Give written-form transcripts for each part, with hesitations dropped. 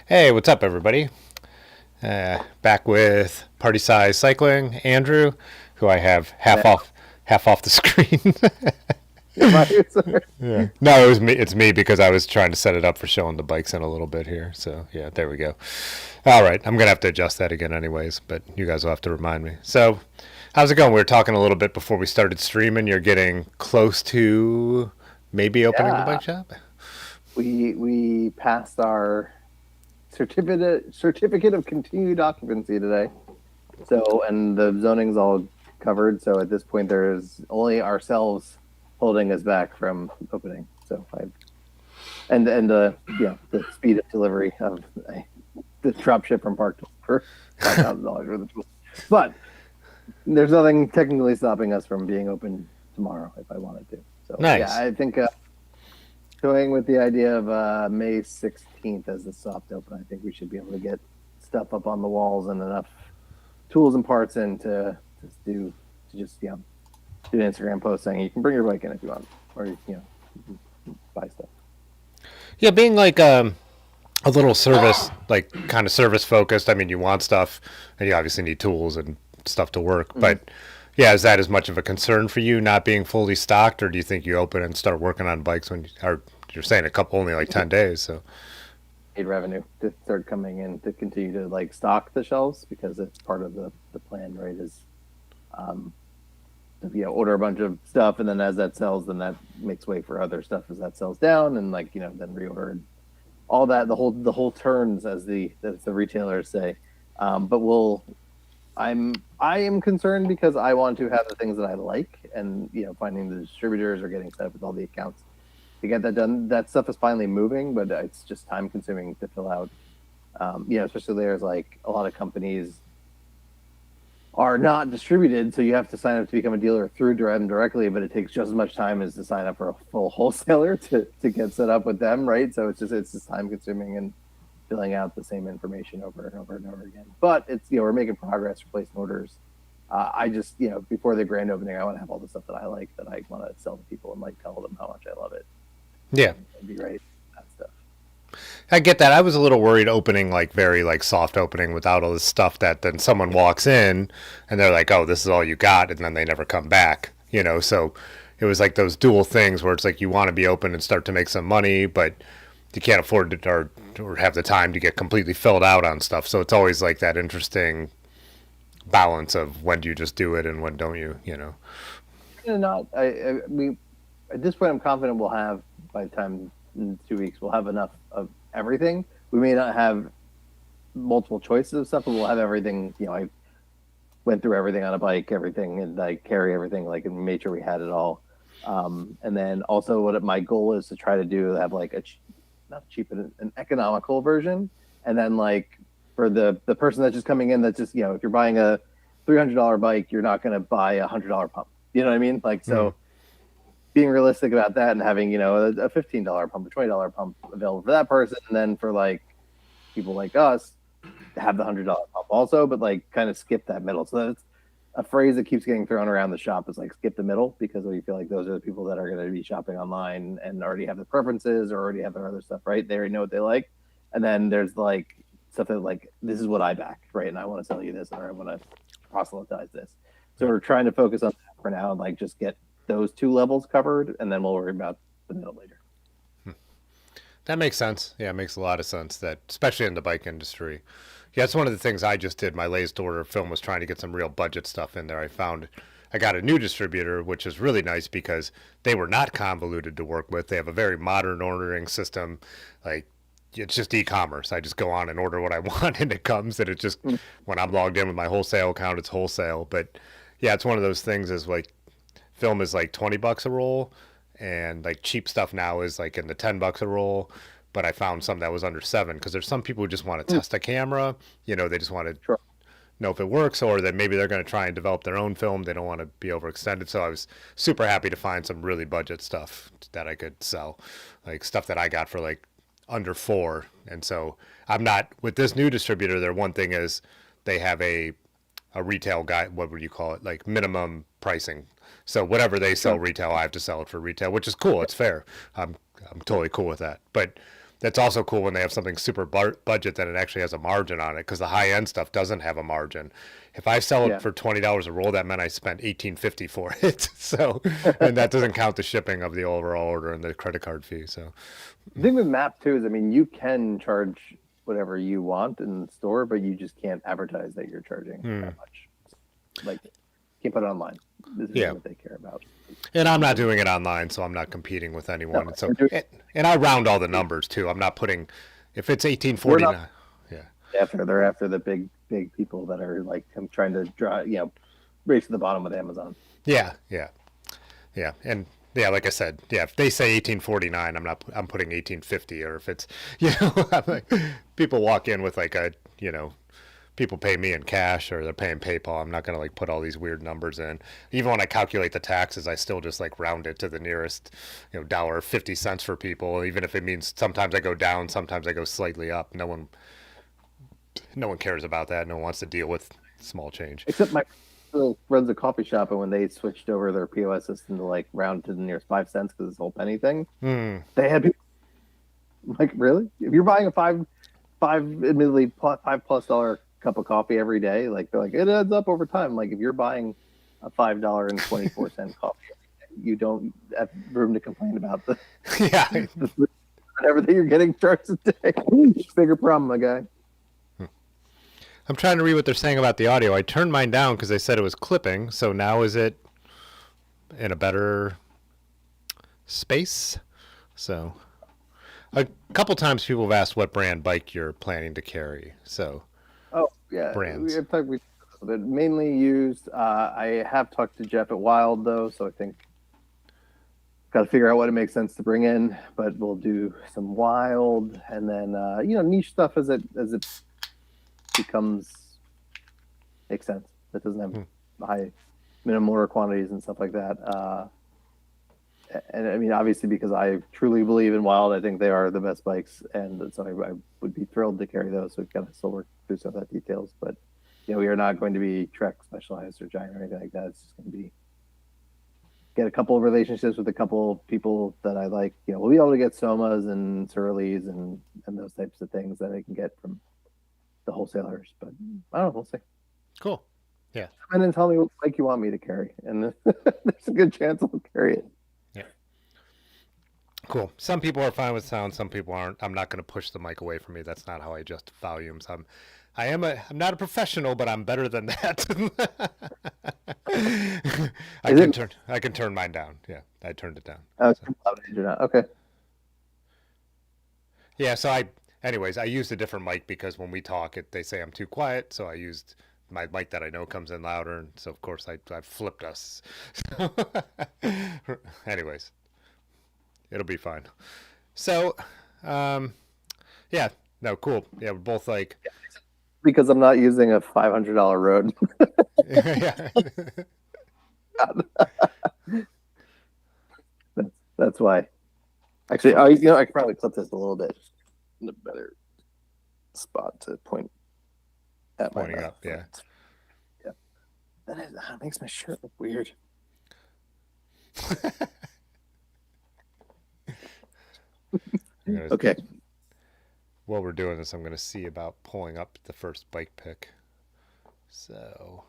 Hey, what's up, everybody? Back with Party Size Cycling, Andrew, who I have And half off the screen. sorry. Yeah. No, it was me. It's me because I was trying to set it up for showing the bikes in a little bit here. So yeah, there we go. All right, I'm gonna have to adjust that again, anyways. But you guys will have to remind me. So, how's it going? We were talking a little bit before we started streaming. You're getting close to maybe opening the Yeah, bike shop. we passed our certificate of continued occupancy today. So, and the zoning's all covered. So at this point, there's only ourselves holding us back from opening. So the speed of delivery of the drop ship from Park for $5,000 worth of tools. But there's nothing technically stopping us from being open tomorrow if I wanted to. So yeah, Nice. I think going with the idea of May 16th as the soft open, I think we should be able to get stuff up on the walls and enough tools and parts in to do to just do an Instagram post saying you can bring your bike in if you want, or you can buy stuff. Yeah, being like a little service, like kind of service focused. I mean, you want stuff, and you obviously need tools and stuff to work. Mm-hmm. But yeah, is that as much of a concern for you not being fully stocked, or do you think you open and start working on bikes when you're saying a couple only like 10 days? So Paid revenue to start coming in to continue to like stock the shelves because it's part of the plan, right? Is um, order a bunch of stuff, and then as that sells, then that makes way for other stuff as that sells down, and then reorder and all that. The whole turns, as the retailers say. But I am concerned because I want to have the things that I like, and finding the distributors or getting set up with all the accounts to get that done. That stuff is finally moving, but it's just time consuming to fill out. Especially there's like a lot of companies are not distributed, so you have to sign up to become a dealer through them directly, but it takes just as much time as to sign up for a full wholesaler to get set up with them, right? So it's just time consuming and filling out the same information over and over and over again. But it's we're making progress, we're placing orders. I just before the grand opening, I want to have all the stuff that I like that I want to sell to people and like tell them how much I love it yeah, and be ready for that stuff. I get that. I was a little worried opening like very like soft opening without all this stuff that then someone walks in and they're like, oh, this is all you got, and then they never come back. So it was like those dual things where it's like you want to be open and start to make some money, but you can't afford to or have the time to get completely filled out on stuff. So it's always like that interesting balance of when do you just do it and when don't you. Not we at this point I'm confident we'll have by the time in 2 weeks we'll have enough of everything. We may not have multiple choices of stuff, but we'll have everything. I went through everything on a bike, everything, and I carry everything like and made sure we had it all. And then also what my goal is to try to do have like not cheap but an economical version, and then like for the person that's just coming in that's just if you're buying a $300 bike, you're not going to buy $100 pump. You know what I mean? Like Mm. so being realistic about that and having a $15 pump, a $20 pump available for that person, and then for like people like us have the $100 pump also, but like kind of skip that middle. So that's a phrase that keeps getting thrown around the shop is like skip the middle because we feel like those are the people that are going to be shopping online and already have the preferences or already have their other stuff right. They already know what they like, and then there's like stuff that like this is what I back right, and I want to sell you this or I want to proselytize this. So we're trying to focus on that for now and like just get those two levels covered, and then we'll worry about the middle later. That makes sense. Yeah, it makes a lot of sense that, especially in the bike industry. Yeah, that's one of the things I just did. My latest order film was trying to get some real budget stuff in there. I got a new distributor, which is really nice because they were not convoluted to work with. They have a very modern ordering system. Like, it's just e-commerce. I just go on and order what I want and it comes, and it just, when I'm logged in with my wholesale account, it's wholesale. But yeah, it's one of those things is like film is like 20 bucks a roll, and like cheap stuff now is like in the 10 bucks a roll. But I found some that was under seven because there's some people who just want to test a camera. They just want to Sure. know if it works, or that maybe they're going to try and develop their own film. They don't want to be overextended. So I was super happy to find some really budget stuff that I could sell, like stuff that I got for like under four. And so I'm not with this new distributor. Their one thing is they have a retail guy. What would you call it? Like minimum pricing. So whatever they sell Sure. retail, I have to sell it for retail, which is cool. It's fair. I'm totally cool with that. But That's also cool when they have something super budget that it actually has a margin on it, because the high end stuff doesn't have a margin. If I sell it Yeah. for $20 a roll, that meant I spent $18.50 for it. So, and that doesn't count the shipping of the overall order and the credit card fee. So, The thing with Map too is, I mean, you can charge whatever you want in the store, but you just can't advertise that you're charging that much. Like, you can't put it online. This is yeah. what they care about. And I'm not doing it online, so I'm not competing with anyone. No, And so, and I round all the numbers too. I'm not putting, if it's 1849, yeah. They're after the big people that are like trying to race to the bottom with Amazon. Yeah, and yeah, like I said, yeah, if they say 1849, I'm putting 1850, or if it's, I'm like, people walk in with like a, people pay me in cash or they're paying PayPal. I'm not going to like put all these weird numbers in. Even when I calculate the taxes, I still just like round it to the nearest, $1.50 for people, even if it means sometimes I go down, sometimes I go slightly up. No one cares about that. No one wants to deal with small change. Except my runs a coffee shop, and when they switched over their POS system to like round to the nearest 5 cents because this whole penny thing, they had people like, really? If you're buying a admittedly $5+ cup of coffee every day, like they're like, it adds up over time. Like if you're buying a $5.24 coffee, you don't have room to complain about the everything you're getting charged a day. Bigger problem, my guy. I'm trying to read what they're saying about the audio. I turned mine down because they said it was clipping. So now is it in a better space? So a couple times people have asked what brand bike you're planning to carry. So brands. We mainly used. I have talked to Jeff at Wild though, so I think got to figure out what it makes sense to bring in. But we'll do some Wild, and then niche stuff as it makes sense. That doesn't have high minimum order quantities and stuff like that. And I mean, obviously, because I truly believe in Wild, I think they are the best bikes, and so I would be thrilled to carry those. So we've got to still work through some of that details, but we are not going to be Trek Specialized or Giant or anything like that. It's just going to be get a couple of relationships with a couple of people that I like. We'll be able to get Somas and Surleys and those types of things that I can get from the wholesalers, but I don't know. We'll see. Cool. Yeah. And then tell me what bike you want me to carry, and there's a good chance I'll carry it. Cool. Some people are fine with sound. Some people aren't. I'm not going to push the mic away from me. That's not how I adjust volumes. I'm not a professional, but I'm better than that. I can turn mine down. Yeah, I turned it down. Okay. Yeah. So I used a different mic because when we talk, they say I'm too quiet. So I used my mic that I know comes in louder, and so of course I flipped us. Anyways. It'll be fine. So, cool. Yeah, we're both like. Because I'm not using a $500 road. That's why. Actually, I could probably clip this a little bit in a better spot to point at pointing up. Yeah. That makes my shirt look weird. Okay. While we're doing this, I'm going to see about pulling up the first bike pick. So,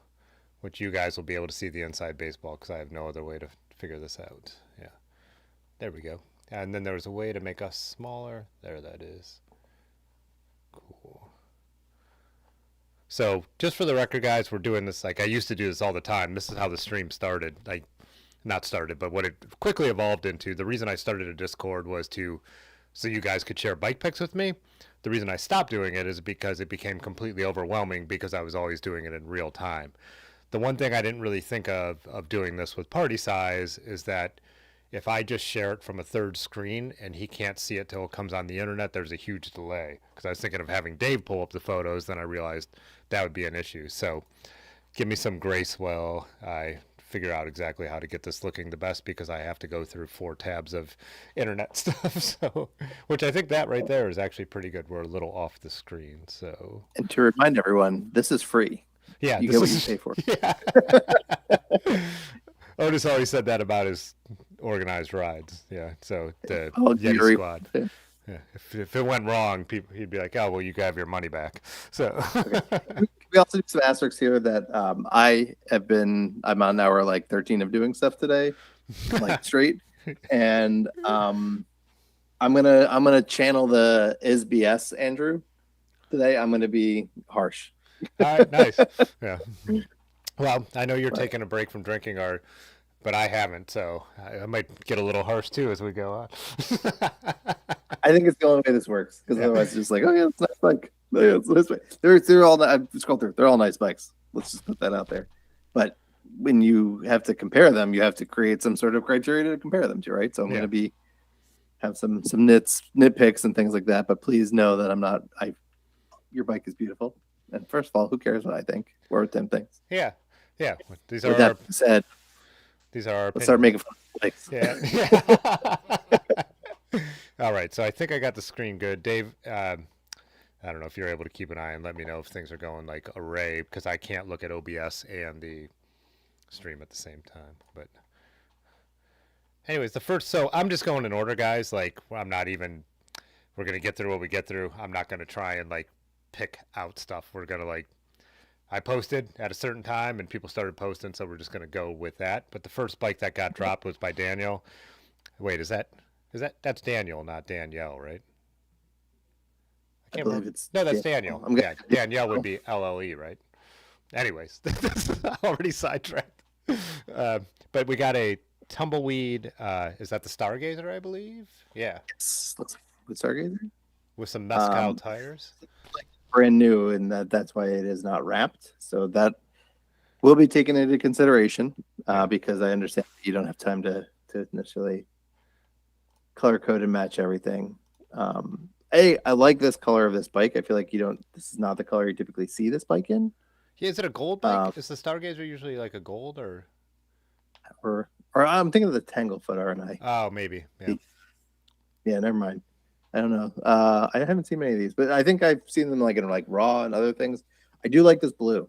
which you guys will be able to see the inside baseball because I have no other way to figure this out. Yeah. There we go. And then there was a way to make us smaller. There that is. Cool. So, just for the record, guys, we're doing this like I used to do this all the time. This is how the stream started. Not started, but what it quickly evolved into. The reason I started a Discord was so you guys could share bike pics with me. The reason I stopped doing it is because it became completely overwhelming because I was always doing it in real time. The one thing I didn't really think of doing this with party size is that if I just share it from a third screen and he can't see it till it comes on the internet, there's a huge delay. Because I was thinking of having Dave pull up the photos, then I realized that would be an issue. So give me some grace while I figure out exactly how to get this looking the best because I have to go through 4 tabs of internet stuff. So, which I think that right there is actually pretty good. We're a little off the screen. So, and to remind everyone, this is free. Yeah, you get what you pay for. Yeah. Otis always said that about his organized rides. Yeah. So the Yeti squad. Yeah. If it went wrong, people he'd be like, "Oh, well, you can have your money back." So, Okay. We also do some asterisks here that I'm on hour like 13 of doing stuff today, like straight. And I'm gonna channel the is BS Andrew today. I'm gonna be harsh. all right, nice. Yeah. Well, I know you're But taking a break from drinking, but I haven't, so I might get a little harsh too as we go on. I think it's the only way this works because Yeah. otherwise it's just like, oh yeah, it's a nice bike. Oh, yeah, it's a nice bike. They're all I've scrolled through. They're all nice bikes. Let's just put that out there. But when you have to compare them, you have to create some sort of criteria to compare them to, right? So I'm Yeah. going to have some nitpicks and things like that. But please know that I'm not. Your bike is beautiful. And first of all, who cares what I think or what Tim thinks? Yeah. Yeah. These With are our that being said, opinions. let's start making fun of bikes. Yeah. Yeah. All right. So I think I got the screen good. Dave, I don't know if you're able to keep an eye and let me know if things are going like array because I can't look at OBS and the stream at the same time. But anyways, so I'm just going in order, guys. Like I'm not even we're gonna get through what we get through. I'm not gonna try and like pick out stuff. We're gonna like I posted at a certain time and people started posting, so we're just gonna go with that. But the first bike that got dropped was by Daniel. Wait, that's Daniel, not Danielle, right? I I can't believe remember. it's No, that's Daniel. I'm Yeah, gonna, Danielle would be LLE, right? Anyways, that's already sidetracked. Uh, but we got a tumbleweed. Is that the Stargazer? I believe. Yeah, looks like a Stargazer. with some mezcal Um, tires. brand new, and that's why it is not wrapped. So that will be taken into consideration Yeah. because I understand that you don't have time to necessarily color code and match everything. I like this color of this bike. I feel like you don't. This is not the color you typically see this bike in. Yeah, is it a gold bike? Is the Stargazer usually like a gold or? Or I'm thinking of the Tanglefoot RNI. Oh, maybe. Yeah. Yeah, never mind. I don't know. I haven't seen many of these, but I think I've seen them like in like raw and other things. I do like this blue.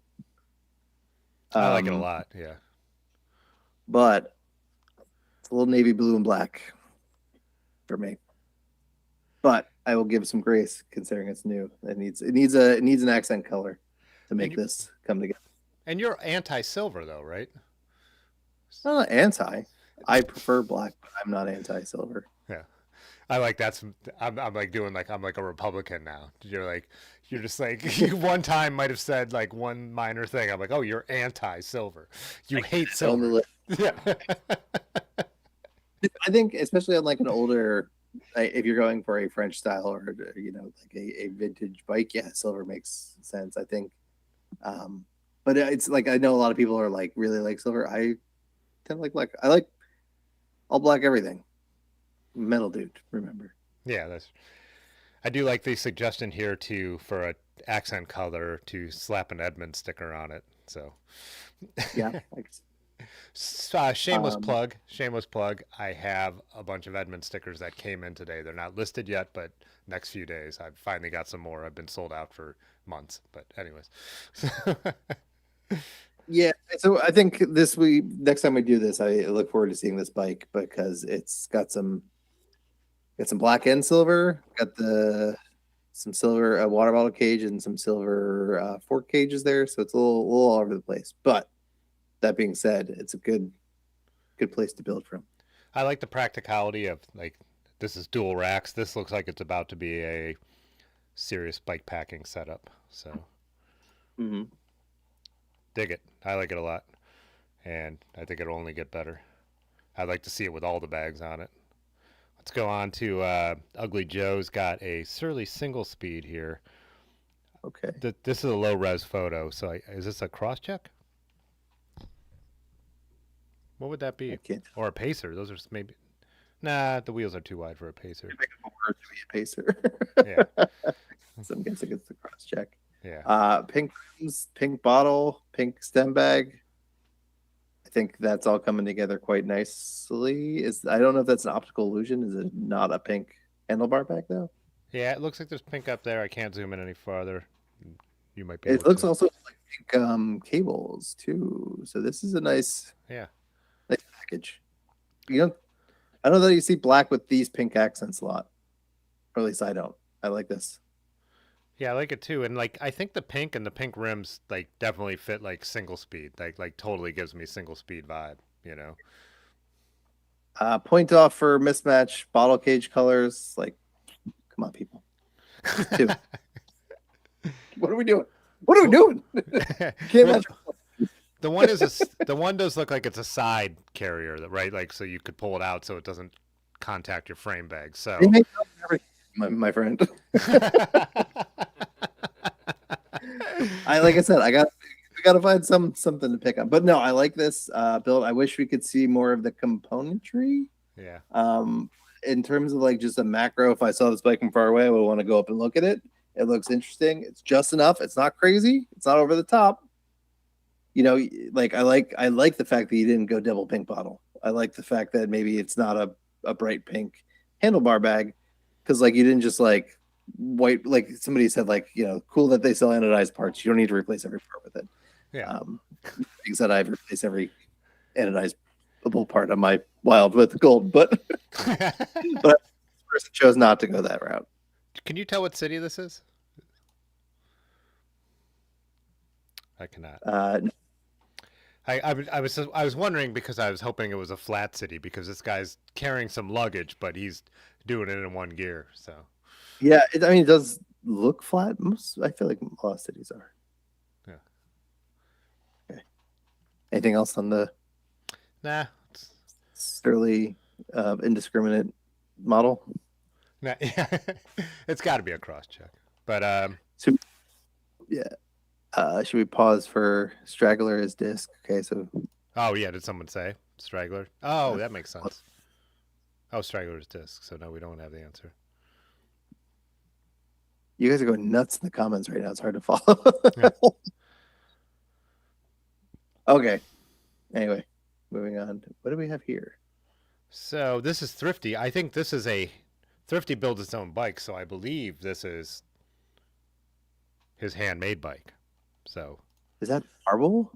I like it a lot. Yeah. But it's a little navy blue and black for me. But I will give some grace considering it's new. It needs an accent color to make this come together. And you're anti-silver though, right? I'm not anti. I prefer black, but I'm not anti-silver. Yeah. I like that's I'm like doing like I'm like a Republican now. You're just like you one time might have said like one minor thing. I'm like, oh, you're anti-silver. You hate silver. Yeah. I think especially on like an older, if you're going for a French style or like a vintage bike, yeah, silver makes sense. I think, but it's like I know a lot of people are like really like silver. I tend to like black. I like all black everything. Metal dude, remember? Yeah, I do like the suggestion here for a accent color to slap an Edmund sticker on it. So Yeah. shameless plug. Shameless plug. I have a bunch of Edmund stickers that came in today. They're not listed yet, but next few days I've finally got some more. I've been sold out for months, but anyways. Yeah, so I think next time we do this, I look forward to seeing this bike because it's got some black and silver, got some silver water bottle cage and some silver fork cages there, so it's a little all over the place. But that being said, it's a good place to build from. I like the practicality of like this is dual racks. This looks like it's about to be a serious bike packing setup. So dig it. I like it a lot, and I think it'll only get better. I'd like to see it with all the bags on it. Let's go on to Ugly Joe's got a Surly single speed here. Okay. This is a low res photo. So is this a cross check? What would that be? Or a pacer? Those are maybe. Nah, the wheels are too wide for a pacer. To be a pacer. Yeah. So I'm guessing it's the cross check. Yeah. Pink rims, pink bottle, pink stem bag. I think that's all coming together quite nicely. I don't know if that's an optical illusion. Is it not a pink handlebar bag though? Yeah, it looks like there's pink up there. I can't zoom in any farther. You might be. It looks also like pink cables too. So this is a nice package. I don't know that you see black with these pink accents a lot. Or at least I don't. I like this. Yeah, I like it too. And like I think the pink and the pink rims like definitely fit like single speed. Like totally gives me single speed vibe, you know. Point off for mismatch bottle cage colors. Like, come on, people. Just two. What are we doing? What are we well, doing? Can't well, match. the one does look like it's a side carrier, right? Like so you could pull it out so it doesn't contact your frame bag. They So make everything, my friend. I like I said, we got to find something to pick up. But no, I like this build. I wish we could see more of the componentry. yeah. In terms of like just a macro, if I saw this bike from far away, I would want to go up and look at it. It looks interesting. It's just enough. It's not crazy. It's not over the top. You know, like I like the fact that you didn't go double pink bottle. I like the fact that maybe it's not a bright pink handlebar bag because like you didn't just like white like somebody said like cool that they sell anodized parts. You don't need to replace every part with it. Yeah. Things that I've replaced every anodized part of my wild with gold, but but I person chose not to go that route. Can you tell what city this is? I cannot. I was wondering because I was hoping it was a flat city because this guy's carrying some luggage, but he's doing it in one gear. So Yeah, I mean, it does look flat. I feel like a lot of cities are. yeah. Okay. Anything else on the Nah. Sterling indiscriminate model? Nah. Yeah. It's got to be a cross check. But So, yeah. Should we pause for Straggler as disc? Okay, so oh yeah, did someone say Straggler? Oh, that makes sense. Oh, Straggler's disc. So no, we don't have the answer. you guys are going nuts in the comments right now. It's hard to follow. Yeah. Okay. Anyway, moving on. What do we have here? So this is Thrifty. I think this is a Thrifty builds its own bike, so I believe this is his handmade bike. So Is that marble?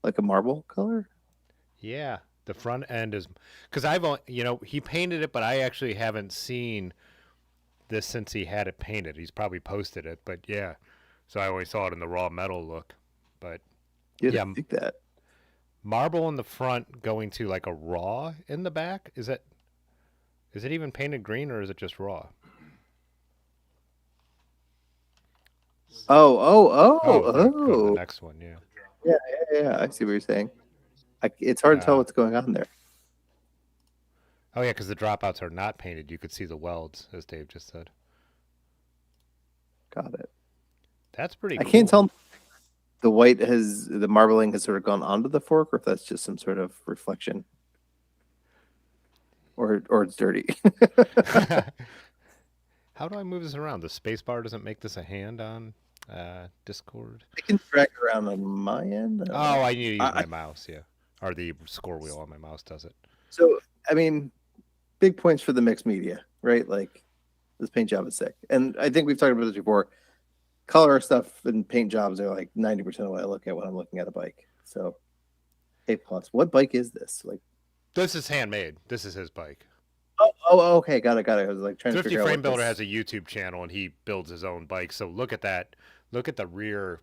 Like a marble color? yeah, the front end is because he painted it, but I actually haven't seen this since he had it painted. He's probably posted it, but yeah. So I always saw it in the raw metal look, but You yeah, didn't think that. marble in the front going to like a raw in the back. Is it even painted green or is it just raw? Oh. The next one, yeah. Yeah. I see what you're saying. It's hard to tell what's going on there. Oh yeah, because the dropouts are not painted. You could see the welds, as Dave just said. Got it. That's pretty. I cool. can't tell. The marbling has sort of gone onto the fork, or if that's just some sort of reflection, or it's dirty. How do I move this around? The space bar doesn't make this a hand on Discord. I can drag it around on my end. I need to use my mouse, yeah. Or the score wheel on my mouse does it. So, I mean, big points for the mixed media, right? Like, this paint job is sick. And I think we've talked about this before. Color stuff and paint jobs are like 90% of what I look at when I'm looking at a bike. So, A+. What bike is this? Like, this is handmade. This is his bike. Okay. Got it. I was like trying Thrifty to figure out Frame Builder has a YouTube channel and he builds his own bike. So look at that. Look at the rear,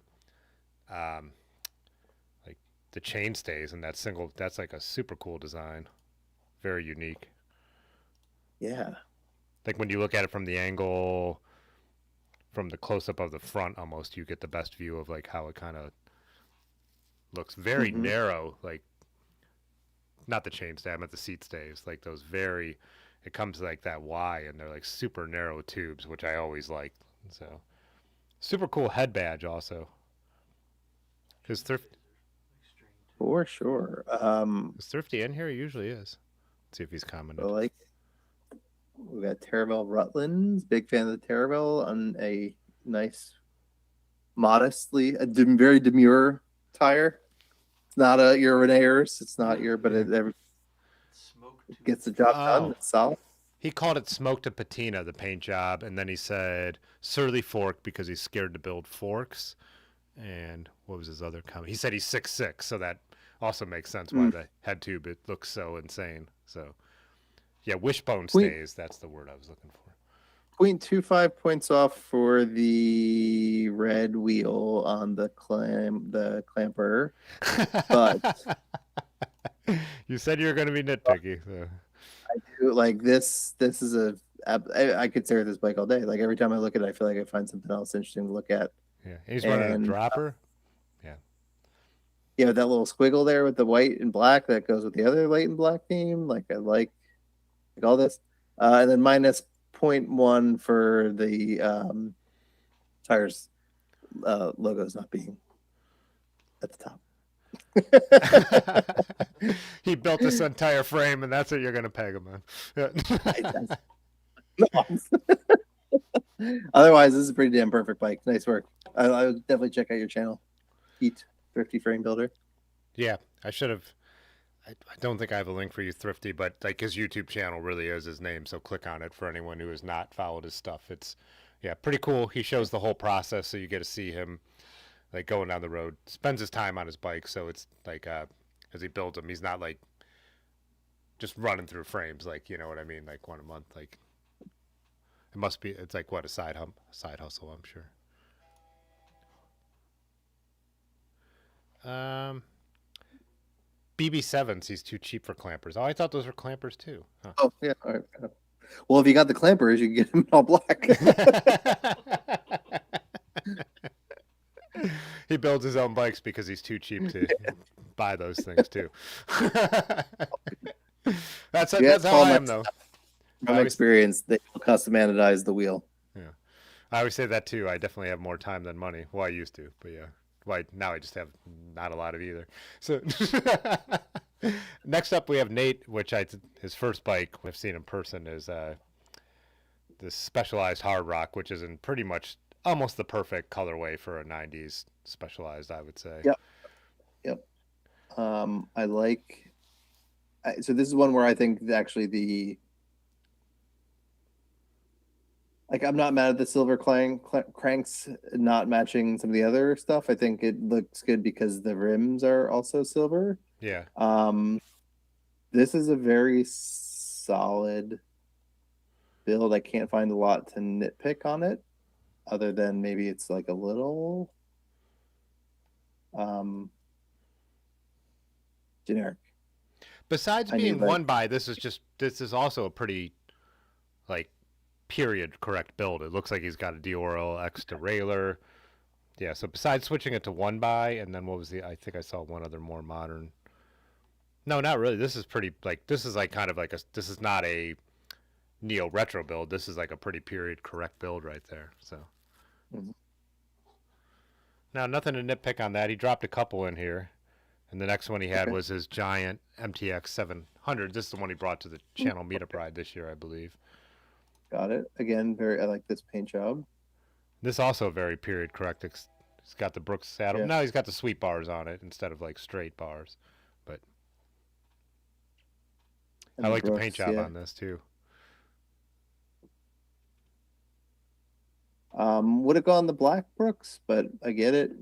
like the chain stays and that single. That's like a super cool design. Very unique. Yeah. Like when you look at it from the angle, from the close up of the front, almost you get the best view of like how it kind of looks. Very narrow, like not the chain stay, I meant the seat stays. Like those very, it comes like that Y, and they're like super narrow tubes, which I always like. So super cool head badge also. Is For sure. Thrifty in here? He usually is. Let's see if he's commented. Like, we got Terravel Rutlands. Big fan of the Terravel on a nice, very demure tire. It's not your Reneers. It's not but it gets the job done. It's solid. He called it smoke to patina, the paint job, and then he said surly fork because he's scared to build forks. And what was his other comment? He said he's 6'6", so that also makes sense why the head tube, it looks so insane. So, yeah, wishbone stays. That's the word I was looking for. 0.25 points off for the red wheel on the clamper, but You said you were going to be nitpicky. So. I do like this. This is I could stare at this bike all day. Like every time I look at it, I feel like I find something else interesting to look at. Yeah, he's running a And dropper. Yeah. yeah, that little squiggle there with the white and black that goes with the other white and black theme. Like I like all this. And then minus 0.1 for the tires logos not being at the top. He built this entire frame, and that's what you're going to peg him on. Otherwise, this is a pretty damn perfect bike. Nice work. I would definitely check out your channel, Heat Thrifty Frame Builder. Yeah, I should have. I don't think I have a link for you, Thrifty, but like his YouTube channel really is his name, so click on it for anyone who has not followed his stuff. It's pretty cool. He shows the whole process, so you get to see him like going down the road. Spends his time on his bike, so it's like as he builds them, he's not like just running through frames, like you know what I mean, like one a month. Like it must be. It's like what a side hustle, I'm sure. BB7s, he's too cheap for clampers. Oh, I thought those were clampers too. Huh. Oh, yeah. All right. Well, if you got the clampers, you can get them all black. He builds his own bikes because he's too cheap to buy those things too. That's how I am though. From experience, they custom anodize the wheel. Yeah, I always say that too. I definitely have more time than money. Well, I used to, but yeah. Well, now I just have not a lot of either. So next up we have Nate, which his first bike I've seen in person is this Specialized Hard Rock, which is in pretty much almost the perfect colorway for a 90s Specialized, I would say. Yep. I like. So this is one where I think actually I'm not mad at the silver cranks not matching some of the other stuff. I think it looks good because the rims are also silver. Yeah. This is a very solid build. I can't find a lot to nitpick on it, other than maybe it's like a little generic. Besides being one by, this is also a pretty like period correct build. It looks like he's got a Dior X derailleur. Yeah, so besides switching it to one by, and then what was I think I saw one other more modern. No, not really. This is pretty this is like kind of like this is not a neo retro build. This is like a pretty period correct build right there. So Now nothing to nitpick on that. He dropped a couple in here. And the next one he had was his giant MTX 700. This is the one he brought to the channel meetup ride this year, I believe. Got it. Again, I like this paint job. This also very period correct. He's got the Brooks saddle. Yeah. Now he's got the sweep bars on it instead of like straight bars. But I like the paint job on this too. Would have gone the black Brooks, but I get it.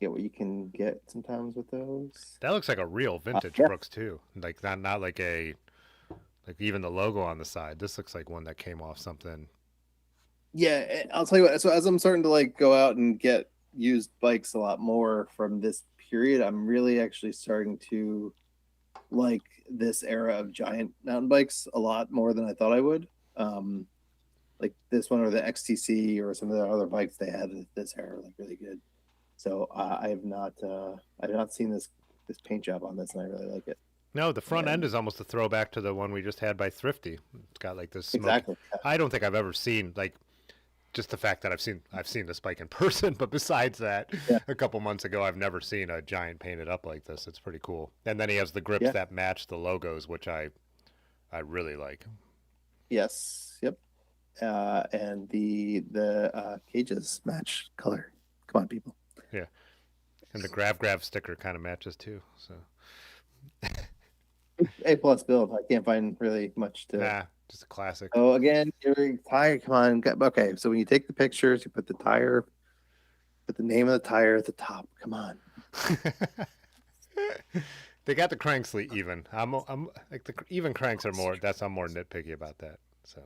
Get what you can get sometimes with those. That looks like a real vintage Brooks too. Like not like even the logo on the side. This looks like one that came off something. Yeah, I'll tell you what. So as I'm starting to like go out and get used bikes a lot more from this period, I'm really actually starting to like this era of giant mountain bikes a lot more than I thought I would. Like this one or the XTC or some of the other bikes they had this era are like really good. So I have not seen this paint job on this, and I really like it. No, the front end is almost a throwback to the one we just had by Thrifty. It's got like this smoke. Exactly. I don't think I've ever seen like just the fact that I've seen this bike in person, but besides that, a couple months ago I've never seen a giant painted up like this. It's pretty cool. And then he has the grips that match the logos, which I really like. Yes. Yep. And the cages match color. Come on, people. Yeah, and the Grav sticker kind of matches too. So A+ build. I can't find really much to. Nah, just a classic. Oh, again, your tire. Come on. Okay, so when you take the pictures, you put the tire, put the name of the tire at the top. Come on. They got the cranks even. I'm like the even cranks are more. I'm more nitpicky about that. So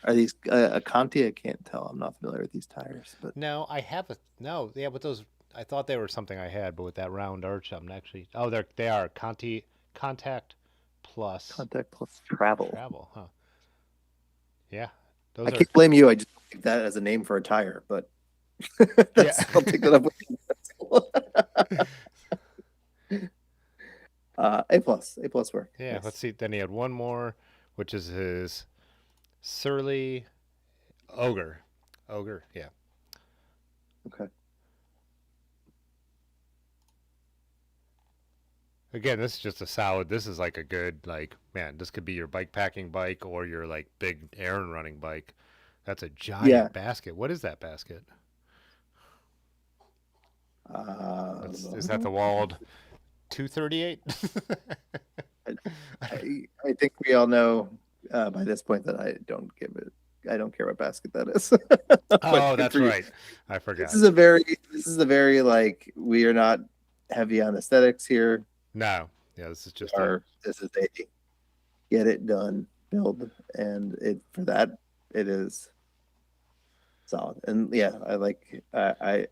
Are these a Conti? I can't tell. I'm not familiar with these tires, but no, I have a no. Yeah, with those, I thought they were something I had, but with that round arch, I'm actually. Oh, they are Conti Contact Plus Contact Plus Travel. Travel, huh? Yeah, those I are. can't blame you. I just think that as a name for a tire, but Yeah. I'll take that up with you. A plus work. Yeah, let's Nice. see. Then he had one more, which is his Surly Ogre. Ogre, yeah. Okay. Again, this is just a solid. This is like a good, like, man, this could be your bike packing bike or your like big errand running bike. That's a Yeah. giant basket. What is that basket? Uh, Is that the Walled 238? I think we all know by this point that I don't give it. I don't care what basket that is. But Oh, good that's for you. right. I This forgot. is a very, this is a very like we are not heavy on aesthetics here. No. Yeah, this is We just a. are this is a get it done build, and it for that it is solid. And yeah, I like I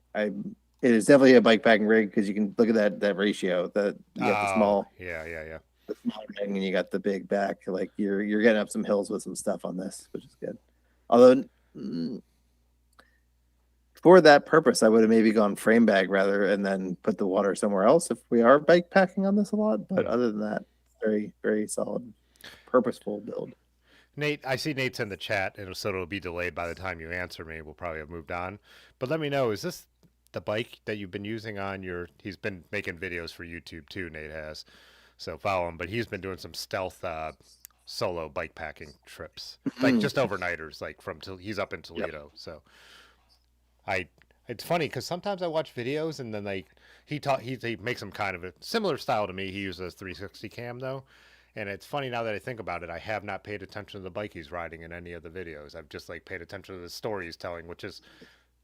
it is definitely a bike packing rig because you can look at that ratio that you got Oh, yeah, yeah, yeah. the small ring and you got the big back. Like you're getting up some hills with some stuff on this, which is good. Although for that purpose, I would have maybe gone frame bag rather and then put the water somewhere else if we are bike packing on this a lot. But Hmm. other than that, very, very solid, purposeful build. Nate, I see Nate's in the chat, and so it'll be delayed by the time you answer me. We'll probably have moved on. But let me know, is this the bike that you've been using on your. He's been making videos for YouTube too, Nate has. So follow him. But he's been doing some stealth solo bike packing trips, like just overnighters, like he's up in Yep. Toledo. So I it's funny because sometimes I watch videos and then like he makes them kind of a similar style to me. He uses 360 cam though, and it's funny now that I think about it. I have not paid attention to the bike he's riding in any of the videos. I've just like paid attention to the story he's telling, which is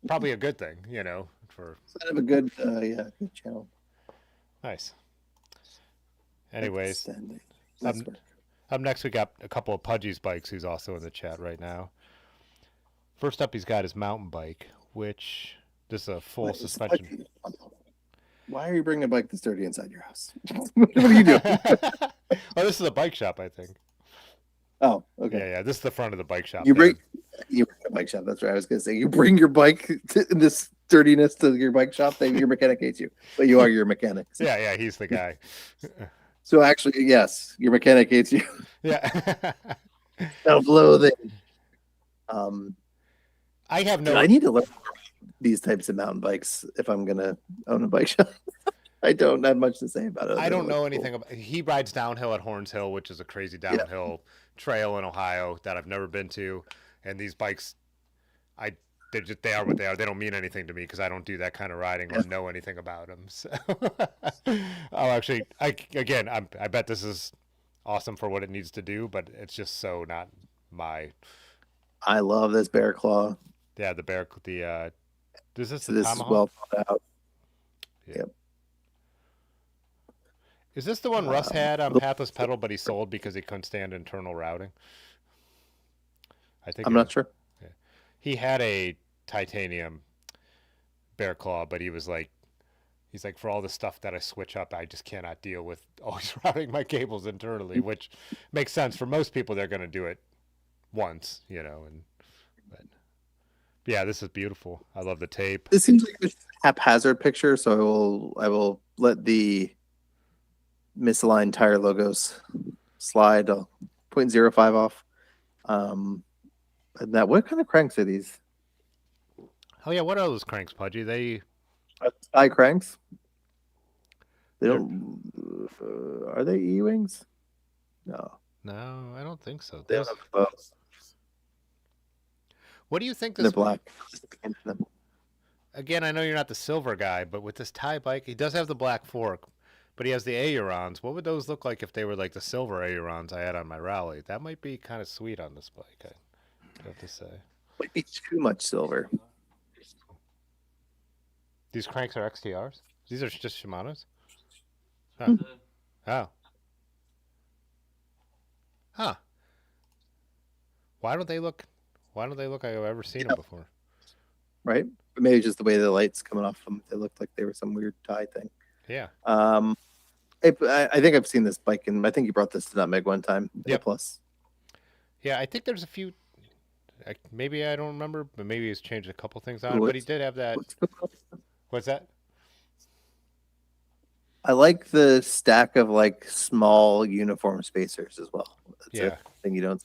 probably a good thing, you know. For Kind of a good, good channel. nice. Anyways, Extending. up, Nice work. up next we got a couple of Pudgy's bikes. Who's also in the chat right now. First up, he's got his mountain bike, which this is a full Wait, it's suspension. why are you bringing a bike that's dirty inside your house? What are you doing? Oh, this is a bike shop, I think. Oh, okay. Yeah, yeah. This is the front of the bike shop. You bring a bike shop. That's right. I was gonna say you bring your bike this dirtiness to your bike shop. That your mechanic hates you, but you are your mechanic. Yeah, yeah. He's the guy. So actually, yes, your mechanic hates you. Yeah. Self-loathing. I have Dude, no. I need to learn more about these types of mountain bikes if I'm gonna own a bike shop. I don't have much to say about it. I don't know anything about. He rides downhill at Horns Hill, which is a crazy Yeah. downhill trail in Ohio that I've never been to. And these bikes, I they are what they are. They don't mean anything to me because I don't do that kind of riding or know anything about them. So, oh, actually, I bet this is awesome for what it needs to do, but it's just so not my. I love this bear claw. Yeah, the bear. Is this So the this is Tomahawk? well thought out. Yeah. Yep. Is this the one Russ had on Pathless Pedal, but he sold because he couldn't stand internal routing? I think I'm not sure. Yeah. He had a titanium bear claw, but he's like, for all the stuff that I switch up, I just cannot deal with always routing my cables internally, which makes sense for most people. They're going to do it once, you know. But yeah, this is beautiful. I love the tape. This seems like a haphazard picture, so I will let the misaligned tire logos slide. I'll 0.05 off. And that what kind of cranks are these? Oh yeah, what are those cranks, Pudgy? Sky cranks. They don't. Are they E-wings? No. No, I don't think so. They don't have bows. What do you think They're this? black. Again, I know you're not the silver guy, but with this tie bike, he does have the black fork, but he has the ailerons. What would those look like if they were like the silver ailerons I had on my rally? That might be kind of sweet on this bike, I have to say. Might be too much silver. These cranks are XTRs? These are just Shimano's? Huh. Oh. Huh. Why don't they look? Why don't they look like I've ever seen them before? Right? But maybe just the way the light's coming off them. They looked like they were some weird tie thing. Yeah. Um, I think I've seen this bike, and I think you brought this to Nutmeg one time. A Yep. plus. Yeah, I think there's a few. Maybe I don't remember, but maybe he's changed a couple things on Ooh, it. But he did have that. what's What's that? I like the stack of like small uniform spacers as well. That's Yeah. a thing you don't,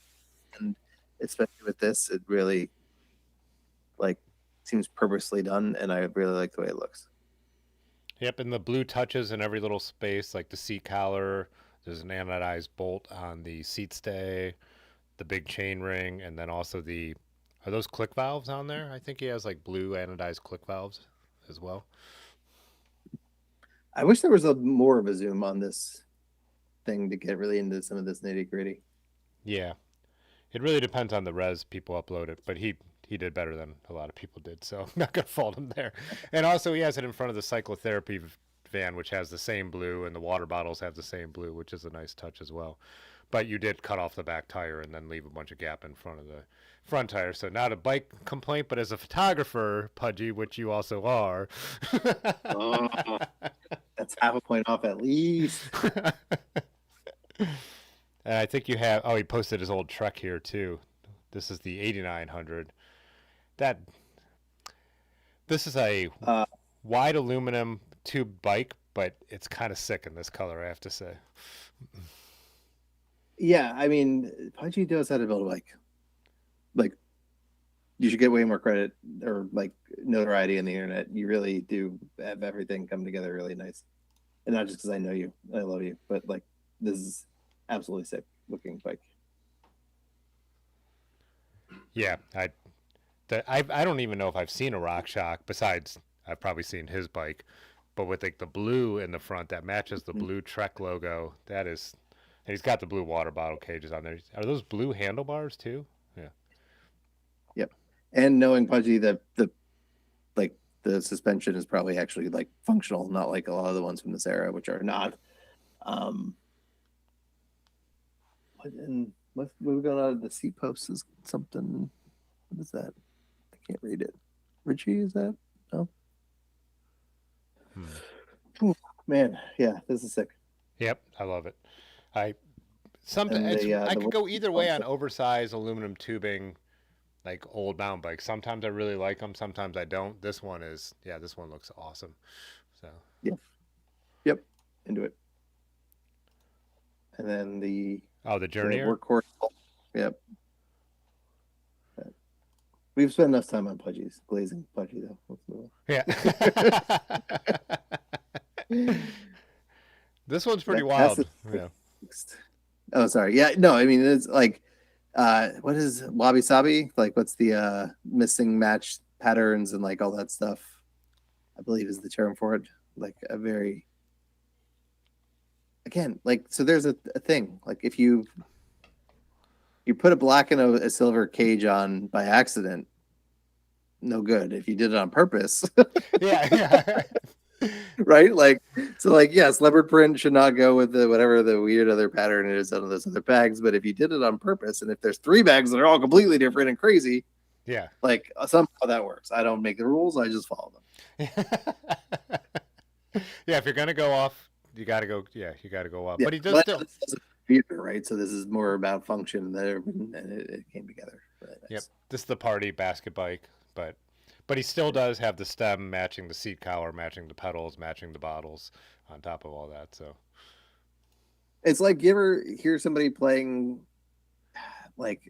and especially with this, it really like seems purposely done, and I really like the way it looks. Yep, and the blue touches in every little space, like the seat collar. There's an anodized bolt on the seat stay, the big chain ring, and then also the. Are those click valves on there? I think he has like blue anodized click valves as well. I wish there was a more of a zoom on this thing to get really into some of this nitty gritty. Yeah, it really depends on the res people upload it, but he did better than a lot of people did, so I'm not gonna fault him there. And also, he has it in front of the cyclotherapy van, which has the same blue, and the water bottles have the same blue, which is a nice touch as well. But you did cut off the back tire and then leave a bunch of gap in front of the front tire. So not a bike complaint, but as a photographer, Pudgy, which you also are. Oh, that's half a point off at least. And I think you have. Oh, he posted his old Trek here too. This is the 8900. That this is a Uh, wide aluminum tube bike, but it's kind of sick in this color, I have to say. yeah, I mean, Pudgy knows how to build a bike. Like, you should get way more credit or like notoriety on the internet. You really do have everything come together really nice, and not just because I know you, I love you, but like this is absolutely sick looking bike. Yeah, I don't even know if I've seen a RockShox besides I've probably seen his bike, but with like the blue in the front that matches the Mhm. blue Trek logo. That is, and he's got the blue water bottle cages on there. Are those blue handlebars too? Yeah. Yep, and knowing Pudgy that the like the suspension is probably actually like functional, not like a lot of the ones from this era, which are not. Um, what we got out of the seat post is something. What is that? I can't read it. Richie, is that? No. Hmm. Man, yeah, this is sick. Yep, I love it. I something And it's I the could go either way on oversized aluminum tubing, like old mountain bikes. Sometimes I really like them, sometimes I don't. This one is yeah, this one looks awesome. So yep, into it. And then the the Journeyer. workhorse. Yep. We've spent enough time on Pudgies, glazing Pudgy though. Let's move Yeah. on. This one's pretty That test wild. is Yeah. fixed. Oh, sorry. Yeah, no, I mean it's like what is wabi sabi? Like what's the missing match patterns and like all that stuff, I believe is the term for it. Like a very again, like so there's a thing. Like if you put a black and a silver cage on by accident, no good. If you did it on purpose, Yeah. right? Like so, like yes, leopard print should not go with the whatever the weird other pattern is on those other bags. But if you did it on purpose, and if there's three bags that are all completely different and crazy, Yeah. like somehow that works. I don't make the rules; I just follow them. Yeah, if you're gonna go off, you gotta go. Yeah, you gotta go up. Yeah, But he does but still. this is a computer, right? So this is more about function there, and it came together. Really Yep. nice. This is the party basket bike, but he still does have the stem matching the seat collar, matching the pedals, matching the bottles on top of all that. So It's like you ever hear somebody playing like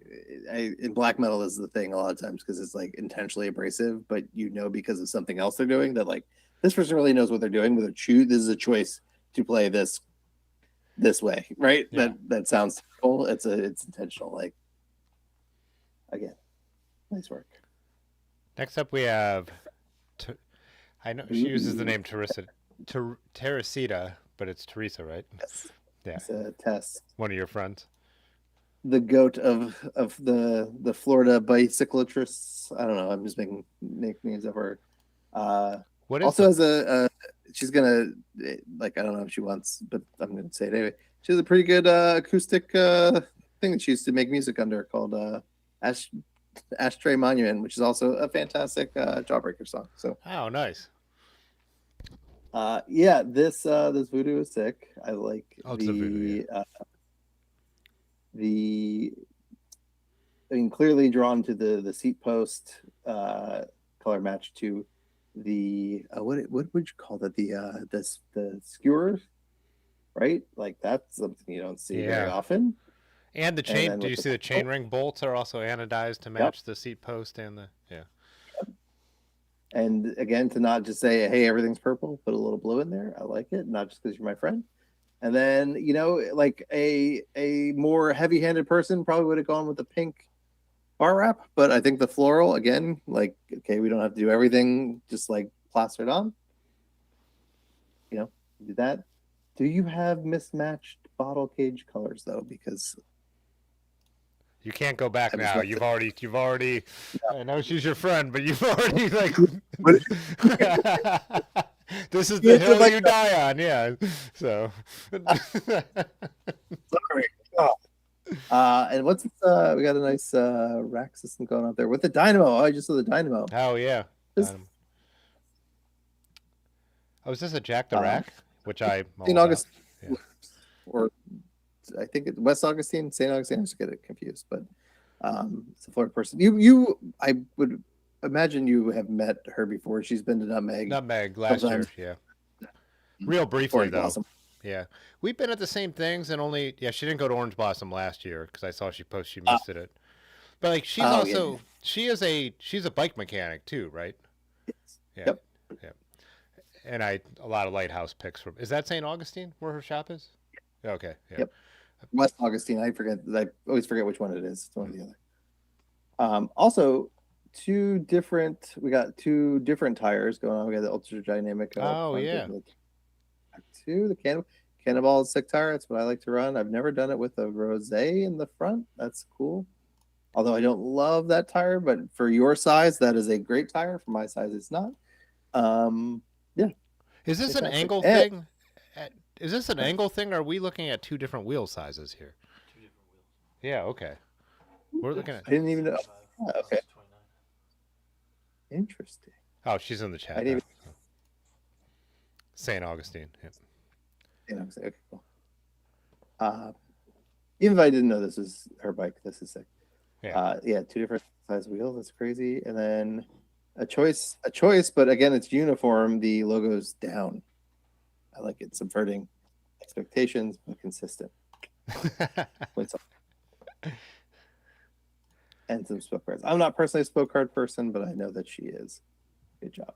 in black metal is the thing a lot of times because it's like intentionally abrasive, but you know because of something else they're doing that like this person really knows what they're doing, but this is a choice to play this way, right? Yeah. That sounds cool. It's intentional. Like again, nice work. next up we have. I know she uses the Ooh. name Teresita, but it's Teresa, right? Yes. Yeah. It's a test. One of your friends. The goat of the Florida bicyclists. I don't know. I'm just making names of her. What is Also the, has a she's gonna like I don't know if she wants, but I'm gonna say it anyway. She has a pretty good acoustic thing that she used to make music under called Ashtray Monument, which is also a fantastic Jawbreaker song. So Oh, nice. yeah, this Voodoo is sick. I like Oh, it's the voodoo. Yeah. The I mean, clearly drawn to the seat post color match to the what would you call that, the skewers, right? Like that's something you don't see very Yeah. often. And the And chain. then Do you with the see the purple, chainring bolts are also anodized to yep. match the seat post and the yeah. And again, to not just say, hey, everything's purple, put a little blue in there. I like it, not just because you're my friend. And then, like a more heavy-handed person probably would have gone with the pink bar wrap, but I think the floral, again, like, okay, we don't have to do everything just like plastered on. Do that. Do you have mismatched bottle cage colors though? Because You can't go back I was now. about You've already. I know she's your friend, but you've already like. to. This is the It's hill like, you die on. Yeah. So. sorry. Oh. And what's this, we got a nice rack system going out there with the dynamo. Oh, I just saw the dynamo. Oh yeah. This, Oh, is this a Jack the um, Rack? Which I'm St. all about. Augustine, Yeah. or I think it's West Augustine, St. Augustine. I just get it confused, but it's a Florida person. I would imagine you have met her before. She's been to Nutmeg Nutmeg a couple last year. times. Yeah. Real briefly Orange though. Blossom. Yeah, we've been at the same things, and only she didn't go to Orange Blossom last year because I saw she posted she missed it. But like Oh yeah. she's a bike mechanic too, right? Yes. Yeah, Yep. yeah. And a lot of lighthouse picks from. Is that St. Augustine where her shop is? Okay, yeah. Yep. West Augustine. I forget. I always forget which one it is. It's one or the other. Also, we got two different tires going on. We got the Ultra Dynamic up Oh front yeah. and the Cannonball sick tire. That's what I like to run. I've never done it with a rosé in the front. That's cool. Although I don't love that tire, but for your size, that is a great tire. For my size, it's not. Yeah, Is this an fantastic. angle And thing? Is this an angle thing? Or are we looking at two different wheel sizes here? Yeah. Okay. We're looking at. I didn't even know. Okay, interesting. Oh, she's in the I chat didn't now. even. St. Augustine. Yeah. Okay, cool. Even if I didn't know this was her bike, this is sick. Yeah. Yeah, two different size wheels. That's crazy. And then a choice, but again, it's uniform. The logo's down. I like it, subverting expectations, but consistent. And some spoke cards. I'm not personally a spoke card person, but I know that she is. Good job.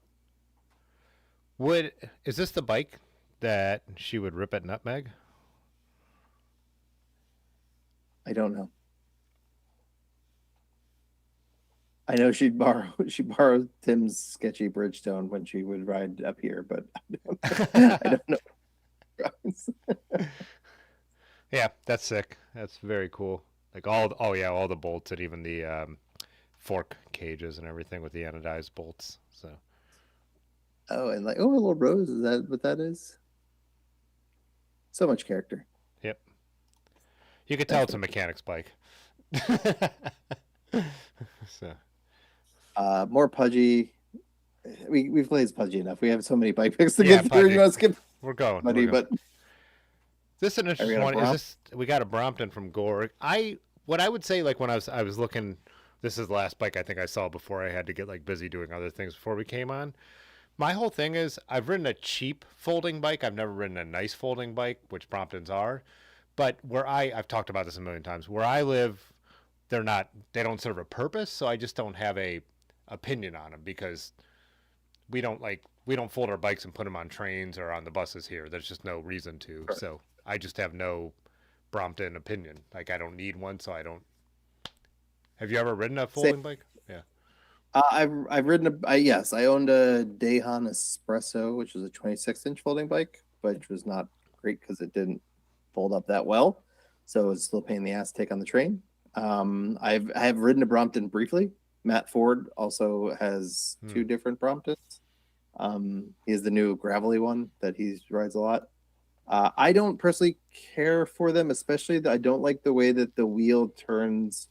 Is this the bike that she would rip at Nutmeg? I don't know. I know she borrowed Tim's sketchy Bridgestone when she would ride up here, but I don't know. Yeah, that's sick. That's very cool. Like all the bolts and even the fork cages and everything with the anodized bolts. So. Oh, and like, a little rose. Is that what that is? So much character. Yep. You could tell it's a mechanic's bike. So. More pudgy. We've played pudgy enough. We have so many bike picks to Yeah, get through. pudgy. You want to skip We're going. pudgy, We're going. but This is an interesting one. Is this we got a Brompton from Gore? What I would say, like when I was looking, this is the last bike I think I saw before I had to get like busy doing other things before we came on. My whole thing is I've ridden a cheap folding bike. I've never ridden a nice folding bike, which Bromptons are. But I've talked about this a million times. Where I live, they don't serve a purpose, so I just don't have a opinion on them because we don't fold our bikes and put them on trains or on the buses here. There's just no reason to. Sure. So I just have no Brompton opinion. Like I don't need one, so I don't. Have you ever ridden a folding bike? Yeah. I've ridden yes, I owned a Dayhan Espresso, which was a 26-inch folding bike, which was not great because it didn't fold up that well. So it was still a pain in the ass to take on the train. I have ridden a Brompton briefly. Matt Ford also has two different Bromptons. He has the new gravelly one that he rides a lot. I don't personally care for them, especially I don't like the way that the wheel turns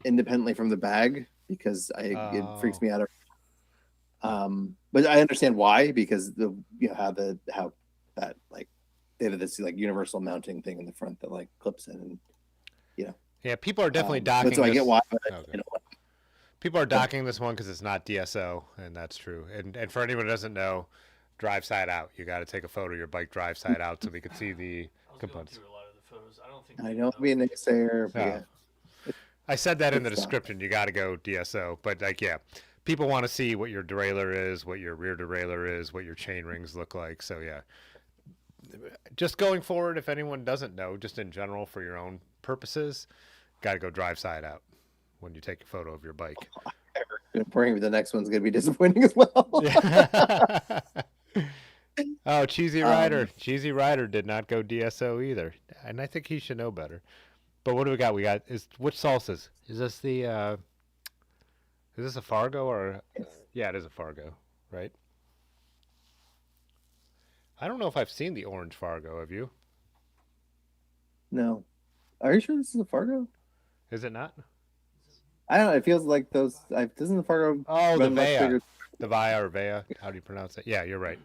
independently from the bag because it freaks Oh, me out. But I understand why, because how that like they have this like universal mounting thing in the front that like clips in, and you know. yeah. People are definitely But docking so I get this. why, but Okay. you know, People are go ahead. docking this one because it's not DSO, and that's true. And for anyone who doesn't know, drive side out. You got to take a photo of your bike drive side out so we can see the I was going components. through a lot of the photos. I don't think I they know did I'm being obvi. naysayer, but Oh, yeah, it, I said that in the it's tough. description. You got to go DSO, but like, yeah, people want to see what your derailleur is, what your rear derailleur is, what your chain rings look like. So yeah, just going forward, if anyone doesn't know, just in general for your own purposes, got to go drive side out when you take a photo of your bike. Praying the next one's gonna be disappointing as well. Yeah. Oh, Cheesy Rider. um, Cheesy Rider did not go DSO either, and I think he should know better. But what do we got? We got is which salsas? Is this the is this a Fargo or yeah, it is a Fargo, right? I don't know if I've seen the orange Fargo. Have you? no, are you sure this is a Fargo? Is it not? I don't know. It feels like those. Doesn't the Fargo Oh, the run much Vea, bigger? the Via or Vea. How do you pronounce it? Yeah, you're right.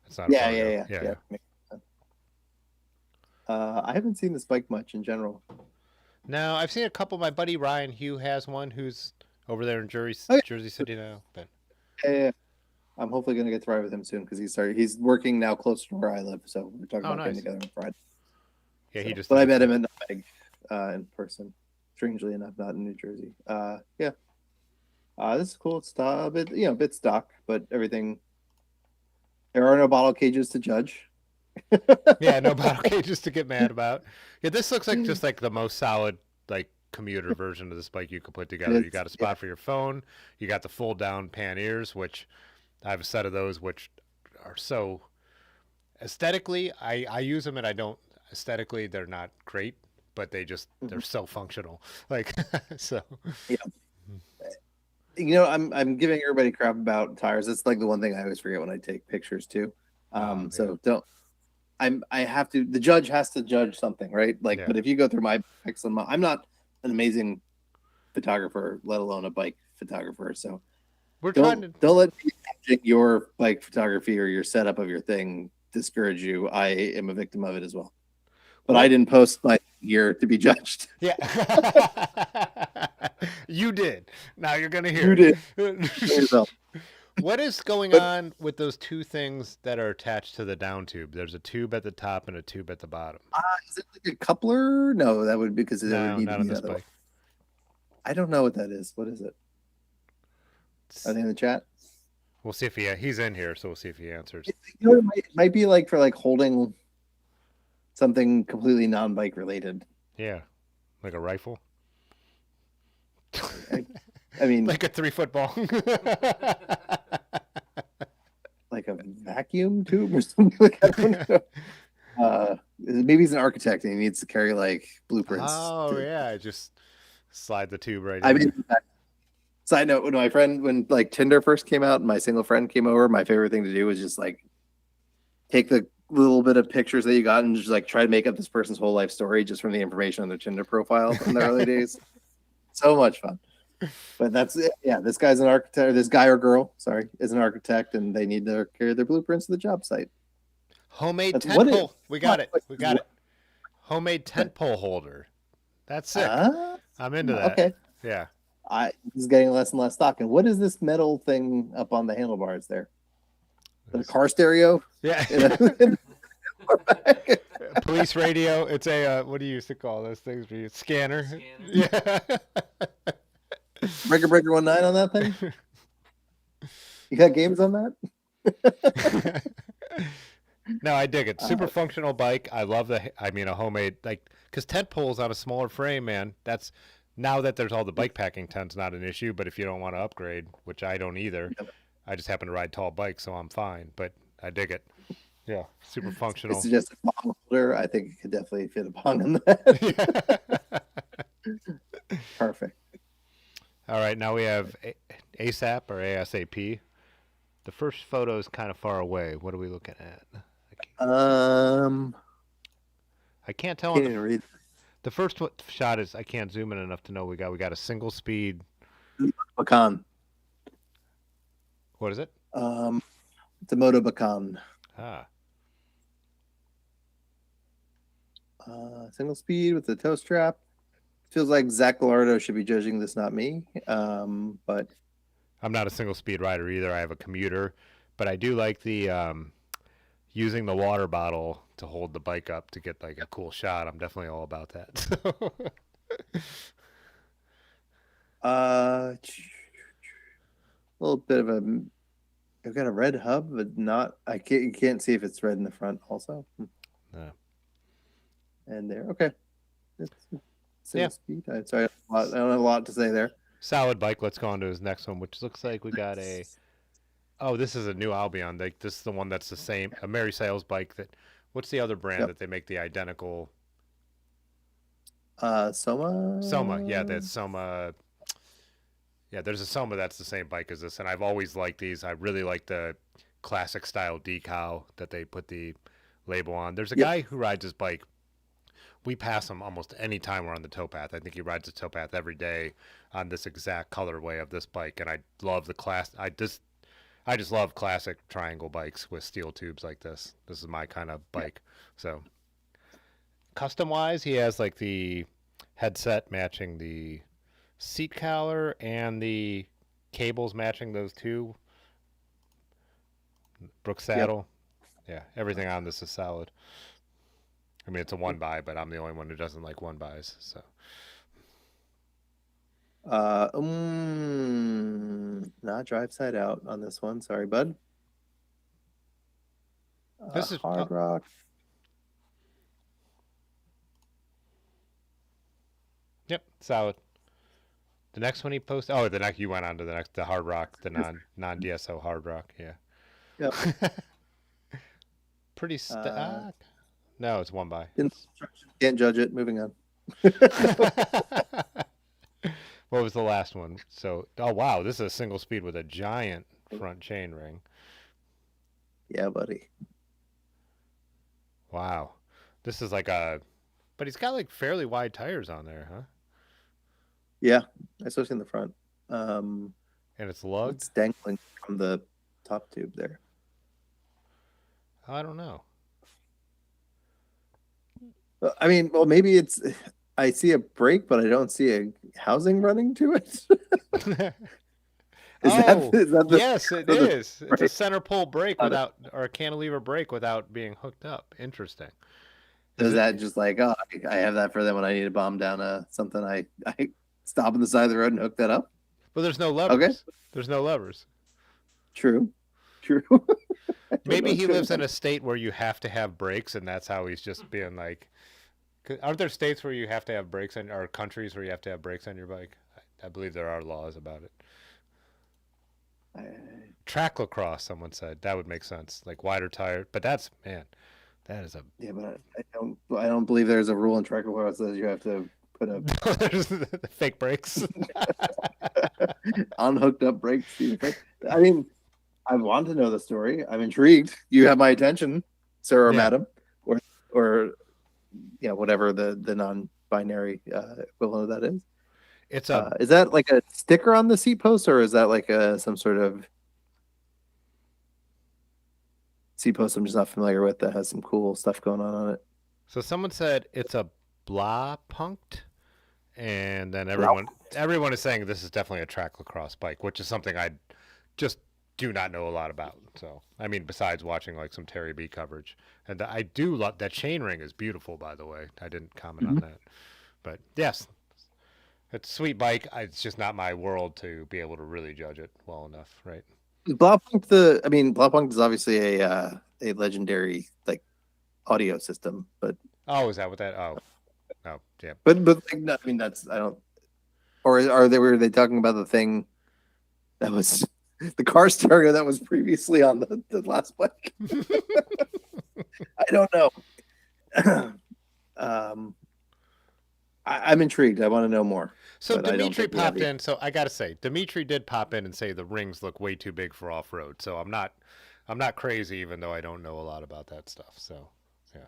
It's not a Yeah, yeah, Fargo. yeah, Yeah, yeah. yeah. I haven't seen this bike much in general. No, I've seen a couple. My buddy Ryan Hugh has one who's over there in Oh Jersey City now. But yeah, yeah, yeah. I'm hopefully gonna get to ride with him soon because he's working now closer to where I live, so we're talking oh, about getting nice. together on Friday. Yeah, he So, just but did I the met same. him at Nutmeg in person. Strangely enough, not in New Jersey. Yeah. This is cool. It's a bit, a bit stock, but everything. There are no bottle cages to judge. Yeah, no bottle cages to get mad about. Yeah, this looks like just like the most solid like commuter version of this bike you could put together. You It's got a yeah, spot for your phone. You got the full down pan ears, which I have a set of those, which are so aesthetically. I use them and I don't aesthetically they're not great, but they're mhm, so functional. Like so. yeah. I'm giving everybody crap about tires. It's like the one thing I always forget when I take pictures too. Oh yeah, So don't. I have to. The judge has to judge something, right? Like, yeah. but if you go through my pics, I'm not an amazing photographer, let alone a bike photographer. So We're trying don't to. don't let your bike photography or your setup of your thing discourage you. I am a victim of it as well. But I What didn't post my gear to be judged. Yeah. You did. Now you're going to You hear did it. yourself. What is going But on with those two things that are attached to the down tube? There's a tube at the top and a tube at the bottom. is it like a coupler? No, that would because there would No, need to not on be this another one. bike. I don't know what that is. What is it? Are they in the chat? We'll see if he's in here, so we'll see if he answers. It might be like for like holding something completely non-bike related. Yeah, like a rifle, I, I mean, like a 3 foot ball. like a vacuum tube or something. Like I don't know. Maybe he's an architect and he needs to carry like blueprints. Oh yeah, just slide the tube right I in mean, there. side note: when like Tinder first came out, and my single friend came over, my favorite thing to do was just like take the little bit of pictures that you got and just like try to make up this person's whole life story just from the information on their Tinder profile from the early days. So much fun. But that's it. Yeah, this guy's an architect. This guy or girl, sorry, is an architect, and they need to carry their blueprints to the job site. Homemade That's tent what it. pole. We got it. We got it. Homemade tent pole holder. That's sick. Ah, I'm into that. okay. Yeah. This is getting less and less stock. And what is this metal thing up on the handlebars there? The car stereo? Yeah. In a- Police radio. It's a what do you used to call those things? Scanner. Scanner. Yeah. Breaker Breaker 19 on that thing? You got games on that? No, I dig it. Super Uh, functional bike. I love a homemade like because tent poles on a smaller frame, man. That's now that there's all the bike packing tents, not an issue. But if you don't want to upgrade, which I don't either, I just happen to ride tall bikes, so I'm fine. But I dig it. Yeah, super it's functional. just a bong holder. I think it could definitely fit a bong on that. Yeah. Perfect. All right, now we have ASAP or ASAP. The first photo is kind of far away. What are we looking at? Um, I can't tell on can't the even read. The first shot is I can't zoom in enough to know we got a single speed. Bacan. What is it? It's a Moto Bacan. Ah, Single speed with the toe strap. Feels like Zach Gallardo should be judging this, not me. But I'm not a single speed rider either. I have a commuter, but I do like the using the water bottle to hold the bike up to get like a cool shot. I'm definitely all about that. a little bit of a. I've got a red hub, but not. I can't. You can't see if it's red in the front. Also, Yeah. and there. Okay, it's Yeah. single speed. Sorry, I don't have a lot to say there. Solid bike. Let's go on to his next one, which looks like we got a. Oh, this is a new Albion. Like this is the one that's the same. A Mary Sales bike. That. What's the other brand Yep. that they make the identical? Soma. Soma. Yeah, that's Soma. Yeah, there's a Soma that's the same bike as this, and I've always liked these. I really like the classic style decal that they put the label on. There's a Yep. guy who rides his bike. We pass him almost any time we're on the towpath. I think he rides the towpath every day on this exact colorway of this bike, and I love the class. I just love classic triangle bikes with steel tubes like this. This is my kind of bike. So custom wise, he has like the headset matching the seat collar and the cables matching those two. Brooks saddle. Yeah, everything on this is solid. I mean, it's a one buy, but I'm the only one who doesn't like one buys. So Not drive side out on this one. Sorry, bud. this is Hard Rock. Yep, solid. The next one he posted. Oh, the next you went on to the Hard Rock, the non DSO Hard Rock. Yeah. Yep. Pretty stock. No, it's one buy. Can't judge it. Moving on. What was the last one? So, oh wow, this is a single speed with a giant front chain ring. Yeah, buddy. Wow, this is like a, but he's got like fairly wide tires on there, huh? Yeah, especially in the front. Um, And it's lugged. It's dangling from the top tube there. I don't know. I mean, well, maybe it's. I see a brake, but I don't see a housing running to it. Is that the, yes, it is. It's a center pole brake without, or a cantilever brake without being hooked up. Interesting. Is that just like, oh, I have that for them when I need to bomb down something? I stop on the side of the road and hook that up. Well, there's no levers. Okay. There's no levers. True. Maybe he lives in a state where you have to have brakes, and that's how he's just being like. Aren't there states where you have to have brakes, or countries where you have to have brakes on your bike? I believe there are laws about it. Track lacrosse, someone said that would make sense, like wider tire. But that is a but I don't believe there's a rule in track lacrosse that says you have to put a there's the fake brakes, unhooked up brakes. I mean, I want to know the story. I'm intrigued. You have my attention, sir or madam, or whatever the non-binary equivalent of that is. It's is that like a sticker on the seat post, or is that like some sort of seat post I'm just not familiar with that has some cool stuff going on it? So someone said it's a blah punked, and then everyone is saying this is definitely a track lacrosse bike, which is something I just do not know a lot about. So I mean, besides watching like some Terry B coverage, and I do love that chain ring is beautiful. By the way, I didn't comment on that, but yes. It's a sweet bike. It's just not my world to be able to really judge it well enough, right? Blaupunkt is obviously a legendary like audio system, but is that what that? Oh, yeah. But I mean that's I don't. Or were they talking about the thing that was the car starter that was previously on the last bike? I don't know. I'm intrigued. I want to know more. So Dimitri popped in. So I got to say, Dimitri did pop in and say the rings look way too big for off road. So I'm not crazy, even though I don't know a lot about that stuff. So yeah.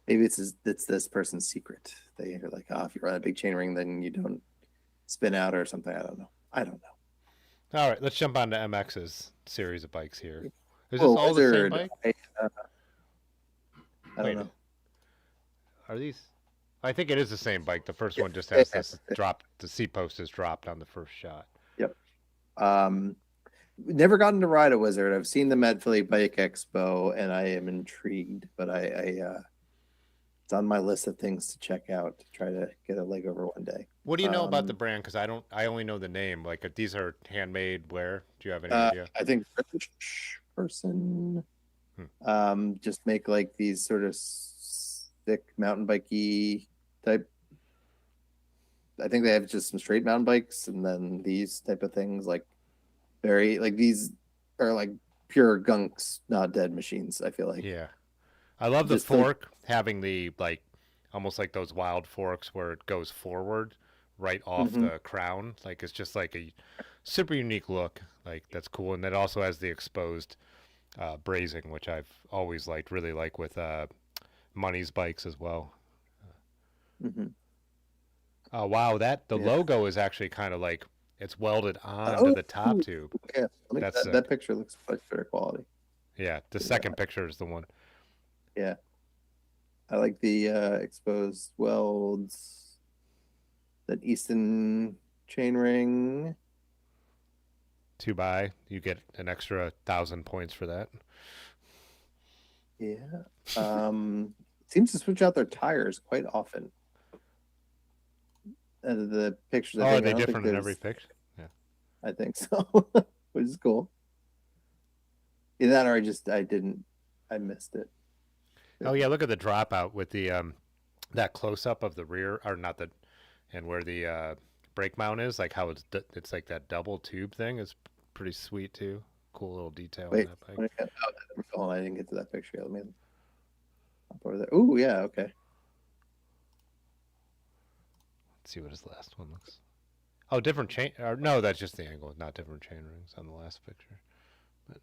Maybe it's this person's secret. They are like, oh, if you run a big chain ring, then you don't spin out or something. I don't know. I don't All right, let's jump on to MX's series of bikes here. know. Is this Oh, all the same wizard. bike? I don't Wait, know. are these? I think it is the same bike. The first Yeah, one just yeah, has this drop. The seat post is dropped on the first shot. yep. Um, never gotten to ride a wizard. I've seen them at Philly Bike Expo, and I am intrigued. But it's on my list of things to check out to try to get a leg over one day. What do you know about the Um, brand? Because I don't. I only know the name. Like these are handmade. Where? Do you have any idea? I think British person Hmm. just make like these sort of thick mountain bikey type. I think they have just some straight mountain bikes, and then these type of things like very like these are like pure gunks, not dead machines. I feel like Yeah, I love the just like fork having the like, almost like those wild forks where it goes forward, right off mhm. the crown. Like it's just like a super unique look. Like that's cool, and it also has the exposed brazing, which I've always liked. Really like with Money's bikes as well. Mhm. Oh wow, that the Yeah. logo is actually kind of like it's welded onto Oh, the top tube. yeah. That's That sick. picture looks much better quality. Yeah, the Yeah. second picture is the one. Yeah. I like the exposed welds, that Easton chainring. 2 by, you get an extra 1,000 points for that. Yeah. Seems to switch out their tires quite often. The pictures, Oh, are I they don't think different in every there's, picture? Yeah. I think so, which is cool. Either that or I missed it. Oh yeah, look at the dropout with the that close up of the rear, or not the, and where the brake mount is, like how it's like that double tube thing is pretty sweet too. Cool little detail on Wait, that bike. oh, I didn't get to that picture yet. Let me hop over there. Oh, yeah, okay. Let's see what his last one looks. Oh, different chain. Or no, that's just the angle, not different chain rings on the last picture. But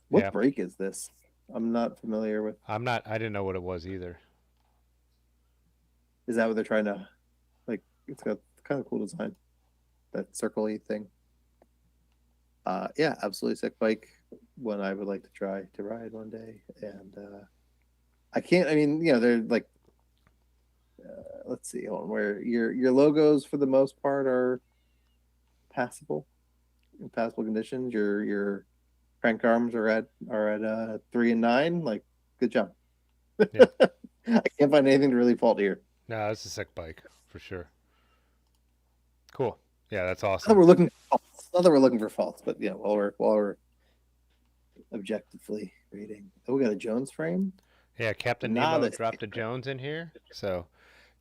What yeah, brake is this? I'm not familiar with. I'm not. I didn't know what it was either. Is that what they're trying to like? It's got kind of cool design, that circle-y thing. Yeah, absolutely sick bike. One I would like to try to ride one day, and I can't. I mean, they're like. Let's see, hold on, where your logos for the most part are passable, in passable conditions. Your crank arms are at 3 and 9. Like, good job. Yeah. I can't find anything to really fault here. No, it's a sick bike for sure. Cool. Yeah, that's Not that awesome. we're looking for faults. Not that we're looking for faults, but while we're objectively rating. Oh, we got a Jones frame. Yeah, Captain Not Nemo a dropped a Jones in here. So,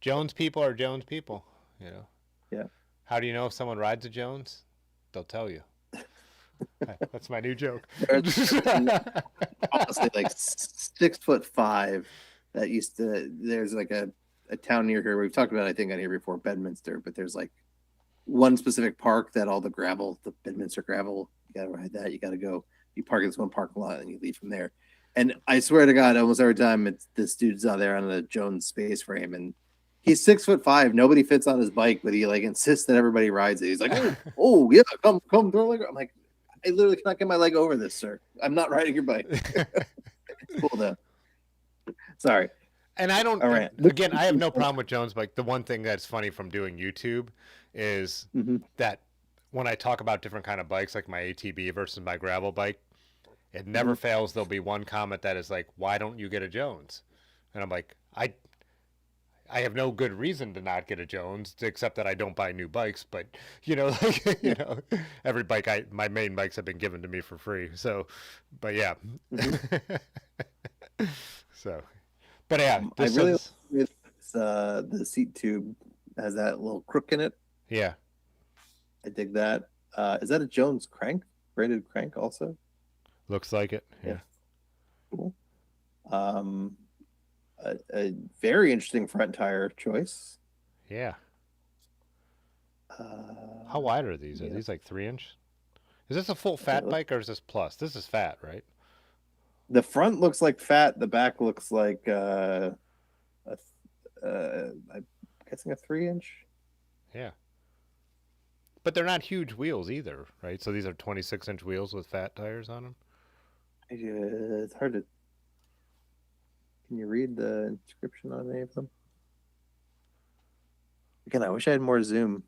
Jones people are Jones people. You know, yeah. how do you know if someone rides a Jones? They'll tell you. That's my new joke. There's honestly like 6'5" that used to. There's like a town near here. We've talked about, I think, on here before, Bedminster, but there's like one specific park that all the Bedminster gravel, you gotta ride that. You gotta go. You park in this one parking lot and you leave from there. And I swear to God, almost every time it's this dude's out there on the Jones space frame, and he's 6'5". Nobody fits on his bike, but he like insists that everybody rides it. He's like, oh yeah, come throw a leg. I'm like, I literally cannot get my leg over this, sir. I'm not riding your bike. It's cool though. Sorry. And I don't. All And right. again, I have no problem with Jones bike. The one thing that's funny from doing YouTube is Mm-hmm. that when I talk about different kind of bikes, like my ATB versus my gravel bike, it never Mm-hmm. fails. There'll be one comment that is like, "Why don't you get a Jones?" And I'm like, I have no good reason to not get a Jones, except that I don't buy new bikes. But like Yeah. every bike my main bikes have been given to me for free. So, but yeah, Mm-hmm. so, but yeah, I this really like is the seat tube has that little crook in it. yeah, I dig that. Is that a Jones crank? Braided crank also? looks like it. Yeah, Yeah, cool. Um, a very interesting front tire choice. yeah. How Uh, wide are these? Are yeah, these like 3 inch? Is this a full fat look, bike or is this plus? This is fat, right? The front looks like fat. The back looks like I'm guessing a 3-inch. Yeah. But they're not huge wheels either, right? So these are 26-inch wheels with fat tires on them. It's hard to. Can you read the inscription on any of them? Again, I wish I had more zoom.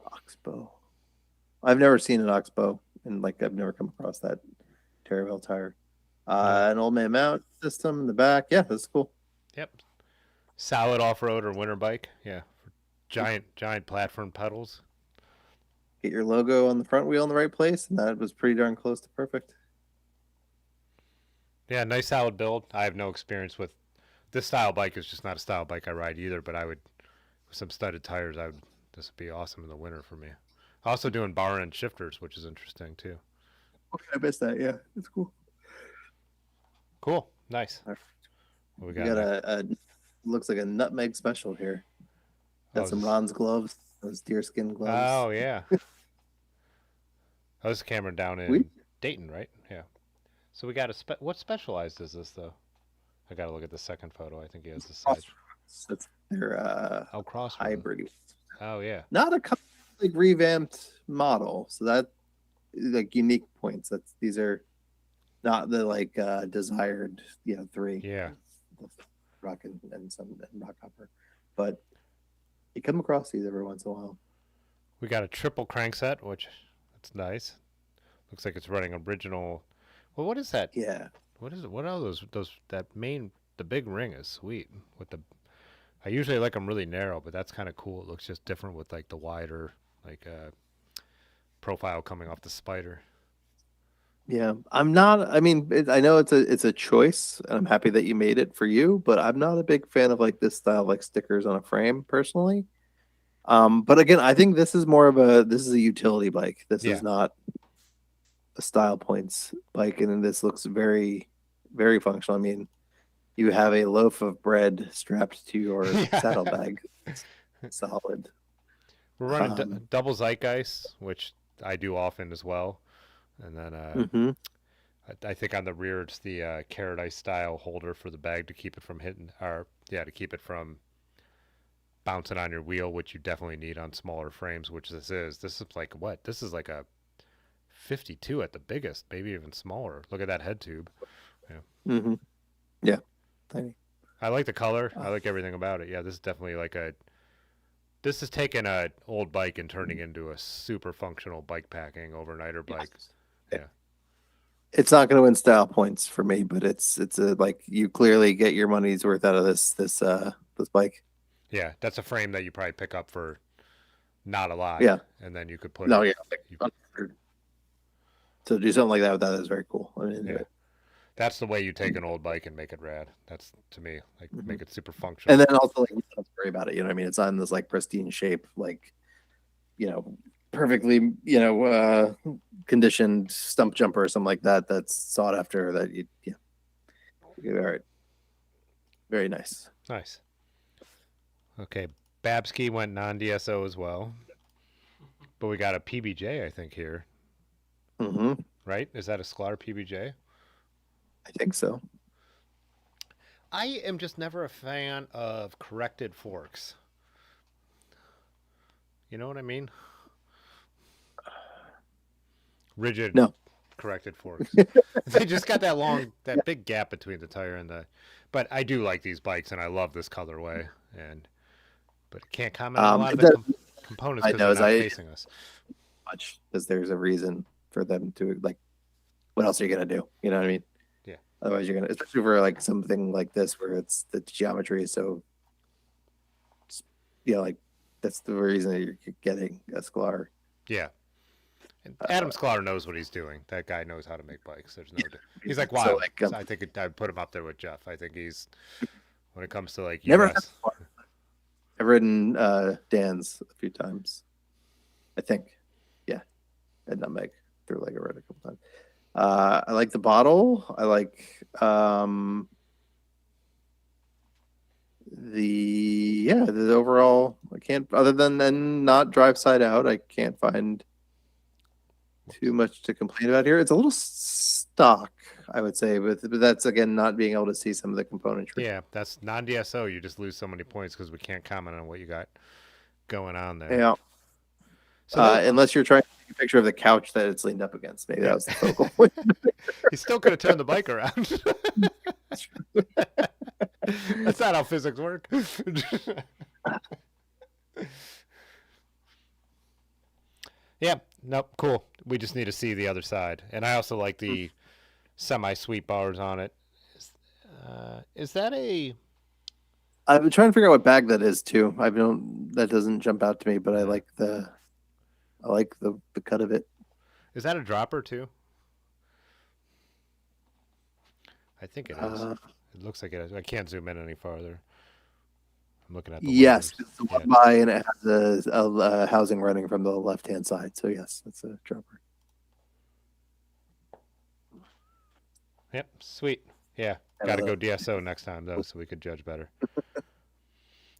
Oxbow. I've never seen an oxbow, and like I've never come across that Terraville tire. Yeah. An old man mount system in the back. Yeah, that's cool. Yep. Solid off-road or winter bike. Yeah. Giant platform pedals. Get your logo on the front wheel in the right place, and that was pretty darn close to perfect. Yeah, nice solid build. I have no experience with this style bike. Is just not a style bike I ride either. But I would, with some studded tires, I would. This would be awesome in the winter for me. Also doing bar end shifters, which is interesting too. Okay, I missed that. Yeah, it's cool. Cool, nice. All right. What we We got? got a looks like a nutmeg special here. Got Oh, some Ron's gloves, those deerskin gloves. oh yeah. Oh, this is Cameron down We in Dayton, right? Yeah. So we got what specialized is this though? I got to look at the second photo. I think he has the side. That's their Oh, crossroad. hybrid. Oh yeah. Not a like revamped model, so that like unique points. These are not the like desired 3. Yeah. Rock and some and rock hopper, but you come across these every once in a while. We got a triple crankset, which that's nice. Looks like it's running original. Well, what is that? Yeah, What is it? What are those? That main, the big ring is sweet. With the, I usually like them really narrow, but that's kind of cool. It looks just different with like the wider, like profile coming off the spider. yeah. I'm not. I mean, I know it's a choice, and I'm happy that you made it for you. But I'm not a big fan of like this style, like stickers on a frame, personally. But again, I think this is more of this is a utility bike. This Yeah. is not a style points bike, and this looks very, very functional. I mean, you have a loaf of bread strapped to your saddlebag. It's solid. We're running Um, double zeitgeist, which I do often as well. And then mhm. I think on the rear it's the carrot ice style holder for the bag to keep it from hitting, or yeah, to keep it from bouncing on your wheel, which you definitely need on smaller frames, which this is. This is like what? This is like a 52 at the biggest, maybe even smaller. Look at that head tube. Yeah. Mhm. Yeah. Tiny. I like the color. I like everything about it. Yeah, this is definitely like a. This is taking a old bike and turning into a super functional bike packing overnighter bike. Yeah. It's not going to win style points for me, but it's a like you clearly get your money's worth out of this bike. Yeah, that's a frame that you probably pick up for not a lot, Yeah. and then you could put No, it. yeah. You, So do something like that with that is very cool. I mean, yeah, that's the way you take an old bike and make it rad. That's to me like mhm. make it super And functional. then also like you don't have to worry about it. You know what I mean? It's not in this like pristine shape, like perfectly conditioned stump jumper or something like that. That's sought after. That all right, very nice. Nice. Okay, Babsky went non-DSO as well, but we got a PBJ I think here, Mm-hmm. right? Is that a Sklar PBJ? I think so. I am just never a fan of corrected forks. You know what I mean? Rigid No. corrected forks. They just got that big gap between the tire and the. But I do like these bikes, and I love this colorway. But can't comment on a lot of the components I because know they're not facing us. much because there's a reason for them to like. What else are you gonna do? You know what I mean? Yeah. Otherwise, you're gonna, especially for like something like this where it's the geometry is so. Like that's the reason that you're getting a Sklar. Yeah. And Adam Sklar knows what he's doing. That guy knows how to make bikes. There's no. He's like So, wild. like, So I think I'd put him up there with Jeff. I think he's when it comes to like never. US. I've ridden Dan's a few times. I think, yeah, at Nutmeg through like I rode a couple times. I like the bottle. I like the overall. I can't other than not drive side out. I can't find too much to complain about here. It's a little stock, I would say, but that's again not being able to see some of the componentry. Yeah, that's non-DSO. You just lose so many points because we can't comment on what you got going on there. Yeah. So that, Unless you're trying to take a picture of the couch that it's leaned up against. Maybe that yeah, was the focal point. he still could have turned the bike around. That's not how physics work. Yeah, nope, cool. We just need to see the other side, and I also like the semi-sweep bars on it. Is that a? I've been trying to figure out what bag that is too. I don't. That doesn't jump out to me, but I like the cut of it. Is that a dropper too? I think it is. It looks like it is. I can't zoom in any farther. I'm looking at the Yes, letters. it's the one by, and it has a housing running from the left hand side. So yes, that's a dropper. Yep, sweet. Yeah, got to go DSO next time though, so we could judge better.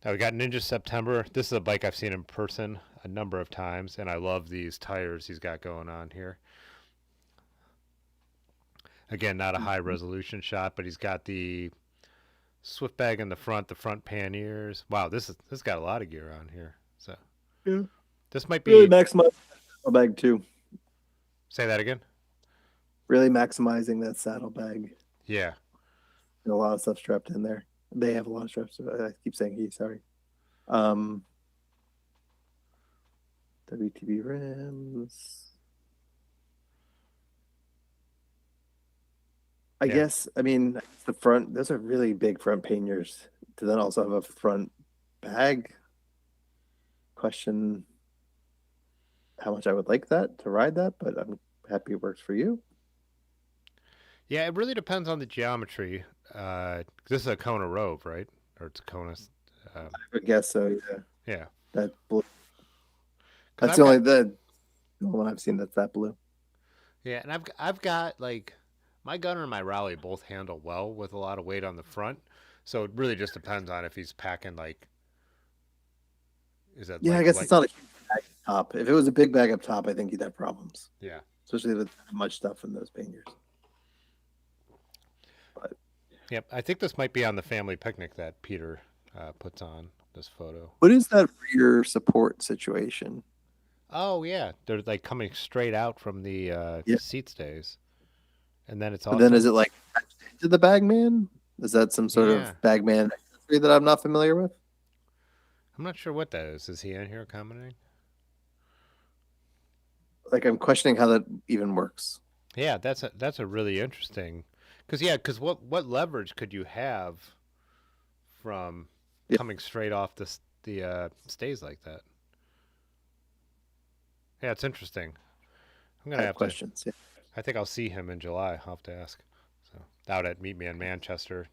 Now we got Ninja September. This is a bike I've seen in person a number of times, and I love these tires he's got going on here. Again, not a high resolution shot, but he's got the Swift bag in the front panniers. Wow, this got a lot of gear on here. So yeah, this might be really maximize the bag too. Say that again. Really maximizing that saddlebag. Yeah. A lot of stuff strapped in there. They have a lot of straps. I keep saying he, sorry. WTB rims. I guess, I mean, the front, those are really big front panniers to then also have a front bag. Question how much I would like that to ride that, but I'm happy it works for you. Yeah, it really depends on the geometry. This is a Kona Rove, right? Or it's a Kona. I would guess so, yeah. Yeah. That blue. That's the only one I've seen that's that blue. Yeah, and I've got like my Gunner and my Raleigh both handle well with a lot of weight on the front. So it really just depends on if he's packing like. Is that? Yeah, like, I guess it's not a huge bag up top. If it was a big bag up top, I think you'd have problems. Yeah. Especially with much stuff in those panniers. But yep, I think this might be on the family picnic that Peter puts on this photo. What is that rear support situation? Oh yeah, they're like coming straight out from the seat stays, and then it's also. And then is it like to the Bagman? Is that some sort of Bagman accessory that I'm not familiar with? I'm not sure what that is. Is he in here commenting? Like I'm questioning how that even works. Yeah, that's a really interesting, because what leverage could you have from coming straight off the stays like that? Yeah, it's interesting. I'm gonna have questions. Yeah. I think I'll see him in July. I'll have to ask. So out at Meet Me in Manchester,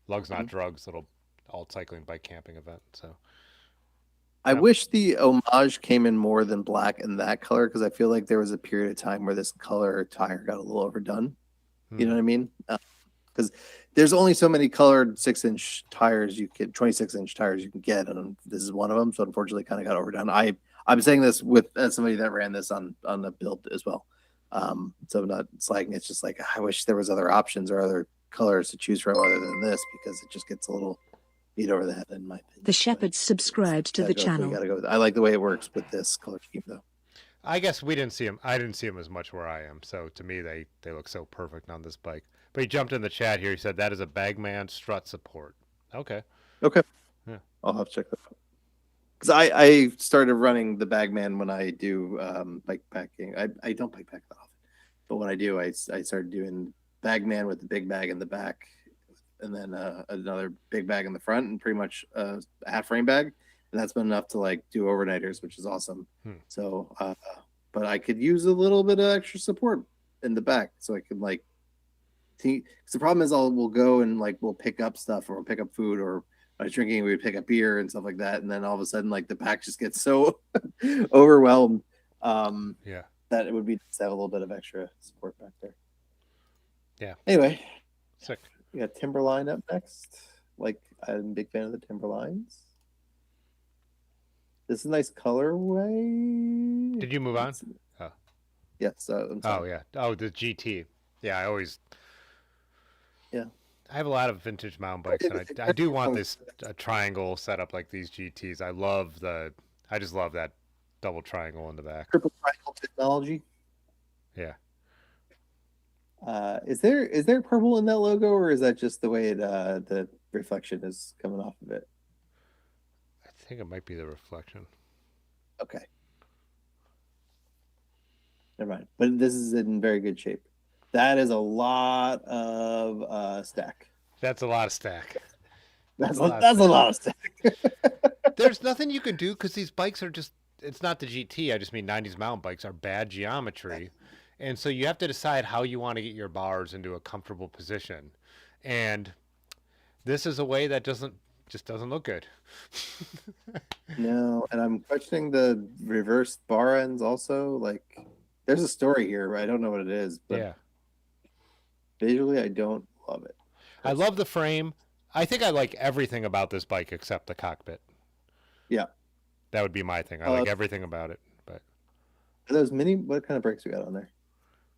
Lugs Not Drugs, little alt cycling bike camping event. So I wish the homage came in more than black in that color because I feel like there was a period of time where this color tire got a little overdone. You know what I mean? Because there's only so many colored 6-inch tires you can, 26-inch tires you can get, and this is one of them. So unfortunately, kind of got overdone. I'm saying this with as somebody that ran this on the build as well. So I'm not slagging. It's just like I wish there was other options or other colors to choose from other than this because it just gets a little beat over the head in my opinion. The Shepherds subscribed to the channel. I like the way it works with this color scheme though. I guess we didn't see him. I didn't see him as much where I am. So to me, they look so perfect on this bike. But he jumped in the chat here. He said that is a Bagman strut support. Okay. Okay. Yeah. I'll have to check that out. Because I started running the Bagman when I do bike packing. I don't bike pack that often, but when I do, I started doing Bagman with the big bag in the back, and then another big bag in the front, and pretty much a half frame bag, and that's been enough to like do overnighters, which is awesome. So, but I could use a little bit of extra support in the back, so I can like. Because the problem is, we'll go and like we'll pick up stuff or we'll pick up food or. I was drinking, we would pick up beer and stuff like that, and then all of a sudden, like the back just gets so overwhelmed that it would be nice to have a little bit of extra support back there. Yeah. Anyway, sick. We got Timberline up next. Like I'm a big fan of the Timberlines. This is a nice colorway. Did you move on? Oh. Yes. I'm Oh sorry. yeah. Oh, the GT. Yeah, Yeah. I have a lot of vintage mountain bikes, and I do want this a triangle setup like these GTs. I just love that double triangle in the back. Triple triangle technology. Yeah. Is there purple in that logo, or is that just the way the reflection is coming off of it? I think it might be the reflection. Okay, never mind. But this is in very good shape. That is a lot of stack. That's a lot of stack. That's a lot of that's a stack. lot of stack. There's nothing you can do because these bikes are just, it's not the GT. I just mean 90s mountain bikes are bad geometry. And so you have to decide how you want to get your bars into a comfortable position. And this is a way that just doesn't look good. No, and I'm questioning the reversed bar ends also. Like, there's a story here, but I don't know what it is. But Yeah. visually, I don't love it. I love the frame. I think I like everything about this bike except the cockpit. Yeah. That would be my thing. I like everything about it. But are those mini? What kind of brakes we got on there?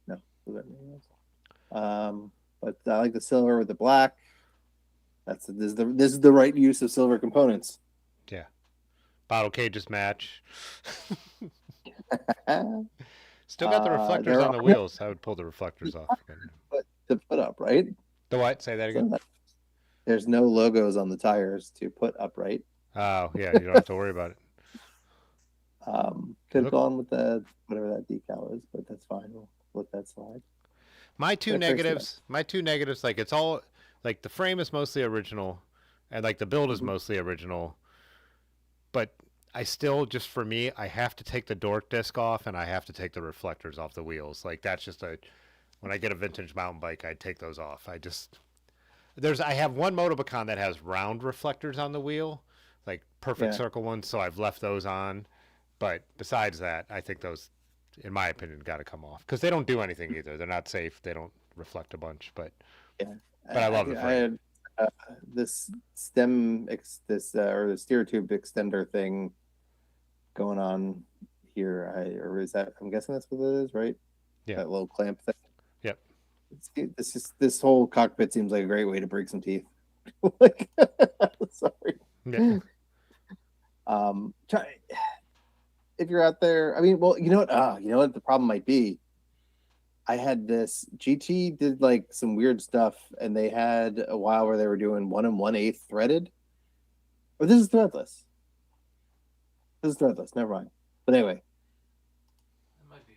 No, those aren't mini ones. But I like the silver with the black. This is the right use of silver components. yeah. Bottle cages match. Still got the reflectors on the wheels. I would pull the reflectors off. But to put up, right? The what? Say that again. There's no logos on the tires to put upright. Oh yeah, you don't have to worry about it. Could have gone with the whatever that decal is, but that's fine. We'll let that slide. My two negatives, like it's all like the frame is mostly original, and like the build is mostly original, but I still just for me, I have to take the dork disc off and I have to take the reflectors off the wheels. Like that's just when I get a vintage mountain bike, I take those off. I have one Motobacon that has round reflectors on the wheel, like perfect circle ones, so I've left those on. But besides that, I think those, in my opinion, got to come off because they don't do anything either. They're not safe. They don't reflect a bunch. But I love the frame. I had this or the steer tube extender thing going on here. I'm guessing that's what it is, right? Yeah. That little clamp thing. Yep. This whole cockpit seems like a great way to break some teeth. Like, sorry. Yeah. If you're out there, I mean, well, you know what the problem might be. I had this GT did like some weird stuff, and they had a while where they were doing 1 1/8 threaded. Or this is threadless. Never mind. But anyway,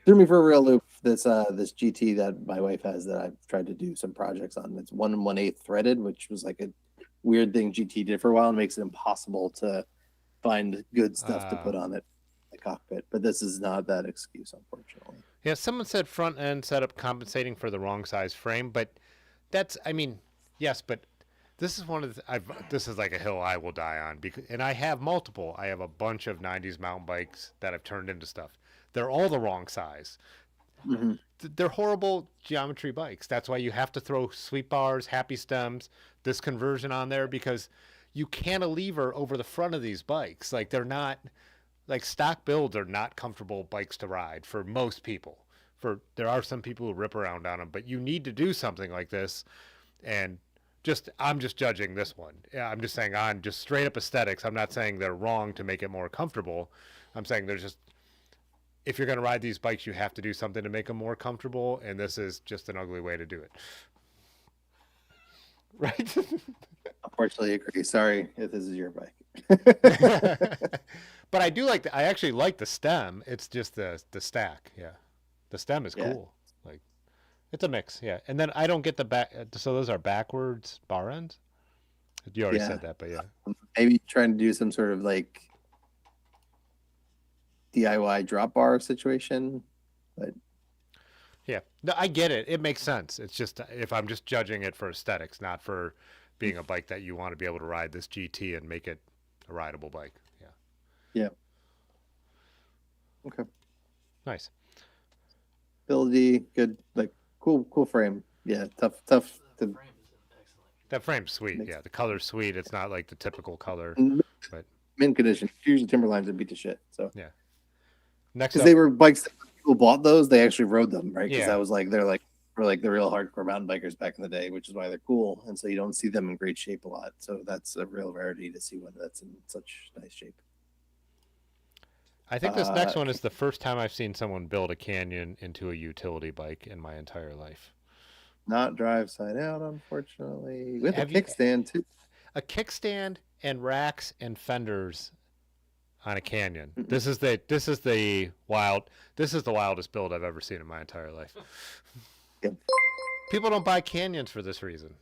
threw me for a real loop. This GT that my wife has that I've tried to do some projects on. It's 1 1/8 threaded, which was like a weird thing GT did for a while, and makes it impossible to find good stuff to put on it, the cockpit. But this is not that excuse, unfortunately. Yeah, someone said front end setup compensating for the wrong size frame, but yes, but this is this is like a hill I will die on and I have multiple. I have a bunch of 90s mountain bikes that I've turned into stuff. They're all the wrong size. Mm-hmm. They're horrible geometry bikes. That's why you have to throw sweep bars, happy stems, this conversion on there because you cantilever over the front of these bikes. Like they're not. Like stock builds are not comfortable bikes to ride for most people. There are some people who rip around on them, but you need to do something like this. And I'm just judging this one. Yeah, I'm just saying on just straight up aesthetics. I'm not saying they're wrong to make it more comfortable. I'm saying if you're going to ride these bikes, you have to do something to make them more comfortable. And this is just an ugly way to do it. Right? Unfortunately, agree. Sorry if this is your bike. But I actually like the stem. It's just the stack. Yeah. The stem is cool. Like it's a mix. Yeah. And then I don't get the back. So those are backwards bar ends. You already said that, but yeah. Maybe trying to do some sort of like DIY drop bar situation, but yeah, no, I get it. It makes sense. It's just if I'm just judging it for aesthetics, not for being a bike that you want to be able to ride this GT and make it a rideable bike. Yeah. Yeah. Okay. Nice. Ability, good, like cool frame. Yeah, tough. That frame's sweet. Yeah, the color's sweet. It's not like the typical color, but mint condition. Usually Timberlines would beat the shit. So yeah. Next, because they were bikes that people bought those, they actually rode them, right? Because Yeah. that was like they're like for like the real hardcore mountain bikers back in the day, which is why they're cool. And so you don't see them in great shape a lot. So that's a real rarity to see one that's in such nice shape. I think this next one is the first time I've seen someone build a Canyon into a utility bike in my entire life. Not drive side out, unfortunately. With a Have you kickstand too. a kickstand and racks and fenders on a Canyon? Mm-mm. This is the wildest build I've ever seen in my entire life. Yep. People don't buy Canyons for this reason.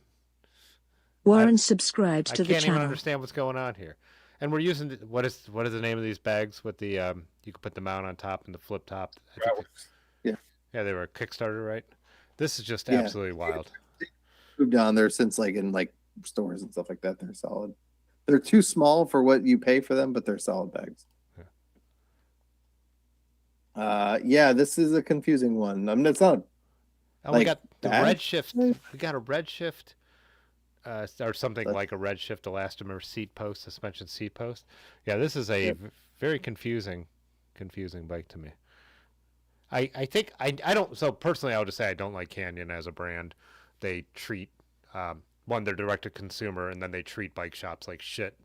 Warren subscribed to the I can't even channel. understand what's going on here. And we're using what is the name of these bags with the you can put the mount on top and the flip top. Yeah. Yeah, they were a Kickstarter, right? This is just Yeah. absolutely wild. Moved down there since like in like stores and stuff like that. They're solid. They're too small for what you pay for them, but they're solid bags. Yeah, this is a confusing one. I mean, it's not. And we got the bad. Redshift. We got a Redshift, or something like a Redshift elastomer seat post, suspension seat post. Yeah, this is a very confusing bike to me. I think I don't. So personally, I would just say I don't like Canyon as a brand. They treat they're direct to consumer, and then they treat bike shops like shit.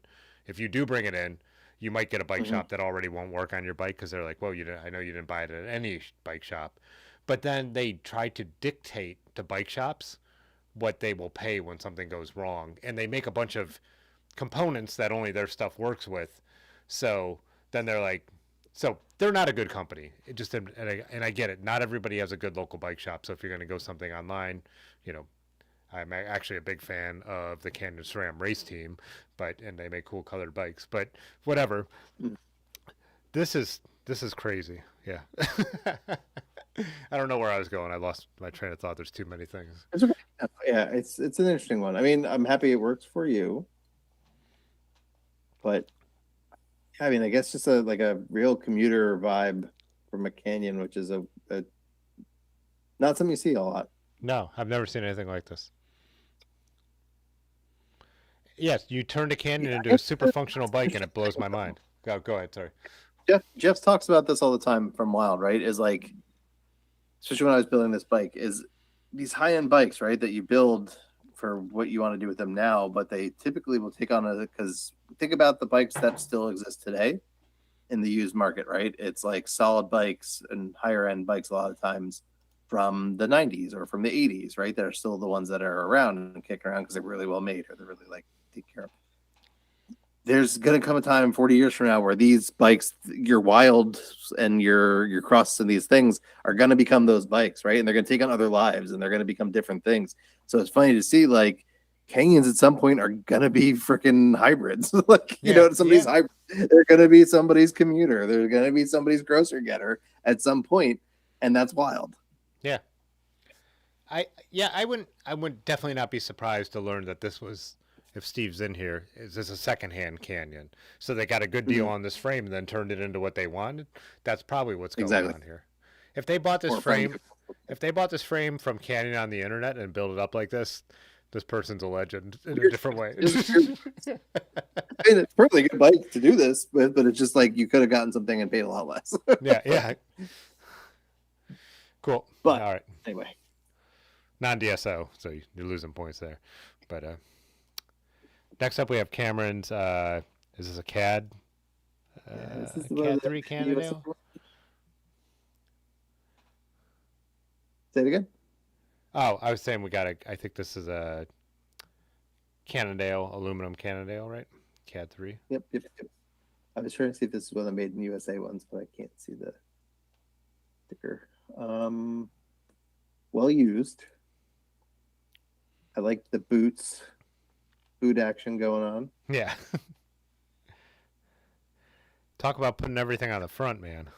If you do bring it in, you might get a bike shop that already won't work on your bike because they're like, well, I know you didn't buy it at any bike shop. But then they try to dictate to bike shops what they will pay when something goes wrong. And they make a bunch of components that only their stuff works with. So then they're like, so they're not a good company. And I get it. Not everybody has a good local bike shop. So if you're going to go something online, I'm actually a big fan of the Canyon SRAM race team, and they make cool colored bikes. But whatever. This is crazy. Yeah. I don't know where I was going. I lost my train of thought. There's too many things. It's okay. Yeah, it's an interesting one. I mean, I'm happy it works for you, but I mean, I guess just a real commuter vibe from a Canyon, which is a not something you see a lot. No, I've never seen anything like this. Yes, you turned a Canyon into a super functional bike, and it blows my mind. Go ahead. Sorry. Jeff talks about this all the time from Wild, right? Is like, especially when I was building this bike, is these high-end bikes, right, that you build for what you want to do with them now, but they typically will take on because think about the bikes that still exist today in the used market, right? It's like solid bikes and higher-end bikes a lot of times from the 90s or from the 80s, right? That are still the ones that are around and kicking around because they're really well made or they're really like take care of. There's going to come a time 40 years from now where these bikes, your Wild and your Crosses and these things are going to become those bikes, right? And they're going to take on other lives and they're going to become different things. So it's funny to see like Canyons at some point are going to be freaking hybrids. Like, somebody's hybrid. They're going to be somebody's commuter. They're going to be somebody's grocery getter at some point, and that's wild. Yeah. I would definitely not be surprised to learn that this was, if Steve's in here, is this a secondhand Canyon? So they got a good deal on this frame and then turned it into what they wanted. That's probably what's going on here. If they bought this frame from Canyon on the internet and built it up like this person's a legend in a different way. I mean, it's probably a good bike to do this with, but it's just like you could have gotten something and paid a lot less. Yeah. Cool. But all right. Anyway. Non-DSO, so you're losing points there. But next up we have Cameron's, is this a CAD? This is CAD 3 Cannondale? Say it again? Oh, I was saying I think this is a Cannondale, aluminum Cannondale, right? CAD 3. Yep. I was trying to see if this is one of the made in USA ones, but I can't see the sticker. Well used. I like the boot action going on. Yeah. Talk about putting everything on the front, man.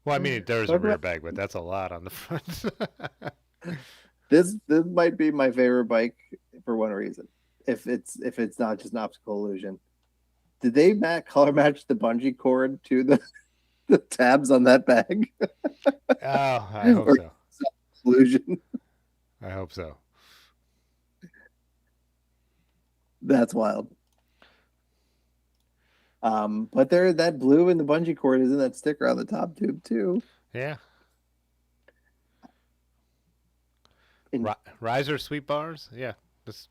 Well, I mean, there's a rear bag, but that's a lot on the front. This might be my favorite bike for one reason. If it's not just an optical illusion. Did they color match the bungee cord to the tabs on that bag? Oh, I hope so. Illusion. I hope so. That's wild. But that blue in the bungee cord is in that sticker on the top tube too. Yeah. Riser sweep bars. Yeah, this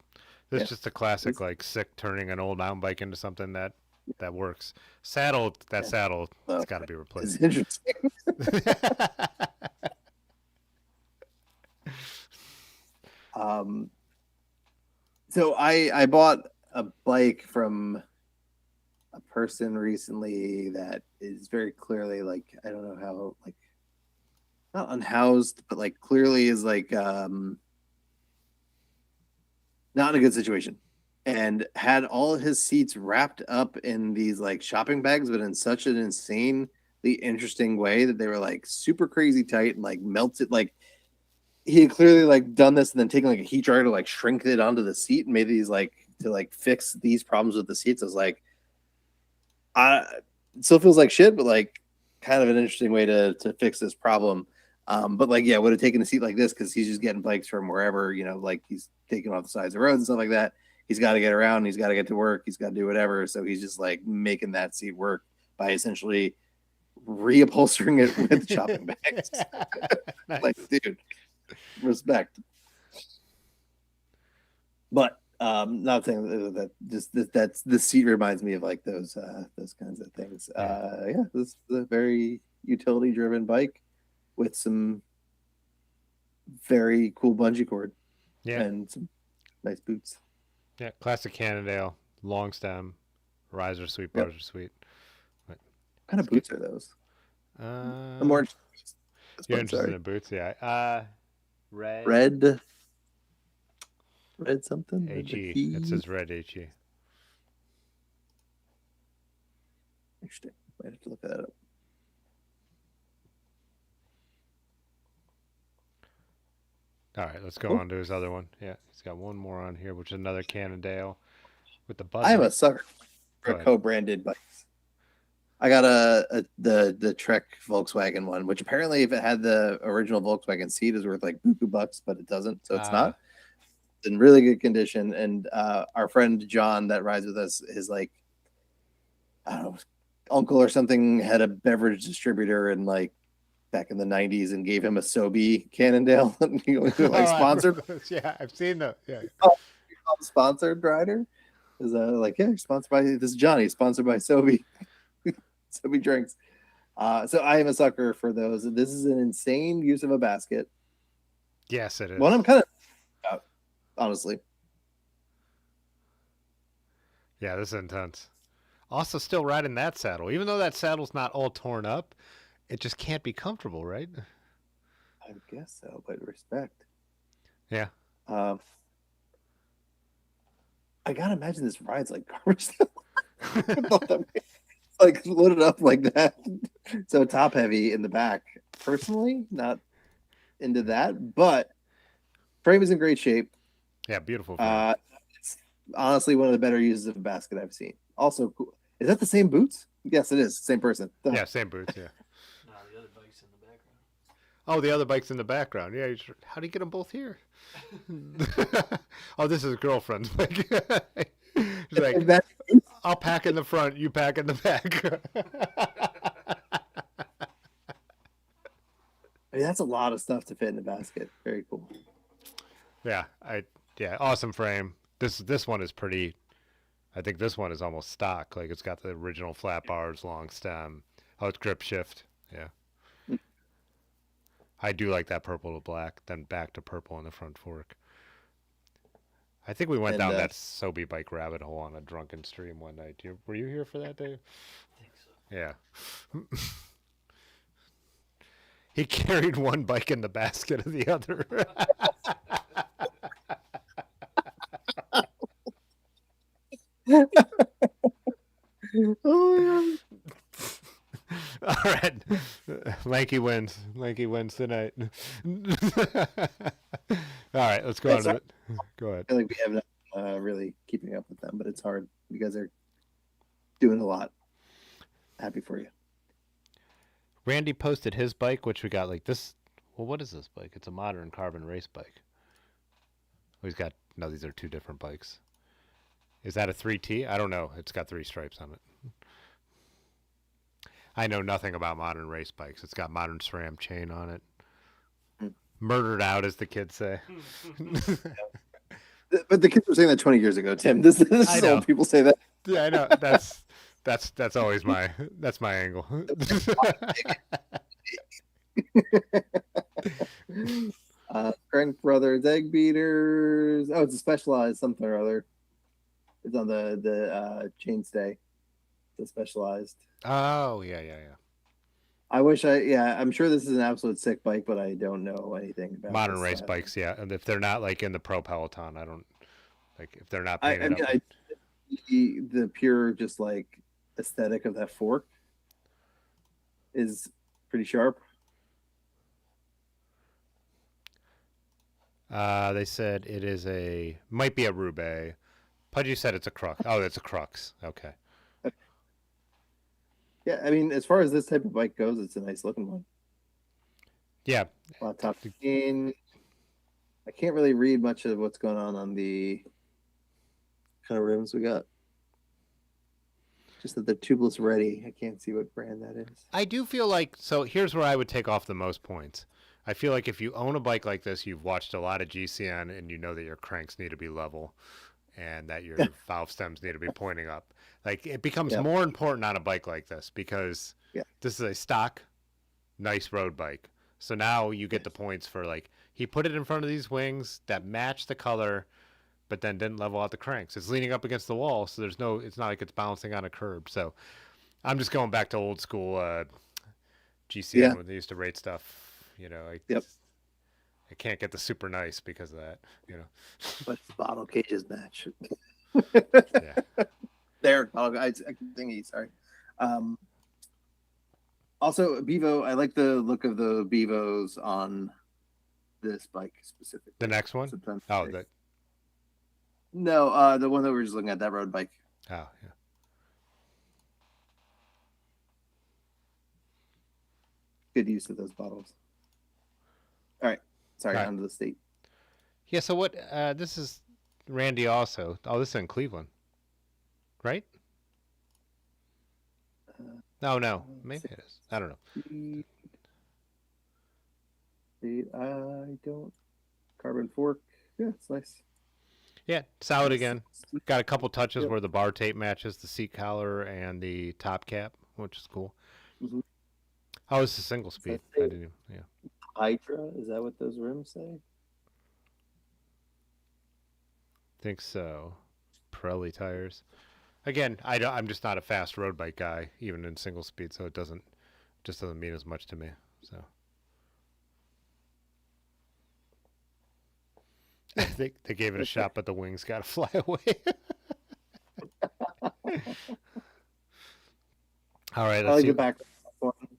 Yeah. is just a classic like sick turning an old mountain bike into something that works. Saddle that Yeah. saddle, it's So got to be it's replaced. interesting. Um, so I bought a bike from a person recently that is very clearly like I don't know how like not unhoused, but like clearly is like not in a good situation. And had all of his seats wrapped up in these like shopping bags, but in such an insanely interesting way that they were like super crazy tight and like melted. Like he had clearly like done this and then taken like a heat dryer to like shrink it onto the seat and made these like to like fix these problems with the seats. I was like, it still feels like shit, but like kind of an interesting way to fix this problem. But like, yeah, would have taken a seat like this because he's just getting bikes from wherever, like he's taking off the sides of roads and stuff like that. He's got to get around, he's got to get to work, he's got to do whatever. So he's just like making that seat work by essentially reupholstering it with shopping bags. Nice. Like, dude, respect. But not saying that just that's this seat reminds me of like those kinds of things. Yeah, this is a very utility driven bike with some very cool bungee cord Yeah, and some nice boots. yeah, classic Cannondale, long stem, riser sweep Yep. bars are sweet. But What kind of it's good. boots are those? Uh, I'm more interested in this you're one, interested sorry. in boots, yeah. Red Red something? HE. It says red HE. Interesting. Might have to look that up. All right, let's go Cool. on to his other one. Yeah, he's got one more on here, which is another Cannondale with the I am buzzer. a sucker for Go ahead. co-branded bikes. I got the Trek Volkswagen one, which apparently if it had the original Volkswagen seat is worth like buku bucks, but it doesn't, so it's not. It's in really good condition. And our friend John that rides with us is like, I don't know, uncle or something had a beverage distributor and like back in the 90s and gave him a Sobe Cannondale and he was like sponsored. Yeah, I've seen them. Yeah. Sponsored rider is like, yeah, sponsored by this is Johnny, sponsored by Sobe. Sobe drinks. So I am a sucker for those. This is an insane use of a basket. Yes, it is. One I'm kind of about, honestly. Yeah, this is intense. Also, still riding that saddle, even though that saddle's not all torn up, it just can't be comfortable, right? I guess so, but respect. Yeah. I gotta imagine this ride's like garbage. Like loaded up like that, so top heavy in the back. Personally, not into that, but frame is in great shape. Yeah, beautiful. Frame. It's honestly one of the better uses of a basket I've seen. Also, cool. Is that the same boots? Yes, it is. Same person. Yeah, same boots. Yeah. No, the other bike's in the background. Oh, the other bike's in the background. Yeah. How do you get them both here? Oh, this is girlfriend's bike. She's like, I'll pack in the front, you pack in the back. I mean, that's a lot of stuff to fit in a basket. Very cool. Yeah, awesome frame. This one is pretty. I think this one is almost stock. Like it's got the original flat bars, long stem. Oh, it's grip shift. Yeah. I do like that purple to black, then back to purple in the front fork. I think we went down that Sobe bike rabbit hole on a drunken stream one night. Were you here for that, Dave? I think so. Yeah. He carried one bike in the basket of the other. Oh, All right. Lanky wins. Lanky wins tonight. All right, let's go on to it. Go ahead. I feel like we haven't really keeping up with them, but it's hard. You guys are doing a lot. Happy for you. Randy posted his bike, which we got like this. Well, what is this bike? It's a modern carbon race bike. He's got, no, these are two different bikes. Is that a 3T? I don't know. It's got 3 stripes on it. I know nothing about modern race bikes. It's got modern SRAM chain on it. Murdered out, as the kids say. But the kids were saying that 20 years ago, Tim. This I is know. old people say that. Yeah, I know. That's always my angle. Crank Brothers, Egg Beaters. Oh, it's a specialized something or other. It's on the chainstay. It's a specialized. Oh, yeah. I wish I'm sure this is an absolute sick bike, but I don't know anything about Modern this race style. bikes, yeah. And if they're not like in the pro peloton, I don't like if they're not I painted mean, up. the pure just like aesthetic of that fork is pretty sharp. They said it is might be a Roubaix. Pudgy said it's a Crux. Oh, it's a Crux. Okay. Yeah, I mean, as far as this type of bike goes, it's a nice looking one. Yeah. Top 15. I can't really read much of what's going on the kind of rims we got. Just that they're tubeless ready. I can't see what brand that is. I do feel like, so here's where I would take off the most points. I feel like if you own a bike like this, you've watched a lot of GCN and you know that your cranks need to be level and that your valve stems need to be pointing up. Like it becomes more important on a bike like this because this is a stock, nice road bike. So now you get the points for like, he put it in front of these wings that match the color, but then didn't level out the cranks. It's leaning up against the wall, so it's not like it's bouncing on a curb. So I'm just going back to old school GCN when they used to rate stuff. You know, I can't get the super nice because of that. You know, but the bottle cages match. Yeah, there, bottle. I thingy. Sorry. Also, Bevo. I like the look of the Bevos on this bike specifically. the next one. Oh, that. No, the one that we were just looking at, that road bike. Oh, yeah. Good use of those bottles. All right. Sorry, on to the state. Yeah, so what, this is Randy also. Oh, this is in Cleveland. Right? No. Maybe it is. I don't know. I don't. Carbon fork. Yeah, it's nice. Yeah, solid again. Got a couple touches where the bar tape matches the seat collar and the top cap, which is cool. Mm-hmm. Oh, it's a single speed. I didn't even, Hydra, is that what those rims say? Think so. Pirelli tires. Again, I'm just not a fast road bike guy, even in single speed, so it doesn't mean as much to me. So they gave it a shot, but the wings got to fly away. All right, I like the background.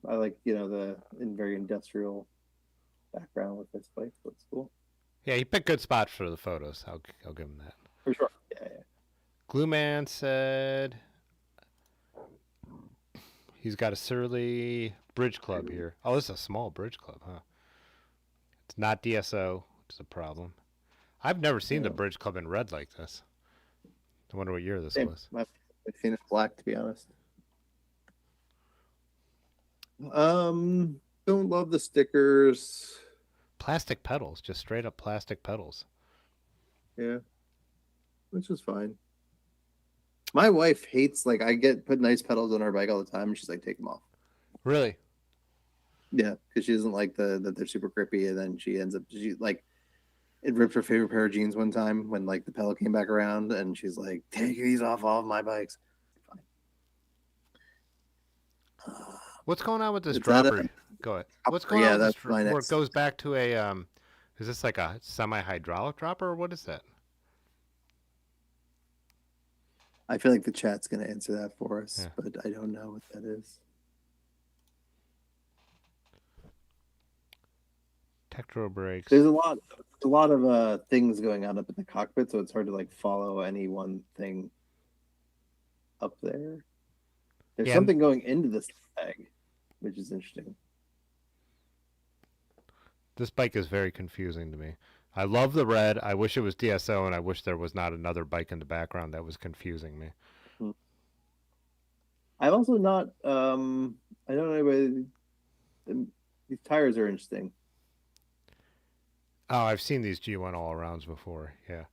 I like the very industrial background with this bike. Looks cool. Yeah, he picked good spots for the photos. I'll give him that. For sure. Yeah. Glue Man said he's got a Surly Bridge Club here. Oh, this is a small Bridge Club, huh? It's not DSO, which is a problem. I've never seen the Bridge Club in red like this. I wonder what year this was. I've seen it black, to be honest. Don't love the stickers. Plastic pedals, just straight up plastic pedals. Yeah, which is fine. My wife hates, like, I put nice pedals on our bike all the time, and she's like, take them off. Really? Yeah, because she doesn't like that they're super grippy, and then it ripped her favorite pair of jeans one time when like the pedal came back around, and she's like, take these off all of my bikes. Fine. What's going on with this dropper? Go ahead. What's going on with this where it goes back to a is this like a semi-hydraulic dropper, or what is that? I feel like the chat's going to answer that for us, but I don't know what that is. Tektro brakes. There's a lot of things going on up in the cockpit, so it's hard to like follow any one thing up there. There's something going into this bag, which is interesting. This bike is very confusing to me. I love the red. I wish it was DSO, and I wish there was not another bike in the background that was confusing me. I've also not. I don't know. These tires are interesting. Oh, I've seen these G1 all arounds before. Yeah.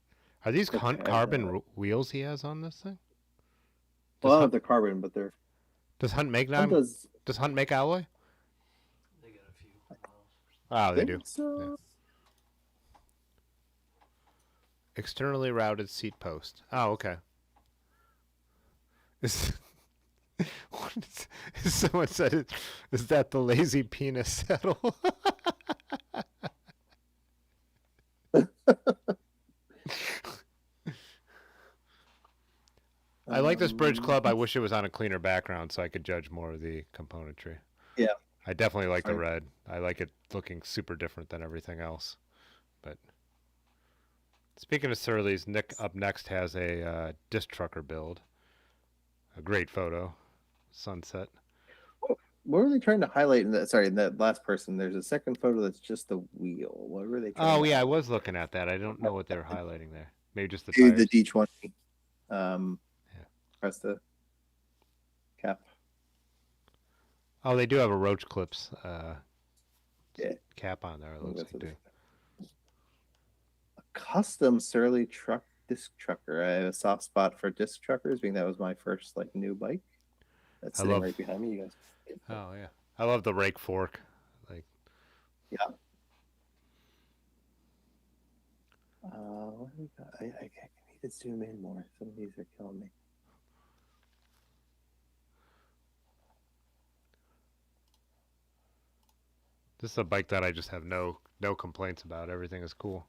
Are these Hunt carbon wheels he has on this thing? Well, I don't know if they're carbon, but they're. Does Hunt make Hunt them? does. Does Hunt make alloy? They got a few models. Oh, they Think do. so. Yeah. Externally routed seat post. Oh, okay. Is, someone said it. Is that the lazy penis saddle? I like this bridge club. I wish it was on a cleaner background so I could judge more of the componentry. Yeah. I definitely like the red. I like it looking super different than everything else. But speaking of Surly's, Nick up next has a disc trucker build. A great photo. Sunset. What were they trying to highlight in that? Sorry, in that last person, there's a second photo that's just the wheel. What were they trying Oh, to yeah, I highlight? was looking at that. I don't know what they were highlighting there. Maybe just the tires. The D20 Yeah. Cresta cap. Oh, they do have a Roach Clips Yeah. cap on there, it looks like, too. A custom Surly truck disc trucker. I have a soft spot for disc truckers, being that was my first like new bike. That's sitting right behind me, you guys. Oh, yeah. I love the rake fork. Like, yeah. What do we got? I need to zoom in more. Some of these are killing me. this is a bike that I just have no complaints about. Everything is cool.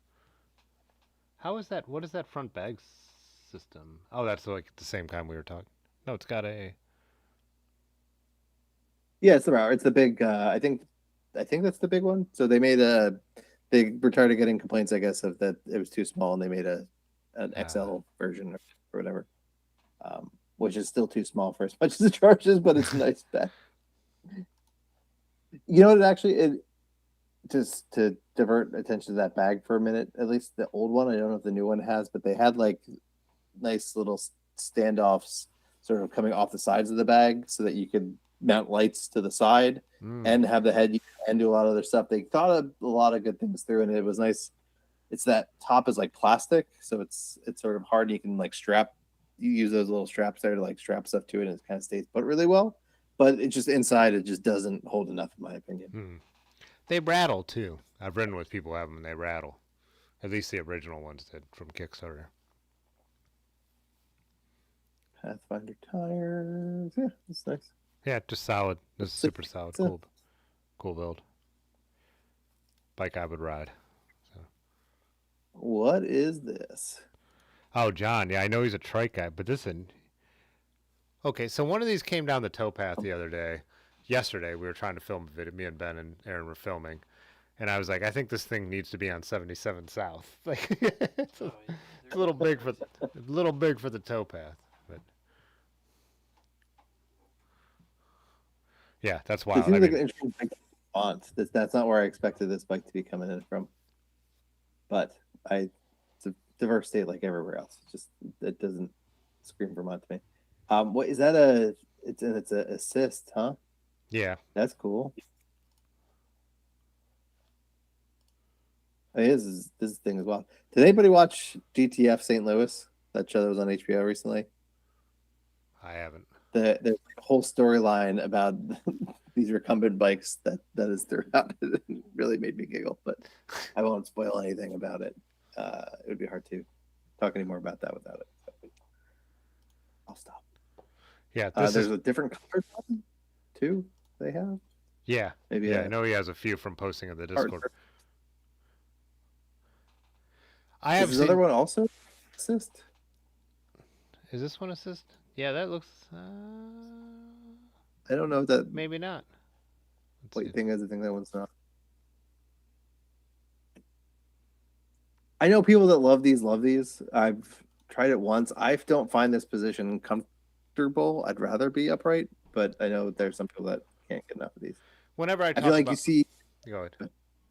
How is that? What is that front bag system? Oh, that's like the same kind we were talking. No, it's got a. Yeah, it's the route. It's the big. I think that's the big one. So they made a. They were tired of getting complaints, I guess, of that it was too small, and they made an XL version or whatever, which is still too small for as much as it charges, but it's a nice bag. You know what? Just to divert attention to that bag for a minute, at least the old one. I don't know if the new one has, but they had like nice little standoffs, sort of coming off the sides of the bag, so that you could mount lights to the side and have the head and do a lot of other stuff. They thought of a lot of good things through, and it was nice. It's that top is like plastic, so it's sort of hard. You can like strap. You use those little straps there to like strap stuff to it, and it kind of stays put really well. But it just inside, it just doesn't hold enough, in my opinion. They rattle too. I've ridden with people who have them, and they rattle. At least the original ones did from Kickstarter. Pathfinder tires. Yeah, that's nice. Yeah, just solid. This is super solid. Cool build. Bike I would ride. So. What is this? Oh, John. Yeah, I know he's a trike guy, but this isn't. Okay, so one of these came down the towpath the other day. Yesterday, we were trying to film a video. Me and Ben and Aaron were filming, and I was like, I think this thing needs to be on 77 South. Like, it's a little big for the towpath, but yeah, that's wild. It seems like an interesting bike font. That's not where I expected this bike to be coming in from, but it's a diverse state like everywhere else. It doesn't scream Vermont to me. What is that? It's an assist, huh? Yeah, that's cool. It is this thing as well. Did anybody watch GTF St. Louis? That show that was on HBO recently. I haven't. The whole storyline about these recumbent bikes that is throughout it really made me giggle. But I won't spoil anything about it. It would be hard to talk any more about that without it. So I'll stop. Yeah, there's a different color one too. They have. Yeah, maybe. Yeah, I know he has a few from posting in the Discord. I have seen... another one also assist. Is this one assist? Yeah, that looks. I don't know if that. Maybe not. Wait, thing is, I think that one's not. I know people that love these. I've tried it once. I don't find this position comfortable. I'd rather be upright, but I know there's some people that can't get enough of these. Whenever I feel like you see. Go ahead.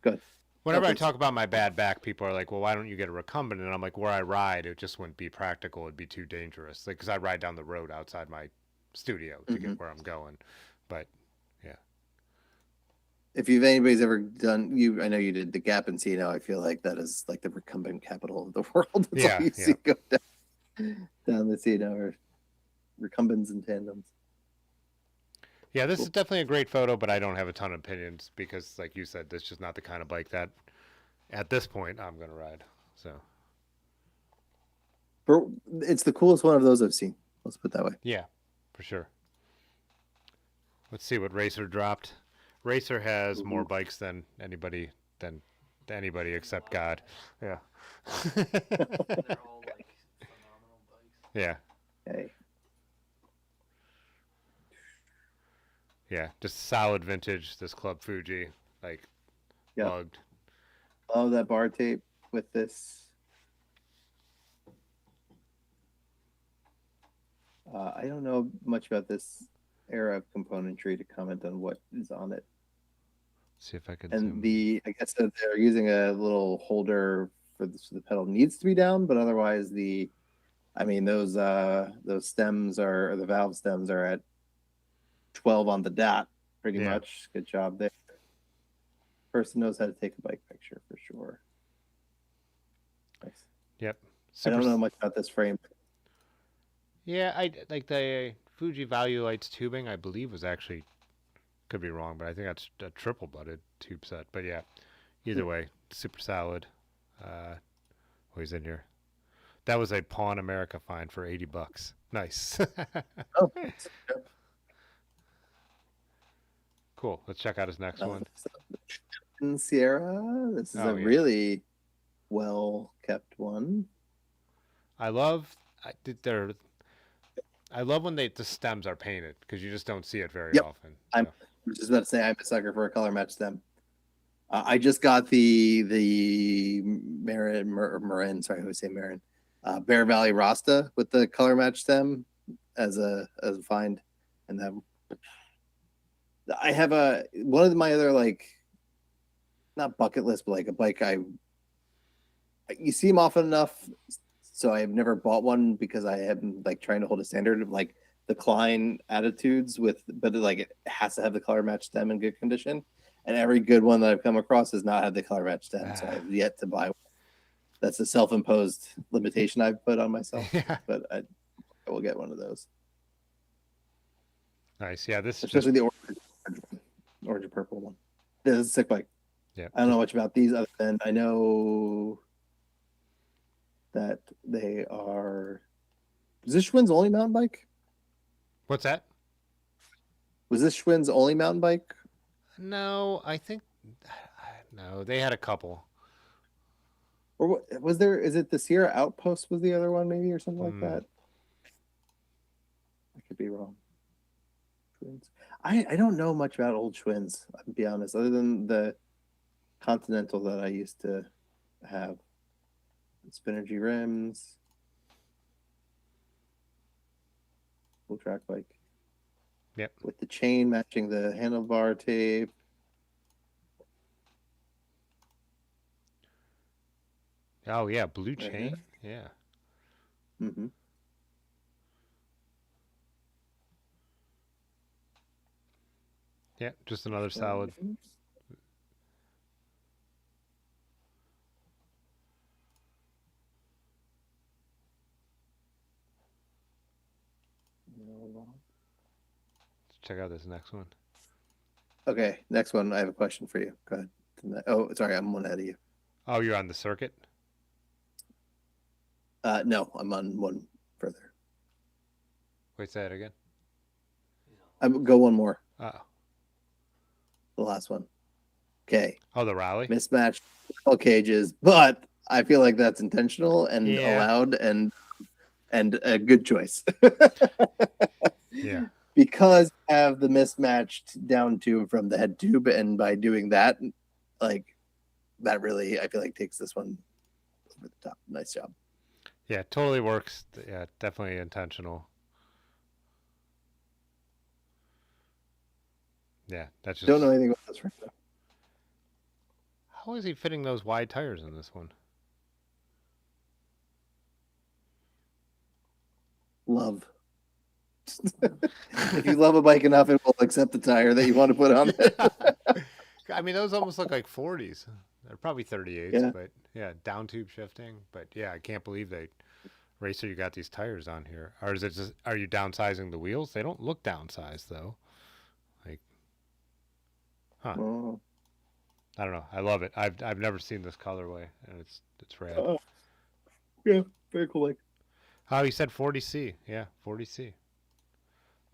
Good. Whenever I talk about my bad back, people are like, well, why don't you get a recumbent? And I'm like, where I ride, it just wouldn't be practical. It'd be too dangerous. Like, because I ride down the road outside my studio to get where I'm going. But, yeah. if anybody's ever done I know you did the Gap in Encino. I feel like that is like the recumbent capital of the world. That's all you see go down the Encino, or recumbents and tandems. Yeah, this Cool. is definitely a great photo, but I don't have a ton of opinions because, like you said, this is just not the kind of bike that, at this point, I'm going to ride. So, It's the coolest one of those I've seen. Let's put it that way. yeah, for sure. Let's see what Racer dropped. Racer has more bikes than anybody except God. Yeah. They're all like phenomenal bikes. Yeah. Okay. Yeah, just solid vintage. This Club Fuji, like, Yeah. lugged. Oh, that bar tape with this. I don't know much about this era of componentry to comment on what is on it. See if I can. And I guess that they're using a little holder for so the pedal needs to be down, but otherwise those stems or the valve stems are at 12 on the dot, pretty much. Good job there. Person knows how to take a bike picture for sure. Nice. Yep. I don't know much about this frame. Yeah, I like the Fuji Value Lights tubing. I believe was actually, could be wrong, but I think that's a triple butted tube set. But yeah, either way, super solid. He's in here. That was a Pawn America find for $80. Nice. Oh, cool. Let's check out his next one. Sierra. This is really well kept one. I love when the stems are painted because you just don't see it very often. I'm just about to say I'm a sucker for a color match stem. I just got the Marin. Sorry, I always say Marin. Bear Valley Rasta with the color match stem as a find, and then I have one of my other, like, not bucket list, but like a bike you see them often enough, so I've never bought one because I am like trying to hold a standard of like the Klein attitudes but like it has to have the color match stem in good condition. And every good one that I've come across has not had the color match stem, so I've yet to buy one. That's a self-imposed limitation I've put on myself. Yeah. But I will get one of those. Nice. Yeah, this especially the orange and purple one. This is a sick bike. Yeah. I don't know much about these other than I know that they are. Is this Schwinn's only mountain bike? What's that? Was this Schwinn's only mountain bike? No, I think no. They had a couple. Or what was there? Is it the Sierra Outpost was the other one, maybe, or something like that? I could be wrong. Schwinn's. I don't know much about old Schwinn's, to be honest, other than the Continental that I used to have. Spinergy rims. Full track bike. Yep. With the chain matching the handlebar tape. Oh yeah, blue chain. Yeah. Mm-hmm. Yeah, just another solid. Let's check out this next one. Okay, next one. I have a question for you. Go ahead. Oh, sorry, I'm one ahead of you. Oh, you're on the circuit? No, I'm on one further. Wait, say it again. Go one more. Oh. The last one. Okay. Oh, the rally? Mismatched cages, but I feel like that's intentional and allowed and a good choice. Yeah. Because I have the mismatched down tube from the head tube, and by doing that, like, that really, I feel like, takes this one over the top. Nice job. Yeah, totally works. Yeah, definitely intentional. Yeah, that's just. Don't know anything about this right now. How is he fitting those wide tires in this one? Love. If you love a bike enough, it will accept the tire that you want to put on it. I mean, those almost look like 40s. They're probably 38s, Yeah. but yeah, down tube shifting. But yeah, I can't believe they racer. You got these tires on here, or is it just? Are you downsizing the wheels? They don't look downsized though. Like, huh? Oh. I don't know. I love it. I've never seen this colorway, and it's rad. Yeah, very cool. Like Oh, you said 40C. Yeah, 40C.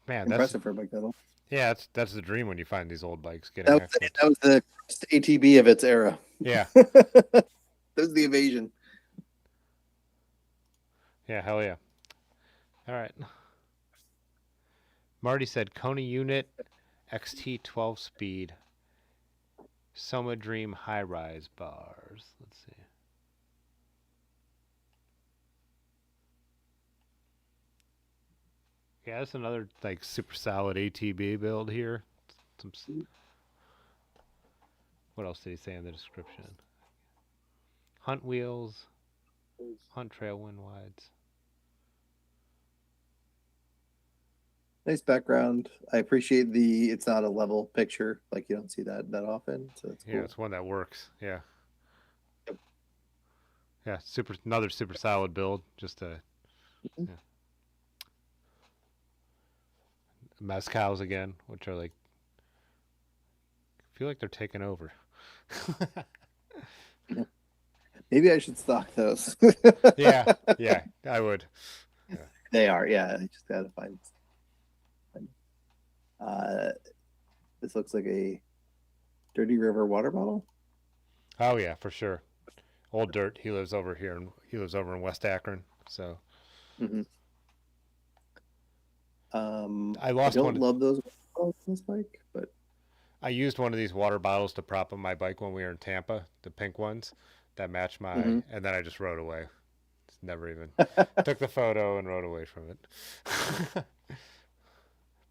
Man, impressive for a bike that old. yeah, that's the dream when you find these old bikes. That Getting was, that was the ATB of its era. yeah, That was the Evasion. yeah, hell yeah. All right. Marty said Kona unit, XT 12 speed, Soma Dream high rise bars. Let's see. Yeah, that's another like super solid ATB build here. What else did he say in the description? Hunt wheels, hunt trail wind wides. Nice background. I appreciate it's not a level picture. Like you don't see that often. So it's cool. Yeah, it's one that works. Yeah. Yeah, another super solid build. Just a mezcals again, which are like I feel like they're taking over. Maybe I should stock those. yeah, I would. Yeah. They are, yeah. I just gotta find. This looks like a Dirty River water bottle. Oh yeah, for sure. Old Dirt. He lives over here, and he lives over in West Akron. So. Mm-hmm. I don't love those on this bike, but I used one of these water bottles to prop up my bike when we were in Tampa, the pink ones that match my, and then I just rode away. Just never even took the photo and rode away from it.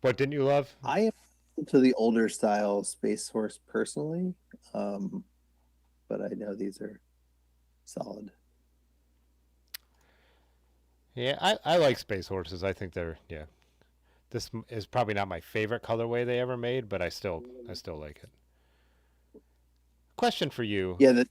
What didn't you love? I am into the older style Space Horse personally, but I know these are solid. Yeah, I like Space Horses. I think they're This is probably not my favorite colorway they ever made, but I still like it. Question for you. Yeah,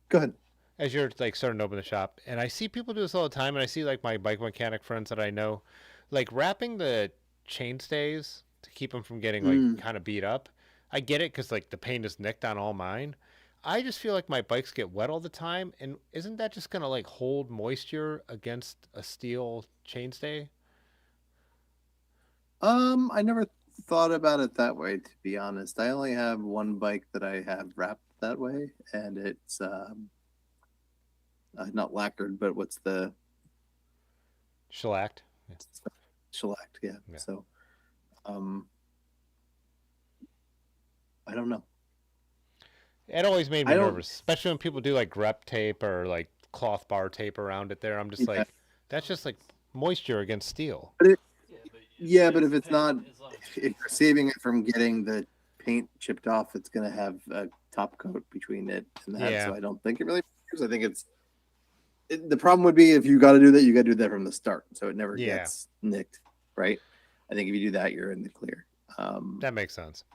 go ahead. As you're like starting to open the shop, and I see people do this all the time, and I see like my bike mechanic friends that I know, like wrapping the chainstays to keep them from getting like kind of beat up. I get it because like the paint is nicked on all mine. I just feel like my bikes get wet all the time, and isn't that just gonna like hold moisture against a steel chainstay? I never thought about it that way, to be honest. I only have one bike that I have wrapped that way, and it's not lacquered, but what's the Shellacked. Yeah. Shellacked? Yeah. So, I don't know. It always made me nervous, especially when people do like grep tape or like cloth bar tape around it. There, I'm just like, that's just like moisture against steel. But but if it's not, if you're saving it from getting the paint chipped off, it's going to have a top coat between it and that. Yeah. So I don't think it really matters. I think the problem would be if you got to do that, you got to do that from the start, so it never gets nicked, right? I think if you do that, you're in the clear. That makes sense.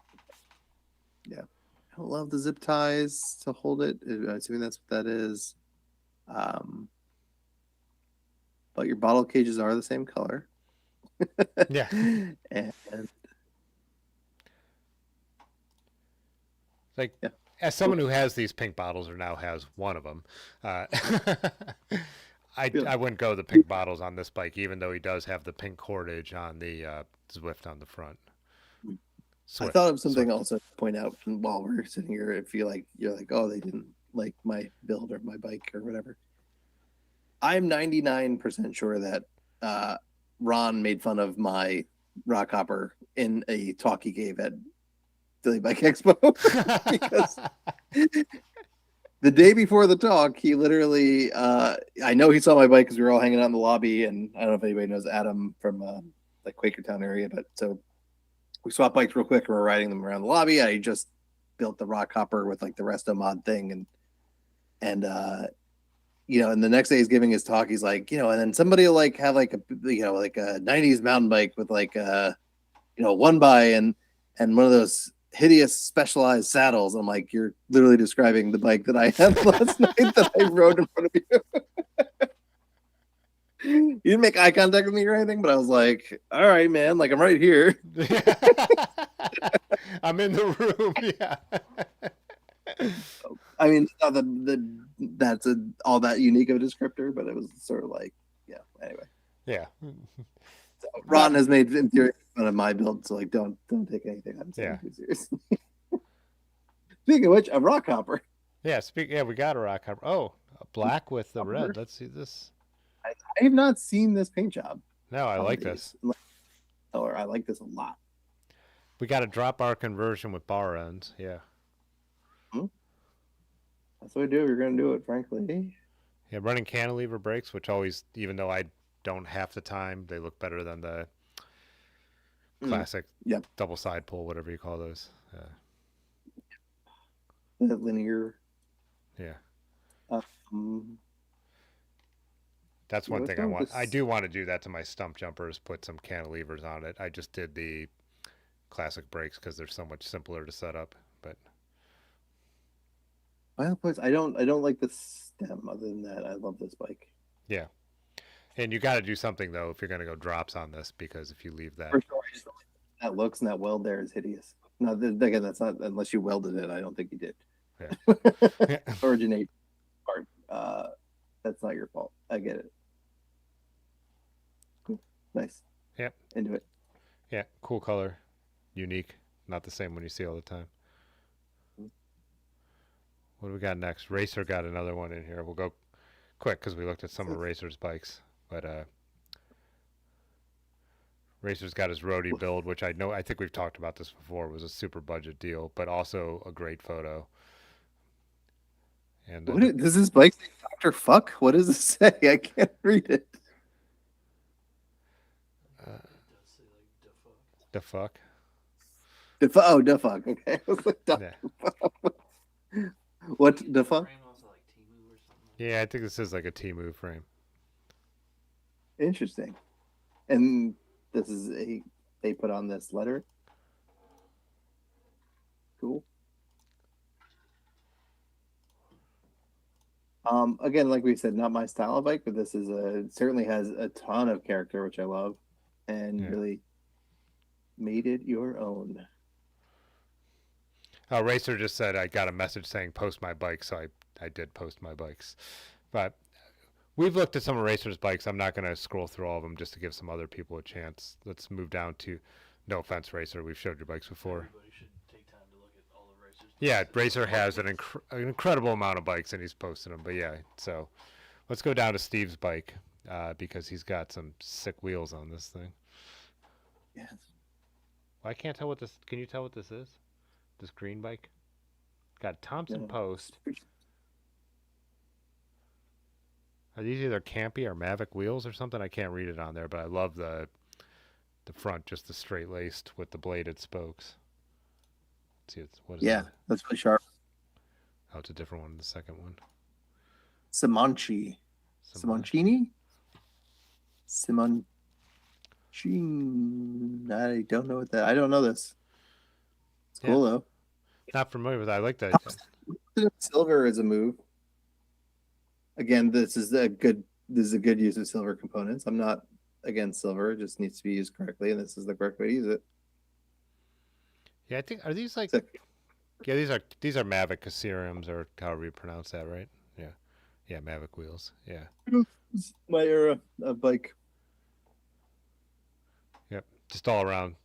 Yeah, I don't love the zip ties to hold it. I'm assuming that's what that is. But your bottle cages are the same color. Yeah. And like as someone who has these pink bottles or now has one of them, I wouldn't go the pink bottles on this bike, even though he does have the pink cordage on the Zwift on the front. I thought of something also to point out while we're sitting here. If you're like, oh, they didn't like my build or my bike or whatever. I'm 99% sure that Ron made fun of my rock hopper in a talk he gave at Philly Bike Expo because the day before the talk, he literally, I know he saw my bike because we were all hanging out in the lobby, and I don't know if anybody knows Adam from like Quakertown area, but so we swapped bikes real quick and we're riding them around the lobby. I just built the rock hopper with like the resto mod thing, and and the next day he's giving his talk. He's like, and then somebody will like have like a, like a 90s mountain bike with like one by and one of those hideous specialized saddles. I'm like, you're literally describing the bike that I had last night that I rode in front of you. You didn't make eye contact with me or anything, but I was like, all right, man, like I'm right here. I'm in the room. Yeah. I mean, it's not that's all that unique of a descriptor, but it was sort of like, yeah, anyway. Yeah. So Ron has made in theory fun of my build, so like don't take anything I'm saying too seriously. Speaking of which, a rock hopper. Yeah, we got a rock hopper. Oh, a black with the red. Let's see this. I have not seen this paint job. No, I like this. Or I like this a lot. We got a drop bar conversion with bar ends. Yeah. That's what we do. We're going to do it, frankly. Yeah, running cantilever brakes, which always, even though I don't half the time, they look better than the classic double side pull, whatever you call those. The linear. Yeah. That's one thing I want. I do want to do that to my stump jumpers, put some cantilevers on it. I just did the classic brakes because they're so much simpler to set up. But well, I don't like the stem. Other than that, I love this bike. Yeah, and you got to do something though if you're going to go drops on this, because if you leave that, for sure, that looks and that weld there is hideous. No, again, that's not unless you welded it. I don't think you did. Yeah. Originate part. That's not your fault. I get it. Cool. Nice. Yep. Into it. Yeah. Cool color. Unique. Not the same one you see all the time. What do we got next? Racer got another one in here. We'll go quick because we looked at some of Racer's bikes. But Racer's got his roadie build, which I think we've talked about this before, was a super budget deal, but also a great photo. And does this bike say Dr. Fuck? What does it say? I can't read it. The fuck? Oh, the fuck. Okay. What the fuck? Yeah, I think this is like a Temu frame. Interesting. And this is they put on this letter. Cool. Again, like we said, not my style of bike, but this is certainly has a ton of character, which I love, and really made it your own. Racer just said I got a message saying post my bike, so I did post my bikes. But we've looked at some of Racer's bikes. I'm not going to scroll through all of them just to give some other people a chance. Let's move down to, no offense, Racer, we've showed your bikes before. Everybody should take time to look at all of Racer's bikes. Yeah, Racer has an incredible amount of bikes, and he's posted them. But yeah, so let's go down to Steve's bike because he's got some sick wheels on this thing. Yes. Well, I can't tell what this. Can you tell what this is? This green bike? Got Thompson post. Are these either Campy or Mavic wheels or something? I can't read it on there, but I love the front, just the straight laced with the bladed spokes. Let's see, what is that? That's really sharp. Oh, it's a different one. The second one. Simoncini. I don't know what that. I don't know this. It's cool though. Not familiar with that. I like that. Silver is a move. Again, this is a good use of silver components. I'm not against silver; it just needs to be used correctly, and this is the correct way to use it. Yeah, I think are these like? Sick. Yeah, these are Mavic Caseriums, or however you pronounce that, right? Yeah, Mavic wheels. Yeah. My era of bike. Yep, just all around.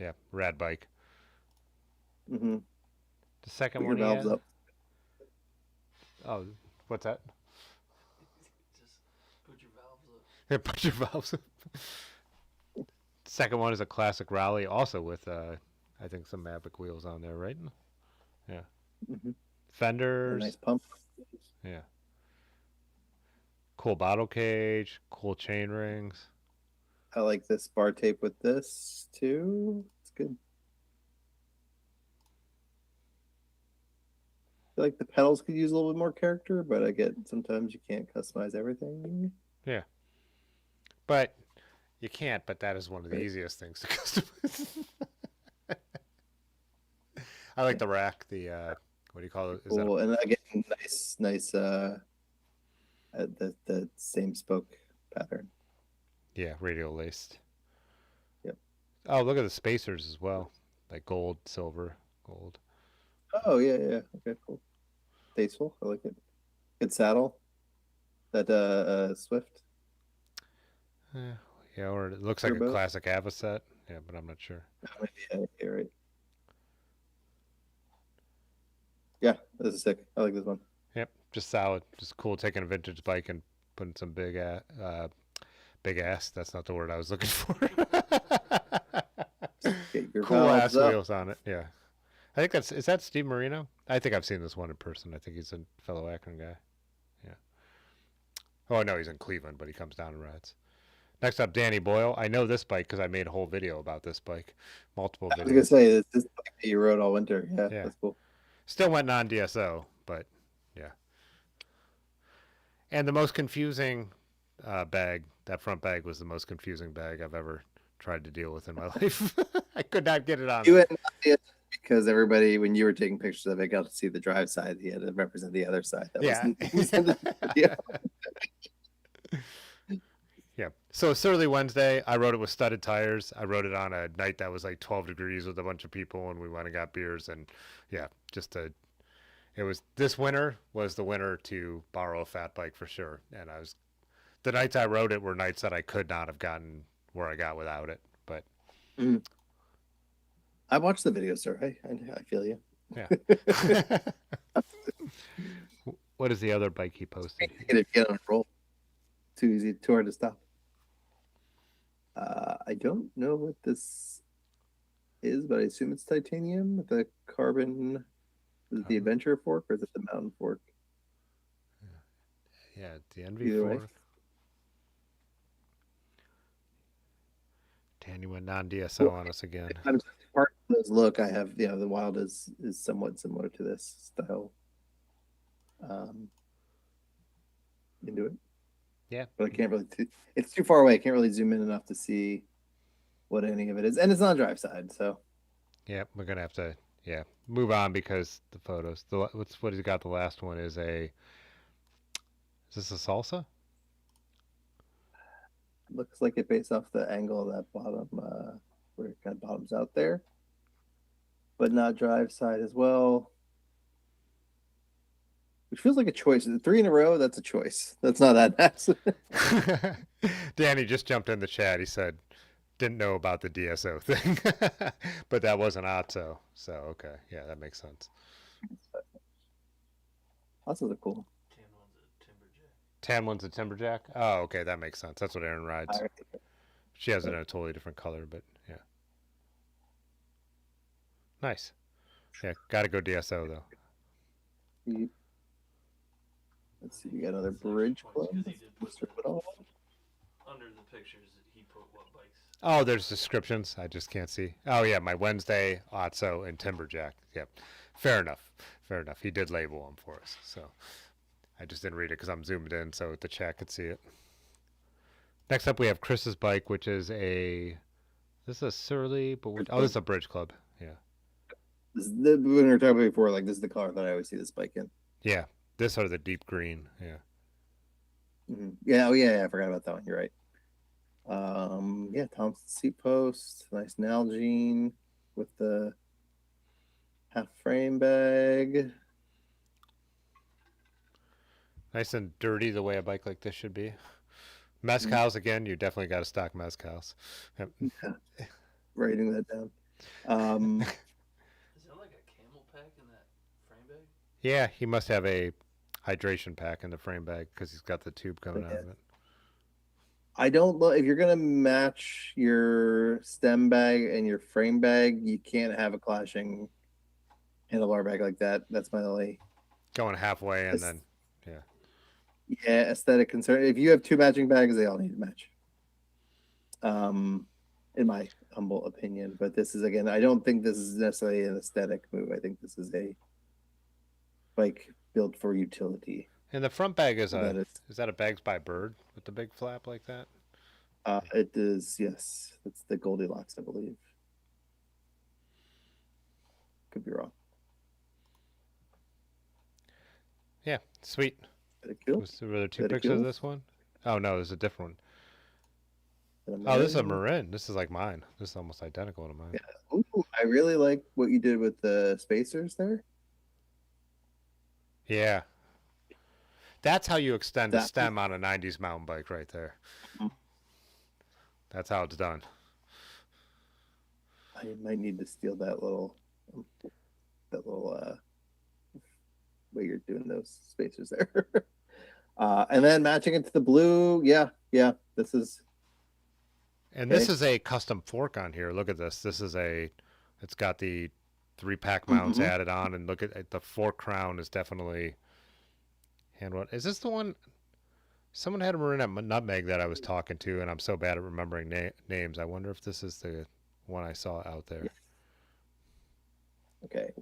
Yeah, rad bike. Mm-hmm. The second Put one. your valves up. Oh, what's that? Just put your valves up. Yeah, put your valves up. Second one is a classic rally, also with I think some Mavic wheels on there, right? Yeah. Mm-hmm. Fenders. A nice pump. Yeah. Cool bottle cage. Cool chain rings. I like this bar tape with this too. It's good. I feel like the pedals could use a little bit more character, but I get sometimes you can't customize everything. Yeah. But you can't, but that is one of the easiest things to customize. I like the rack. The what do you call it? Is that Cool. And again, nice. The same spoke pattern. yeah, radial laced. Yep. Oh, look at the spacers as well, like gold, silver, gold. Oh yeah. Okay, cool. Tasteful. I like it. Good saddle. That Swift Yeah, yeah, or it looks like a turbo. classic Avocet. Yeah, but I'm not sure. Maybe, yeah, you're right. Yeah, this is sick. I like this one. Yep, just solid, just cool. Taking a vintage bike and putting some big ass. That's not the word I was looking for. Get your Cool valves ass up. wheels on it. Yeah, I think is that Steve Marino? I think I've seen this one in person. I think he's a fellow Akron guy. Yeah. Oh no, he's in Cleveland, but he comes down and rides. Next up, Danny Boyle. I know this bike because I made a whole video about this bike, multiple I was gonna videos. say this bike that you rode all winter. Yeah, Yeah, that's cool. still went non DSO, but yeah. And the most confusing bag, that front bag was the most confusing bag I've ever tried to deal with in my life. I could not get it on You there. went because everybody, when you were taking pictures of it, got to see the drive side. He had to represent the other side. That Yeah. was in the video. Yeah. So Surly Wednesday, I rode it with studded tires. I rode it on a night that was like 12 degrees with a bunch of people, and we went and got beers. And yeah, this winter was the winter to borrow a fat bike for sure. And the nights I rode it were nights that I could not have gotten where I got without it. But I watched the video, sir. I feel you. yeah. What is the other bike he posted? Get on a roll. Too easy, too hard to stop. I don't know what this is, but I assume it's titanium with a carbon. Is it the adventure fork or is it the mountain fork? Yeah, the Envy Either way. fork. Danny went non-DSO on us again. Part of this look, I have, the Wild is somewhat similar to this style. Into it. Yeah. But I can't really, it's too far away. I can't really zoom in enough to see what any of it is. And it's on drive side, so. Yeah, we're going to have to, move on because the photos. What he's got the last one is is this a salsa? Looks like it based off the angle of that bottom, where it kind of bottoms out there. But not drive side as well. Which feels like a choice. 3 in a row, that's a choice. That's not that massive. Danny just jumped in the chat. He said, didn't know about the DSO thing, but that wasn't Otto. So, okay. Yeah, that makes sense. Lots of the cool. Tan one's a Timberjack? Oh, okay. That makes sense. That's what Erin rides. She has it in a totally different color, but yeah. Nice. Yeah, got to go DSO, though. Let's see, we got another bridge club. Under the pictures, he put what bikes? Oh, there's descriptions. I just can't see. Oh, yeah, my Wednesday, Otso, and Timberjack. Yep. Fair enough. Fair enough. He did label them for us. So I just didn't read it because I'm zoomed in so the chat could see it. Next up, we have Chris's bike, which is this is a Surly, but this is a Bridge Club. Yeah. When we were talking before, like, this is the color that I always see this bike in. Yeah. This or the deep green. Yeah. Mm-hmm. Yeah. Oh, yeah. I forgot about that one. You're right. Yeah. Thompson seat post. Nice Nalgene with the half frame bag. Nice and dirty the way a bike like this should be. Mezcals again. You definitely got to stock mezcals. Yep. Yeah. Writing that down. Is there like a camel pack in that frame bag? Yeah, he must have a hydration pack in the frame bag because he's got the tube coming out of it. I don't know if you're gonna match your stem bag and your frame bag, you can't have a clashing handlebar bag like that. That's my only going halfway and then aesthetic concern. If you have 2 matching bags, they all need to match. In my humble opinion, but this is, again, I don't think this is necessarily an aesthetic move. I think this is a bike built for utility. And the front bag is that a Bags by Bird with the big flap like that? It is, yes. It's the Goldilocks, I believe. Could be wrong. Yeah, sweet. Pretty cool. Were there two Very pictures of cool. this one? Oh no, there's a different one. And Oh, this is a Marin. Marin. This is like mine. This is almost identical to mine. Yeah. Ooh, I really like what you did with the spacers there. Yeah. That's how you extend a That stem on a 90s mountain bike right there. Mhm. That's how it's done. I might need to steal that little way you're doing those spacers there. And then matching it to the blue. Yeah. This is And okay. this is a custom fork on here. Look at this. It's got the 3-pack mounts Mhm. added on, and look at the fork crown is definitely hand what is this the one? Someone had a Marin at Nutmeg that I was talking to, and I'm so bad at remembering names. I wonder if this is the one I saw out there. Okay.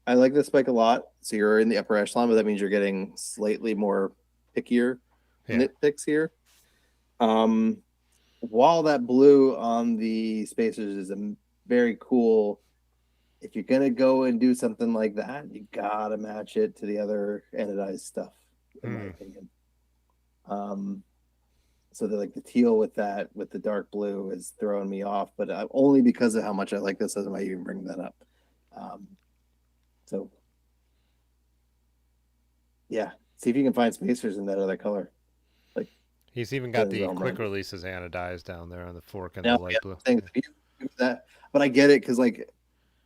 I like this bike a lot. So you're in the upper echelon, but that means you're getting slightly more pickier Yeah. nitpicks here. While that blue on the spacers is a very cool, if you're gonna go and do something like that, you gotta match it to the other anodized stuff, in my opinion. So the teal with the dark blue is throwing me off, but only because of how much I like this. I might even bring that up. So yeah, see if you can find spacers in that other color. Like He's even got the realm, quick right? releases anodized down there on the fork and No, the light yeah, blue. thanks. That, but I get it because like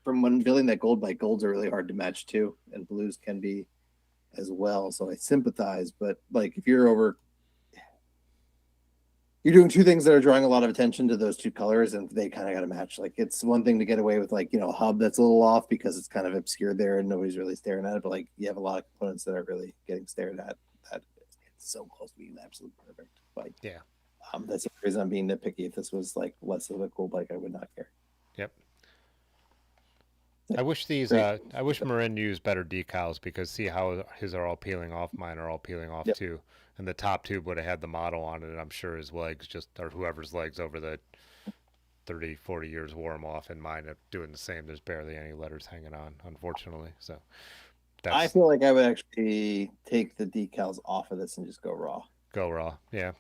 from when building that gold bike, golds are really hard to match too, and blues can be as well. So I sympathize, but like if you're doing two things that are drawing a lot of attention to those two colors, and they kind of got to match. Like it's one thing to get away with like a hub that's a little off because it's kind of obscured there and nobody's really staring at it, but like you have a lot of components that are really getting stared at. That it's so close to being an absolute perfect bike. Yeah. That's the reason I'm being nitpicky. If this was like less of a cool bike, I would not care. Yep. I wish I wish Marin used better decals because see how his are all peeling off, mine are all peeling off Yep. too. And the top tube would have had the model on it, and I'm sure his legs or whoever's legs over the 30, 40 years wore them off, and mine are doing the same. There's barely any letters hanging on, unfortunately. So I feel like I would actually take the decals off of this and just go raw. Go raw, yeah.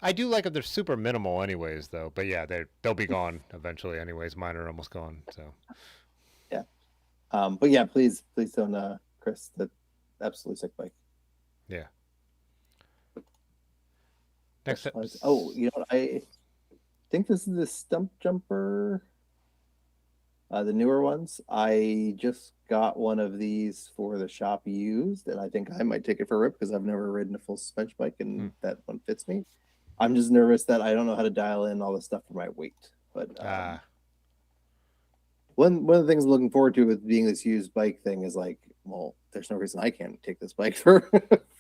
I do like it. They're super minimal, anyways, though. But yeah, they'll be gone eventually, anyways. Mine are almost gone. So yeah, but yeah, please don't, Chris. That absolutely sick bike. Yeah. Next up. Oh, I think this is the Stump Jumper. The newer ones. I just got one of these for the shop used, and I think I might take it for a rip because I've never ridden a full suspension bike, and that one fits me. I'm just nervous that I don't know how to dial in all the stuff for my weight. But one of the things I'm looking forward to with being this used bike thing is like, well, there's no reason I can't take this bike for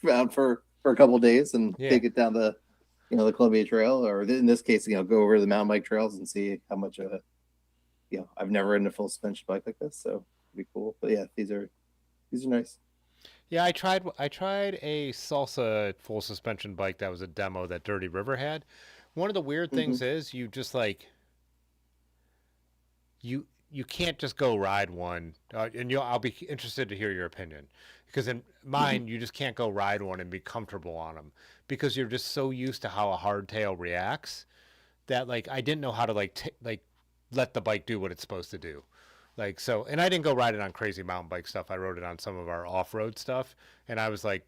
for a couple of days and take it down the the Columbia Trail, or in this case, go over the mountain bike trails and see how much I've never ridden a full suspension bike like this, so it'd be cool. But yeah, these are nice. Yeah, I tried a Salsa full suspension bike that was a demo that Dirty River had. One of the weird things is you just like you can't just go ride one, and I'll be interested to hear your opinion because in mine you just can't go ride one and be comfortable on them because you're just so used to how a hardtail reacts that like I didn't know how to like let the bike do what it's supposed to do. Like so, and I didn't go ride it on crazy mountain bike stuff. I rode it on some of our off-road stuff, and I was like,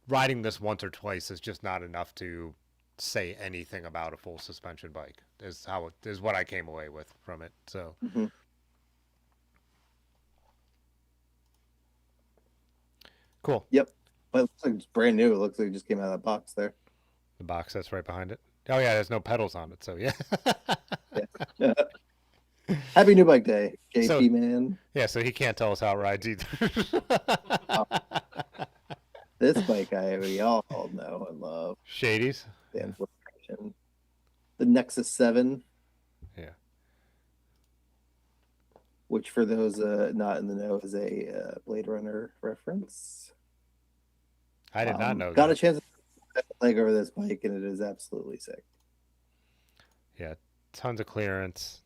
riding this once or twice is just not enough to say anything about a full suspension bike. Is what I came away with from it. So, cool. Yep, but it looks like it's brand new. It looks like it just came out of the box there. The box that's right behind it. Oh yeah, there's no pedals on it, so yeah. Yeah. Happy New Bike Day, JP So, man. Yeah, so he can't tell us how it rides either. This bike we all know and love. Shady's. The Nexus 7. Yeah. Which for those not in the know is a Blade Runner reference. I did not know got that. A chance to leg over this bike, and it is absolutely sick. Yeah, tons of clearance.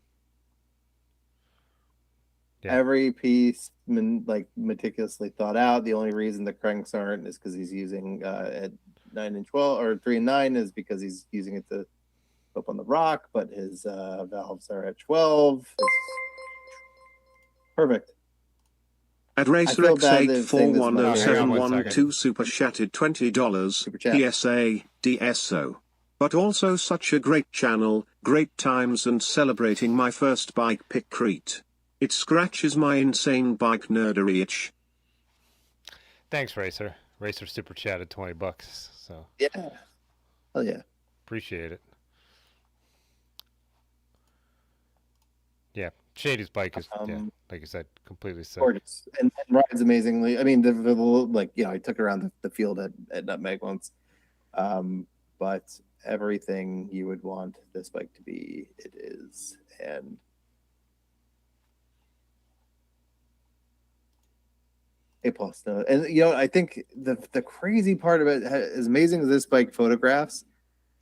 Yeah. Every piece meticulously thought out. The only reason the cranks aren't is because he's using at 9 and 12 or 3 and 9 is because he's using it to up on the rock, but his valves are at 12. It's perfect. At I feel bad that saying this much. hang on 1 second. RacerX8410712 super chatted $20. Super chat. PSA, DSO. But also such a great channel, great times and celebrating my first bike pick Crete. It scratches my insane bike nerdery itch. Thanks, Racer. Racer super chatted $20. So Yeah. Oh yeah. appreciate it. Yeah, Shady's bike is like you said, completely sick. Gorgeous and rides amazingly. I mean, I took it around the field at Nutmeg once, but everything you would want this bike to be, it is, and A plus. No, and I think the crazy part about it, as amazing as this bike photographs,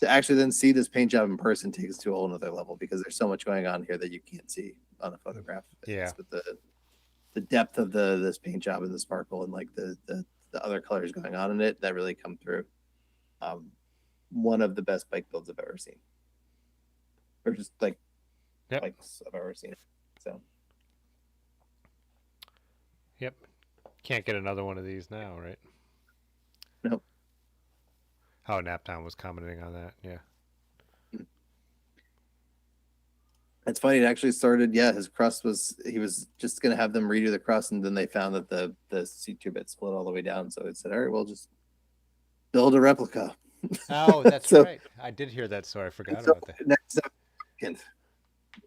to actually then see this paint job in person takes it to a whole nother level because there's so much going on here that you can't see on a photograph. Yeah. With the depth of this paint job and the sparkle and like the other colors going on in it that really come through. One of the best bike builds I've ever seen, or just like bikes I've ever seen. So. Yep. Can't get another one of these now, right? Nope. How Naptown was commenting on that, yeah. It's funny. It actually started. Yeah, his crust he was just gonna have them redo the crust, and then they found that the seat tube had split all the way down. So it said, "All right, we'll just build a replica." Oh, that's right. I did hear that story. I forgot about that. Next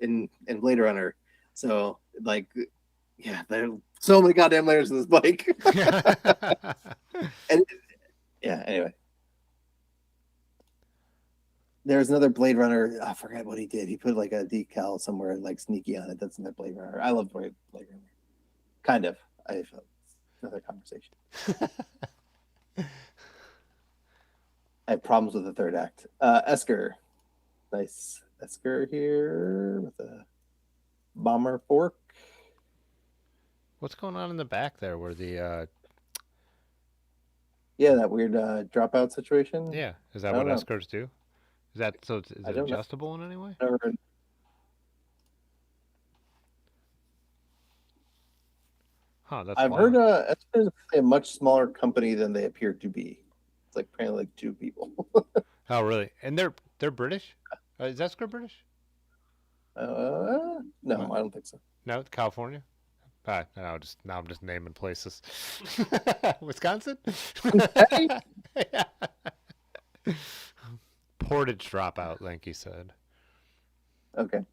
in Blade Runner. So yeah, there are so many goddamn layers to this bike. And yeah, anyway. There's another Blade Runner. I forgot what he did. He put like a decal somewhere like sneaky on it. That's in the Blade Runner. I love Blade Runner. Kind of. Another conversation. I have problems with the third act. Esker. Nice Esker here with a bomber fork. What's going on in the back there where the yeah, that weird dropout situation? Yeah. Is that what Eskers do? Is it adjustable in any way? Huh, that's I've heard Esker is a much smaller company than they appear to be. It's like apparently like 2 people. Oh, really? And they're British? Is Esker British? No, I don't think so. No, California. Now I'm just naming places. Wisconsin. Yeah. Portage dropout, Lanky said. Okay.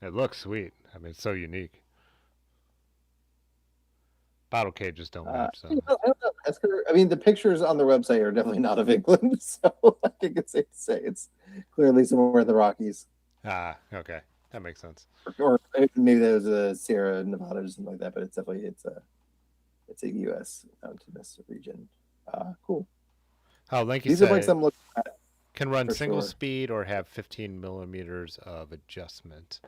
It looks sweet. I mean, it's so unique. Bottle cages don't match. So. I don't know. Esker, I mean, the pictures on their website are definitely not of England, so I think it's safe to say it's clearly somewhere in the Rockies. Ah, okay, that makes sense. Or maybe there was a Sierra Nevada or something like that, but it's definitely it's a U.S. mountainous region. Cool. Oh, Lanky These said, are bikes I'm looking at. Can run single speed or have 15 millimeters of adjustment.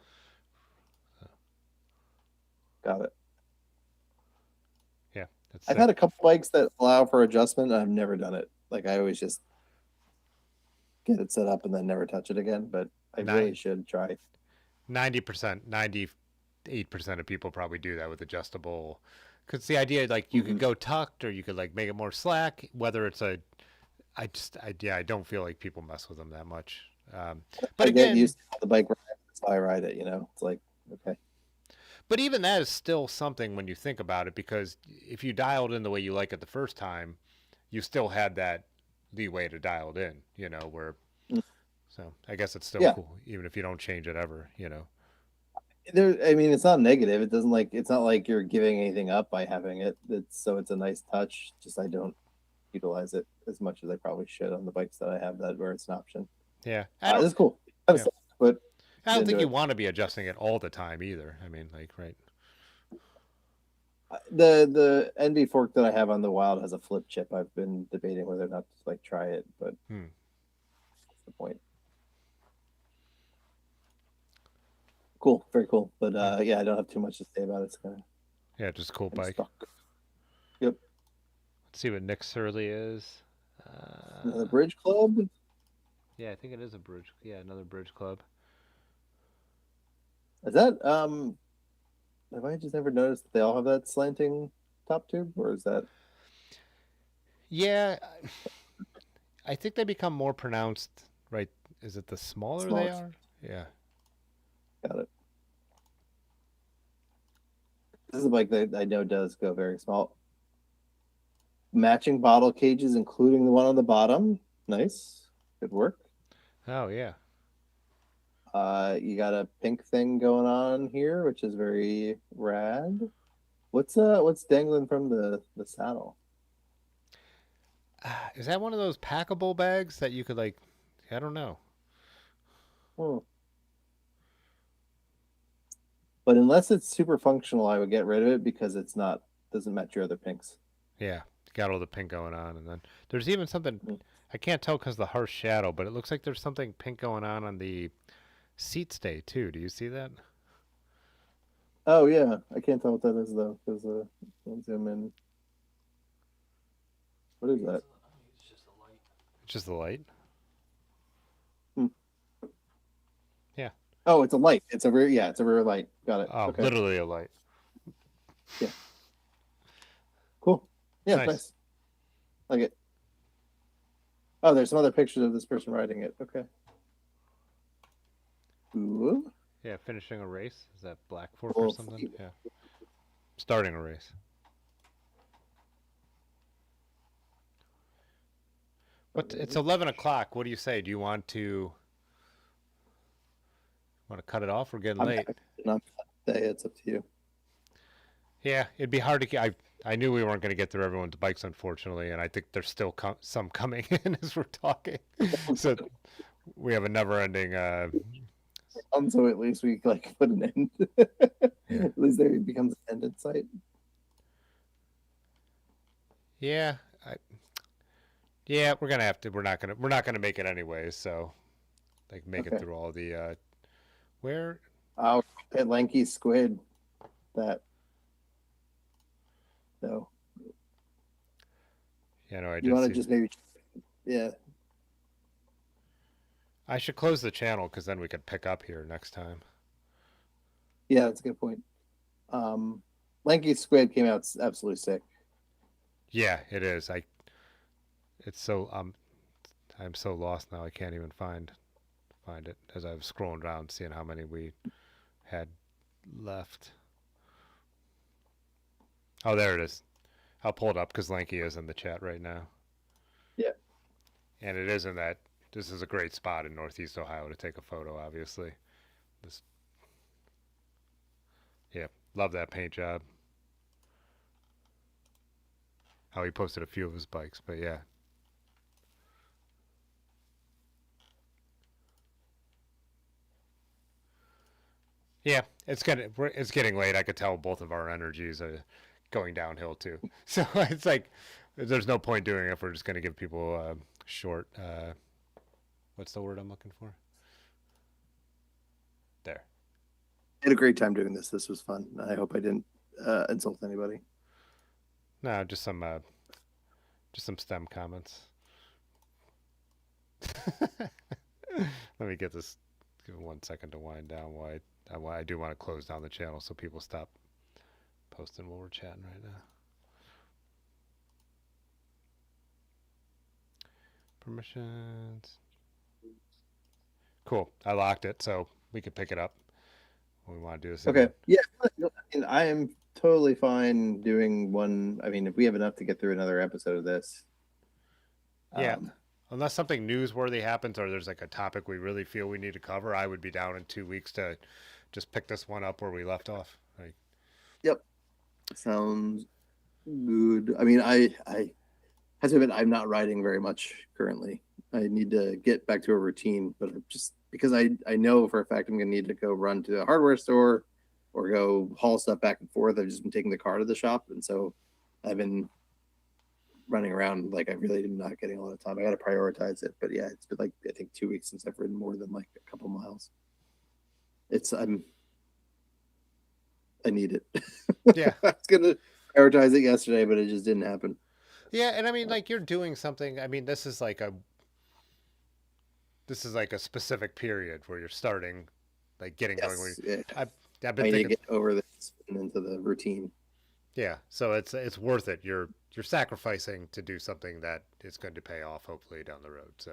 Got it. Yeah, I've had a couple bikes that allow for adjustment, and I've never done it. Like I always just get it set up and then never touch it again. But I really should try. 90%, 98% of people probably do that with adjustable. Because the idea, like, you could go tucked or you could like make it more slack. Whether it's I don't feel like people mess with them that much. But again, get used to the bike ride. That's how I ride it. It's like okay. But even that is still something when you think about it, because if you dialed in the way you like it the first time, you still had that leeway to dial it in. Where. So I guess it's still cool, even if you don't change it ever. I mean, it's not negative. It doesn't it's not like you're giving anything up by having it. It's a nice touch. Just I don't utilize it as much as I probably should on the bikes that I have where it's an option. Yeah, it's cool. But I don't think you want to be adjusting it all the time either. I mean, right. The NB fork that I have on the Wild has a flip chip. I've been debating whether or not to try it, but that's the point. Cool, very cool. But yeah, I don't have too much to say about it. It's kind of Yeah, just a cool bike. stuck. Yep. Let's see what Nick Surly is. Another bridge club. Yeah, I think it is a bridge. Yeah, another bridge club. Is that have I just never noticed that they all have that slanting top tube, or is that Yeah, I think they become more pronounced, right? Is it the smaller they smaller? are? Yeah. Got it. This is a bike that I know does go very small. Matching bottle cages, including the one on the bottom. Nice. Good work. Oh, yeah. You got a pink thing going on here, which is very rad. What's dangling from the saddle? Is that one of those packable bags that you could like? I don't know. Hmm. But unless it's super functional, I would get rid of it because it's not doesn't match your other pinks. Yeah, got all the pink going on, and then there's even something Mm. I can't tell because the harsh shadow, but it looks like there's something pink going on the seat stay too. Do you see that? Oh yeah, I can't tell what that is though because I'll zoom in. What is that? I think it's just a light. It's just the light. Hmm. Yeah. Oh, it's a light. It's a rear light. Got it. Oh, Okay. literally a light. Cool. Yeah, Nice. nice. Like it. Oh, there's some other pictures of this person riding it. Okay. Ooh. Yeah, finishing a race. Is that Black Fork Oh, or something? Yeah. Starting a race. But it's 11 o'clock. What do you say? Do you want to cut it off? We're getting I'm late. back. I'm say it's up to you. Yeah, it'd be hard to get. I knew we weren't going to get through everyone's bikes, unfortunately, and I think there's still some coming in as we're talking. So we have a never-ending. So at least we like put an end. Yeah. At least there becomes an end in sight. Yeah, yeah, we're gonna have to. We're not gonna make it anyways. So, like, make it Okay. through all the. Where? Oh, that lanky squid. That. No. Yeah, no, I You did want see. to just maybe. Yeah. I should close the channel because then we could pick up here next time. Yeah, that's a good point. Lanky Squid came out absolutely sick. Yeah, it is. It's so I'm so lost now. I can't even find it as I was scrolling around, seeing how many we had left. Oh, there it is. I'll pull it up because Lanky is in the chat right now. Yeah. And it is in that. This is a great spot in Northeast Ohio to take a photo. Obviously, yeah, love that paint job. How he posted a few of his bikes, but yeah. Yeah, it's getting late. I could tell both of our energies are going downhill too. So it's like there's no point doing it if we're just going to give people a short. What's the word I'm looking for? There. I had a great time doing this. This was fun. I hope I didn't insult anybody. No, just some STEM comments. Let me get this. Give it 1 second to wind down. Why I do want to close down the channel so people stop posting while we're chatting right now. Permissions. Cool. I locked it, so we can pick it up when we want to do this. Okay. Again. Yeah. And I am totally fine doing one. I mean, if we have enough to get through another episode of this. Yeah. Unless something newsworthy happens or there's like a topic we really feel we need to cover, I would be down in 2 weeks to just pick this one up where we left off. Like, Yep. Sounds good. I mean, I have to admit, I'm not riding very much currently. I need to get back to a routine, but just because I know for a fact I'm going to need to go run to a hardware store or go haul stuff back and forth. I've just been taking the car to the shop. And so I've been running around like I really am not getting a lot of time. I got to prioritize it. But yeah, it's been like, I think 2 weeks since I've ridden more than like a couple miles. I need it. Yeah. I was gonna prioritize it yesterday, but it just didn't happen. Yeah, and I mean, like you're doing something. I mean, this is like a specific period where you're starting, like getting going. Yes, yeah. I've been I need to thinking, get over this and into the routine. yeah. So it's worth it. You're sacrificing to do something that is going to pay off hopefully down the road. So,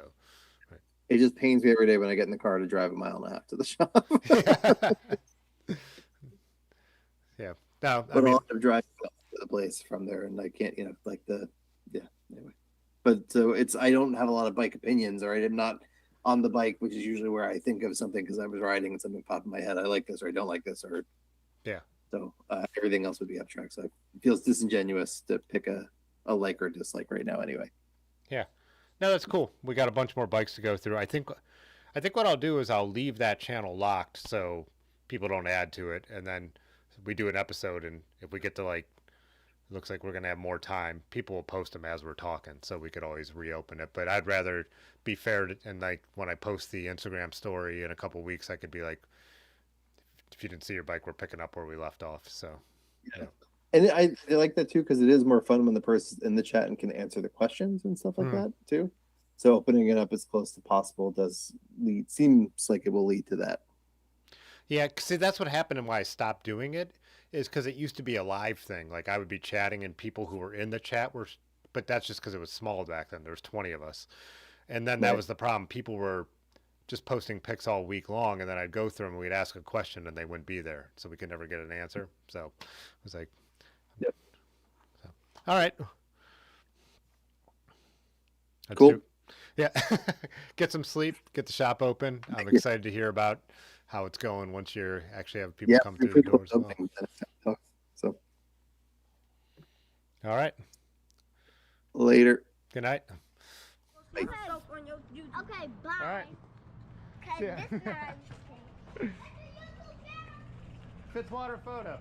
It just pains me every day when I get in the car to drive a mile and a half to the shop. right. Yeah. No, I But mean, I'll end up driving to the place from there, and I can't, yeah. Anyway, but so I don't have a lot of bike opinions, or I'm not on the bike, which is usually where I think of something because I was riding and something popped in my head. I like this, or I don't like this, or yeah. so everything else would be abstract. So it feels disingenuous to pick a like or dislike right now. Anyway, Yeah. No, that's cool. We got a bunch more bikes to go through. I think what I'll do is I'll leave that channel locked so people don't add to it, and then we do an episode, and if we get to like, it looks like we're gonna have more time, people will post them as we're talking, so we could always reopen it. But I'd rather be fair and like when I post the Instagram story in a couple weeks, I could be like, if you didn't see your bike, we're picking up where we left off. So, yeah. and I like that too because it is more fun when the person in the chat and can answer the questions and stuff like that too. So opening it up as close as possible seems like it will lead to that. Yeah, see, that's what happened and why I stopped doing it is because it used to be a live thing. Like I would be chatting and people who were in the chat were, but that's just because it was small back then. There was 20 of us, and then that Right. was the problem. People were just posting pics all week long, and then I'd go through them and we'd ask a question and they wouldn't be there, so we could never get an answer. So it was like, Yep. so, all right, let's Cool. yeah, get some sleep, get the shop open. I'm excited to hear about how it's going once you actually have people come through the door as well. So All right. later. Good night. Bye. Okay, bye. All right. Cause Yeah. this time. Fitzwater photo.